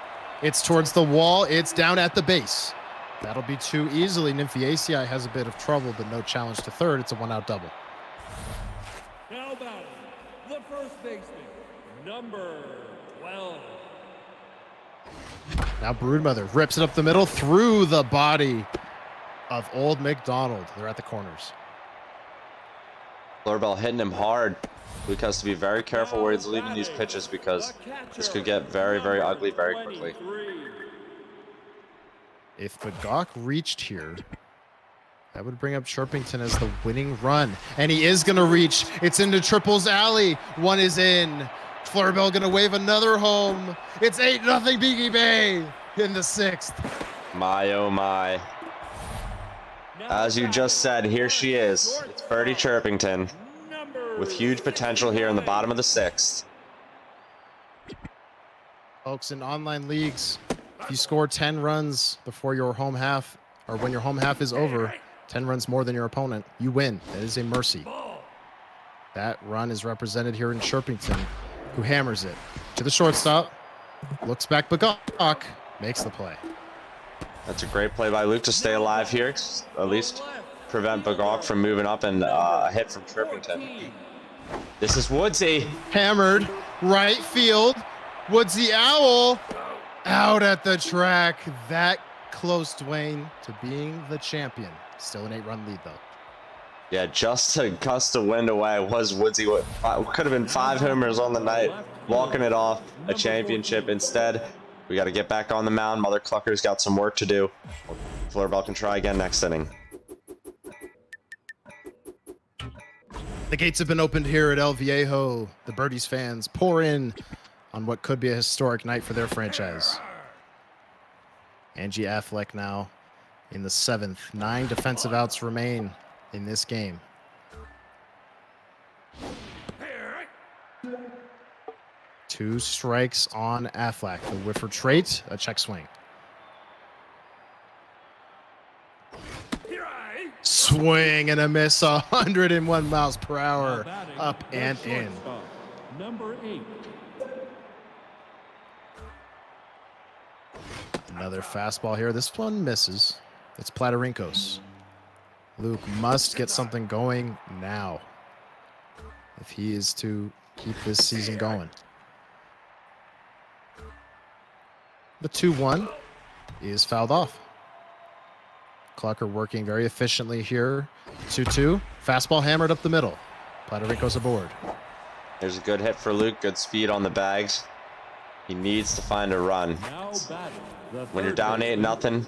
It's towards the wall. It's down at the base. That'll be 2 easily. Infiaci has a bit of trouble, but no challenge to third. It's a 1-out double. Now batting, the first baseman, number 12. Now Broodmother rips it up the middle through the body of Old McDonald. They're at the corners. Flurrabell hitting him hard. Luke has to be very careful where he's leaving these pitches because this could get very, very ugly very quickly. If Bagok reached here, that would bring up Chirpington as the winning run. And he is going to reach. It's into Triple's alley. 1 is in. Flurrabell going to wave another home. It's 8-0 Biggie Bay in the 6th. My, oh my. As you just said, here she is. It's Birdie Chirpington with huge potential here in the bottom of the 6th. Folks, in online leagues, if you score 10 runs before your home half, or when your home half is over, 10 runs more than your opponent, you win. That is a mercy. That run is represented here in Chirpington, who hammers it to the shortstop, looks back, Bagok makes the play. That's a great play by Luke to stay alive here, at least prevent Bagok from moving up, and a hit from Chirpington. This is Woodsy. Hammered, right field. Woodsy Owl out at the track. That close, Dwayne, to being the champion. Still an 8-run lead, though. Yeah, just to gust a wind away was Woodsy. Could have been 5 homers on the night, walking it off, a championship. Instead, we got to get back on the mound. Mother Clucker's got some work to do. Flurrabell can try again next inning. The gates have been opened here at El Viejo. The Birdies fans pour in on what could be a historic night for their franchise. Angie Affleck now in the 7th. 9 defensive outs remain in this game. Two strikes on Affleck. The whiffer trait, a check swing. Swing and a miss, 101 miles per hour, up and in. Number 8. Another fastball here. This one misses. It's Platarinkos. Luke must get something going now if he is to keep this season going. The 2-1 is fouled off. Clucker working very efficiently here. 2-2. Fastball hammered up the middle. Puerto aboard. There's a good hit for Luke. Good speed on the bags. He needs to find a run. When you're down 8-0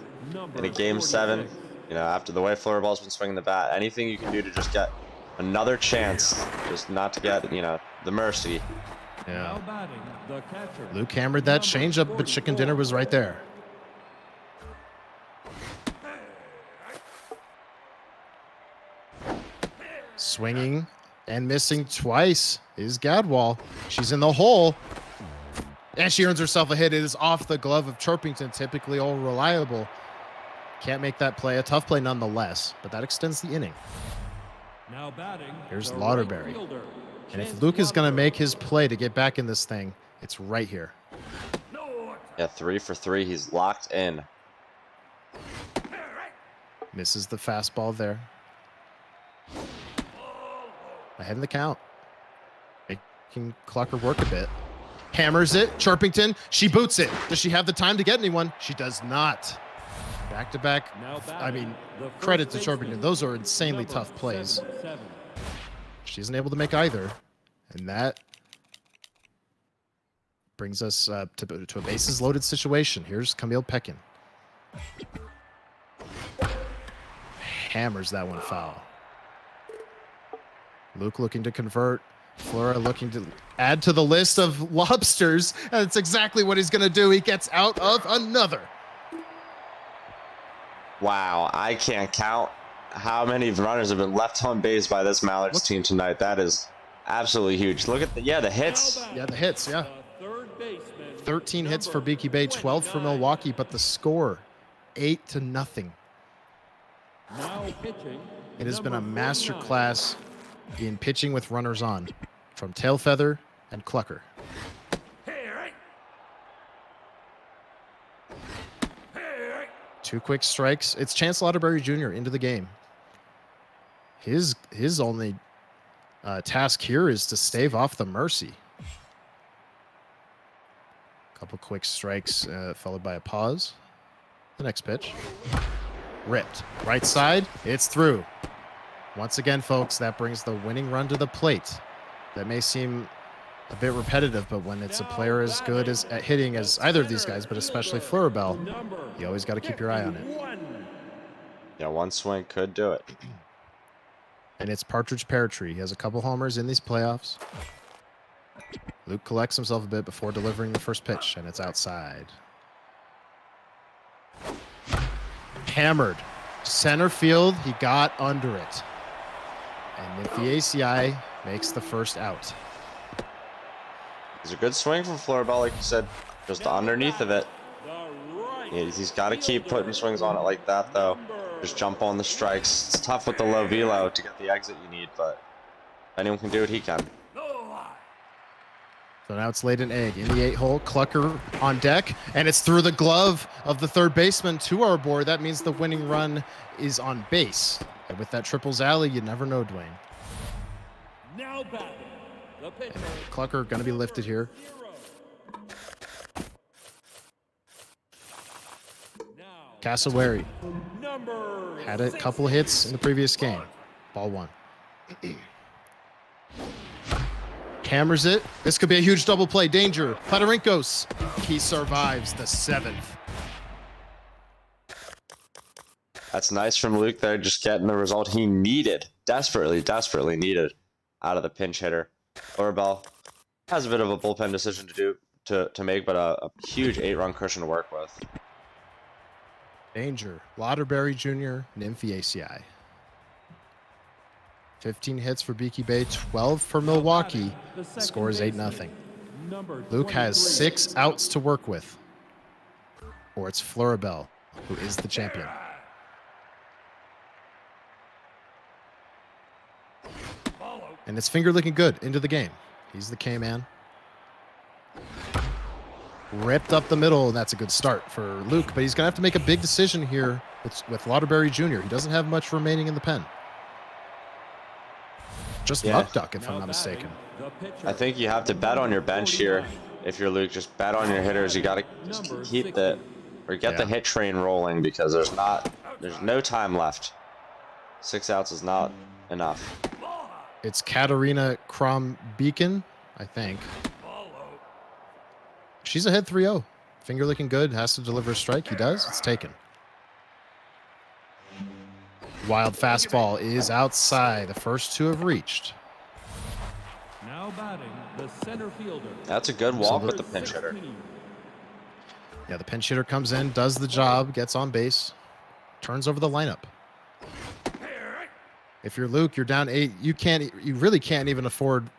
in a game 7, you know, after the way Flurrabell's been swinging the bat, anything you can do to just get another chance, just not to get, you know, the mercy. Yeah. Luke hammered that changeup, but chicken dinner was right there. Swinging and missing twice is Gadwall. She's in the hole. And she earns herself a hit. It is off the glove of Chirpington, typically all reliable. Can't make that play. A tough play nonetheless, but that extends the inning. Now batting. Here's Lauderberry. And if Luke is going to make his play to get back in this thing, it's right here. Yeah, 3 for 3. He's locked in. Misses the fastball there. Ahead in the count. Making Clucker work a bit. Hammers it. Chirpington. She boots it. Does she have the time to get anyone? She does not. Back to back. I mean, credit to Chirpington. Those are insanely tough plays. She isn't able to make either. And that brings us to a bases loaded situation. Here's Camille Peckin. Hammers that one foul. Luke looking to convert. Flora looking to add to the list of lobsters. And that's exactly what he's going to do. He gets out of another. Wow, I can't count how many runners have been left on base by this Mallards team tonight. That is absolutely huge. Look at the hits. Yeah, the hits, yeah. 13 hits for Beaky Bay, 12 for Milwaukee, but the score 8-0. It has been a masterclass in pitching with runners on from Tailfeather and Clucker. Two quick strikes. It's Chance Lauderberry Jr. into the game. His only task here is to stave off the mercy. Couple quick strikes followed by a pause. The next pitch. Ripped. Right side. It's through. Once again, folks, that brings the winning run to the plate. That may seem a bit repetitive, but when it's a player as good as at hitting as either of these guys, but especially Flurrabell, you always got to keep your eye on it. Yeah, one swing could do it. And it's Partridge Pear Tree. He has a couple homers in these playoffs. Luke collects himself a bit before delivering the first pitch, and it's outside. Hammered. Center field, he got under it. And if the ACI makes the first out. It's a good swing from Flurrabell, like you said, just underneath of it. Yeah, he's got to keep putting swings on it like that, though. Just jump on the strikes. It's tough with the low velo to get the exit you need, but if anyone can do it, he can. So now it's laid an egg in the 8-hole. Clucker on deck, and it's through the glove of the third baseman to our board. That means the winning run is on base. And with that triples alley, you never know, Dwayne. Now batting, the pitcher. Clucker going to be lifted here. Cassowary had a couple of hits in the previous game. Ball one. Hammers it. This could be a huge double play. Danger. Federinkos. He survives the 7th. That's nice from Luke there, just getting the result he needed. Desperately needed out of the pinch hitter. Flurrabell has a bit of a bullpen decision to make, but a huge 8-run cushion to work with. Danger. Lauderberry Jr., Nymphy ACI. 15 hits for Beaky Bay, 12 for Milwaukee. The score is 8-0. Luke has 6 outs to work with. Or it's Flurrabell, who is the champion. And it's finger looking good into the game. He's the K-man. Ripped up the middle, and that's a good start for Luke, but he's going to have to make a big decision here with Lauderberry Jr. He doesn't have much remaining in the pen. Just luck duck, if I'm not mistaken. I think you have to bet on your bench here. If you're Luke, just bet on your hitters. You got to keep the hit train rolling because there's no time left. 6 outs is not enough. It's Katarina Krom-Beacon, I think. She's ahead 3-0. Finger looking good. Has to deliver a strike. He does. It's taken. Wild fastball is outside. The first two have reached. Now batting the center fielder. That's a good walk with the pinch hitter. Yeah, the pinch hitter comes in, does the job, gets on base, turns over the lineup. If you're Luke, you're down 8. You really can't even afford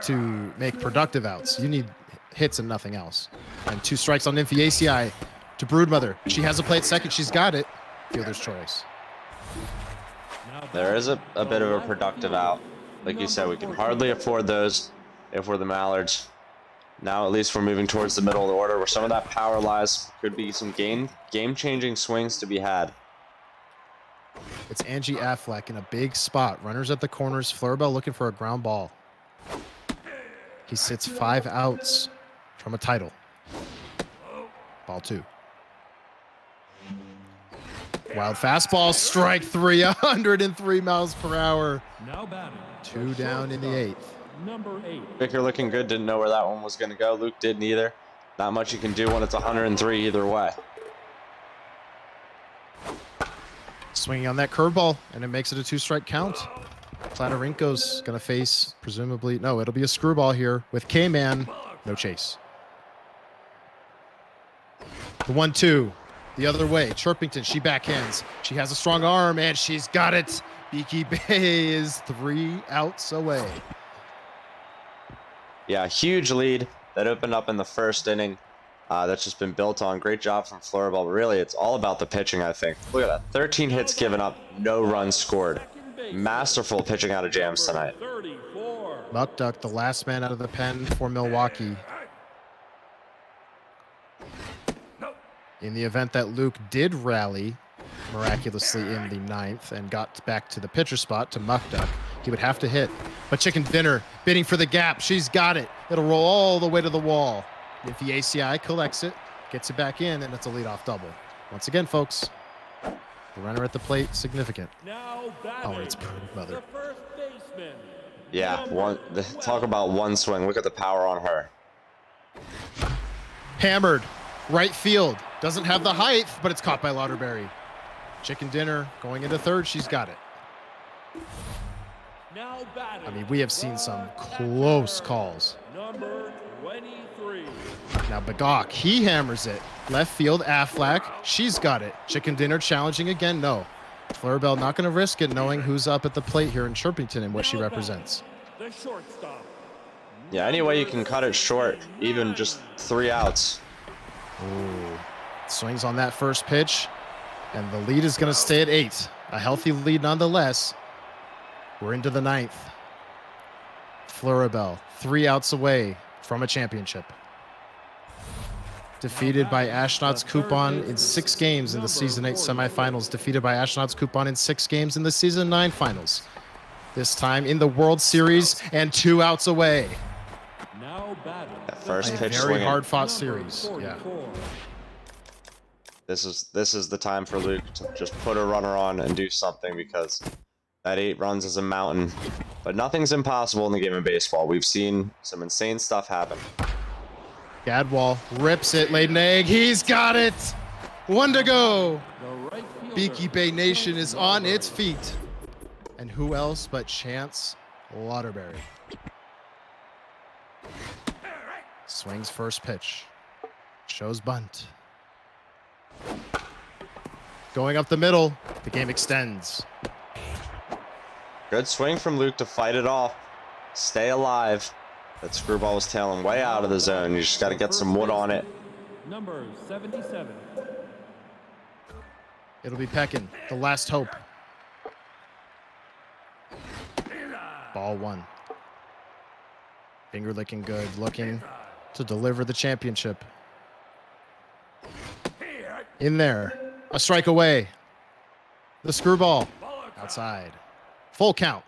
to make productive outs. You need hits and nothing else. And 2 strikes on Nymphy ACI to Broodmother. She has a play at second. She's got it. Fielder's choice. There is a bit of a productive out. Like you said, we can hardly afford those if we're the Mallards. Now at least we're moving towards the middle of the order where some of that power lies. Could be some game-changing swings to be had. It's Angie Affleck in a big spot. Runners at the corners. Flurrabell looking for a ground ball. He sits 5 outs from a title. Ball 2. Wild fastball, strike 3, 103 miles per hour. Now batting. 2 down in the 8th. Number 8. Vicker looking good. Didn't know where that one was going to go. Luke didn't either. Not much you can do when it's 103 either way. Swinging on that curveball, and it makes it a 2-strike count. Klatarenko's going to face, presumably, no, it'll be a screwball here with K-Man. No chase. The 1-2, the other way. Chirpington, she backhands. She has a strong arm, and she's got it. Beaky Bay is 3 outs away. Yeah, huge lead that opened up in the first inning. That's just been built on. Great job from Flurrabell. But really, it's all about the pitching, I think. Look at that. 13 hits given up, no runs scored. Masterful pitching out of Jams tonight. Muck Duck, the last man out of the pen for Milwaukee. In the event that Luke did rally miraculously in the 9th and got back to the pitcher spot to Muck Duck, he would have to hit. But Chicken Dinner bidding for the gap. She's got it. It'll roll all the way to the wall. If the ACI collects it, gets it back in, and it's a leadoff double. Once again, folks, the runner at the plate, significant. Now Oh, and it's Mother. the first baseman. Yeah, talk about one swing. Look at the power on her. Hammered, right field. Doesn't have the height, but it's caught by Lauderberry. Chicken Dinner going into third. She's got it. Now batting. I mean, we have seen some close calls. Number 23. Now Bagok, he hammers it. Left field, Affleck. She's got it. Chicken Dinner challenging again. No. Flurrabell not going to risk it, knowing who's up at the plate here in Chirpington and what she represents. The shortstop. Yeah, any way you can cut it short, even just 3 outs. Ooh. Swings on that first pitch, and the lead is going to stay at 8. A healthy lead nonetheless. We're into the 9th. Flurrabell, 3 outs away from a championship. Defeated by Ashnod's Coupon in 6 games in the Season 8 semifinals. Defeated by Ashnod's Coupon in 6 games in the Season 9 finals. This time in the World Series and 2 outs away. Now batting. That first A pitch very swinging. hard-fought series. Yeah. This is the time for Luke to just put a runner on and do something, because that 8 runs is a mountain. But nothing's impossible in the game of baseball. We've seen some insane stuff happen. Gadwall rips it, laid an egg. He's got it. 1 to go. The right fielder. Beaky Bay Nation is on its feet. And who else but Chance Lauderberry? Swings first pitch. Shows bunt. Going up the middle. The game extends. Good swing from Luke to fight it off. Stay alive. That screwball was tailing way out of the zone. You just got to get some wood on it. Number 77. It'll be Peckin, the last hope. Ball 1. Finger licking good, looking to deliver the championship. In there, a strike away. The screwball outside. Full count.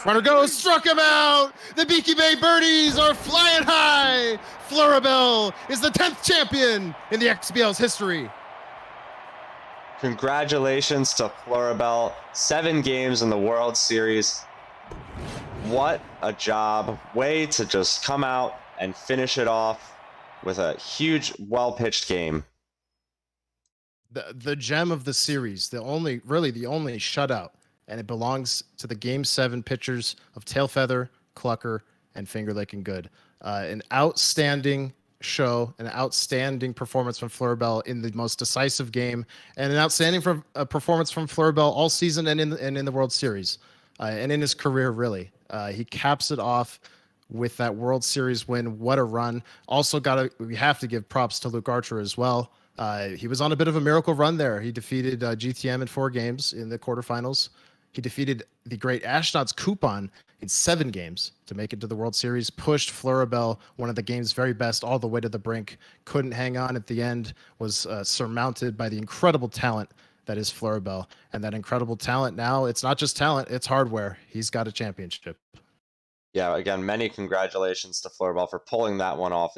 Runner goes, struck him out. The Beaky Bay Birdies are flying high. Flurrabell is the 10th champion in the XBL's history. Congratulations to Flurrabell. 7 games in the World Series. What a job. Way to just come out and finish it off with a huge, well-pitched game. The gem of the series, the only shutout, and it belongs to the Game 7 pitchers of Tailfeather, Clucker, and Finger Licking Good. An outstanding show, an outstanding performance from Flurrabell in the most decisive game, and an outstanding performance from Flurrabell all season and in the World Series, and in his career, really. He caps it off with that World Series win. What a run. Also, we have to give props to Luke Archer as well. He was on a bit of a miracle run there. He defeated GTM in 4 games in the quarterfinals. He defeated the great Ashnod's Coupon in 7 games to make it to the World Series, pushed Flurrabell, one of the game's very best, all the way to the brink. Couldn't hang on at the end, was surmounted by the incredible talent that is Flurrabell. And that incredible talent now, it's not just talent, it's hardware. He's got a championship. Yeah, again, many congratulations to Flurrabell for pulling that one off.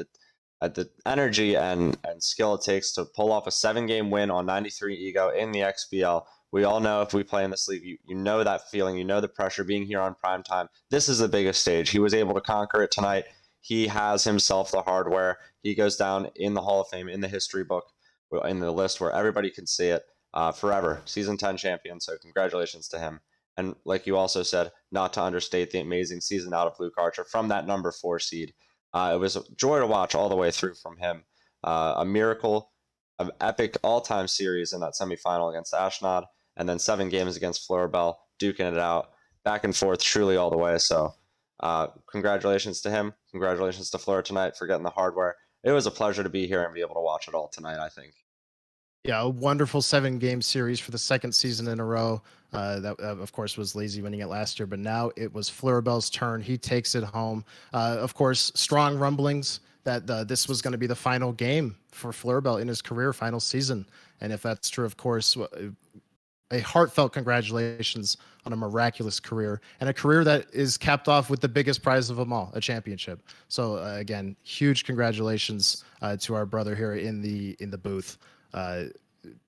At the energy and skill it takes to pull off a 7-game win on 93 Ego in the XBL. We all know if we play in this league, you know that feeling, you know the pressure being here on prime time. This is the biggest stage. He was able to conquer it tonight. He has himself the hardware. He goes down in the Hall of Fame, in the history book, in the list where everybody can see it forever. Season 10 champion, so congratulations to him. And like you also said, not to understate the amazing season out of Luke Archer from that number 4 seed. It was a joy to watch all the way through from him. A miracle, an epic all-time series in that semifinal against Ashnod, and then 7 games against Flurrabell, duking it out, back and forth, truly all the way. So congratulations to him. Congratulations to Fleur tonight for getting the hardware. It was a pleasure to be here and be able to watch it all tonight, I think. Yeah, a wonderful 7-game series for the 2nd season in a row. That, of course, was Lazy winning it last year, but now it was Flurrabell's turn. He takes it home. Of course, strong rumblings that this was going to be the final game for Flurrabell in his career, final season. And if that's true, of course, a heartfelt congratulations on a miraculous career, and a career that is capped off with the biggest prize of them all, a championship. So again, huge congratulations to our brother here in the booth.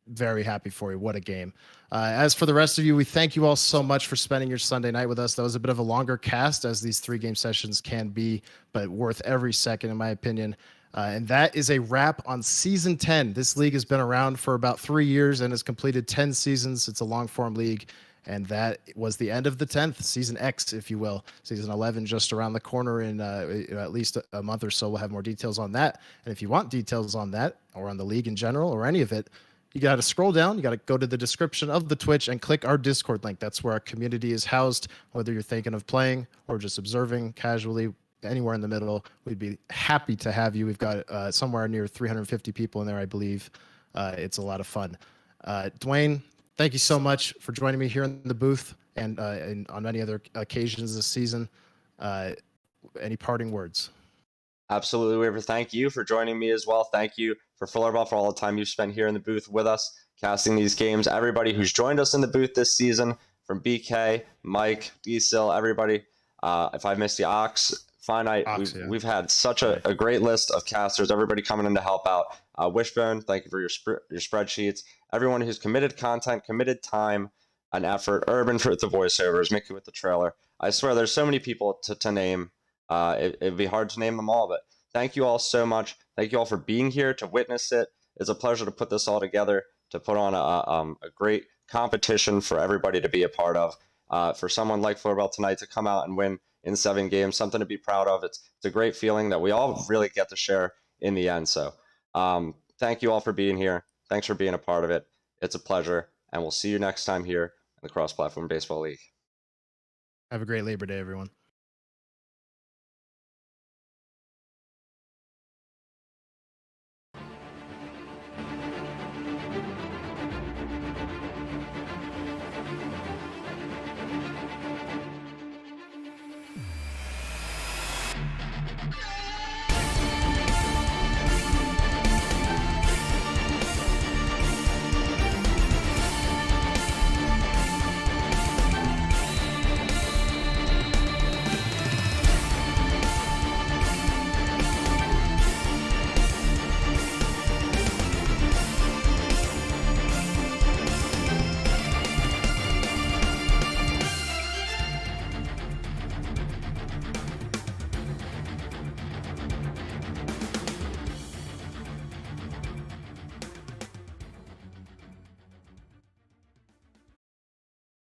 Very happy for you. What a game. As for the rest of you, we thank you all so much for spending your Sunday night with us. That was a bit of a longer cast, as these 3-game sessions can be, but worth every second, in my opinion. And that is a wrap on season 10. This league has been around for about 3 years and has completed 10 seasons. It's a long form league. And that was the end of the 10th, season X, if you will. Season 11 just around the corner in at least a month or so. We'll have more details on that. And if you want details on that, or on the league in general, or any of it, you got to scroll down. You got to go to the description of the Twitch and click our Discord link. That's where our community is housed. Whether you're thinking of playing or just observing casually, anywhere in the middle, we'd be happy to have you. We've got somewhere near 350 people in there, I believe. It's a lot of fun. Dwayne, thank you so much for joining me here in the booth and on many other occasions this season. Any parting words? Absolutely, Weaver. Thank you for joining me as well. Thank you for Flurrabell for all the time you've spent here in the booth with us, casting these games. Everybody who's joined us in the booth this season, from BK, Mike, D-Sil, everybody. If I missed the Ox, Finite, we've had such a great list of casters, everybody coming in to help out. Wishbone, thank you for your spreadsheets. Everyone who's committed content, committed time and effort. Urban for the voiceovers, Mickey with the trailer. I swear there's so many people to name. It'd be hard to name them all, but thank you all so much. Thank you all for being here to witness it. It's a pleasure to put this all together, to put on a great competition for everybody to be a part of. For someone like Flurrabell tonight to come out and win in 7 games, something to be proud of. It's a great feeling that we all really get to share in the end. So thank you all for being here. Thanks for being a part of it. It's a pleasure, and we'll see you next time here in the Cross Platform Baseball League. Have a great Labor Day, everyone.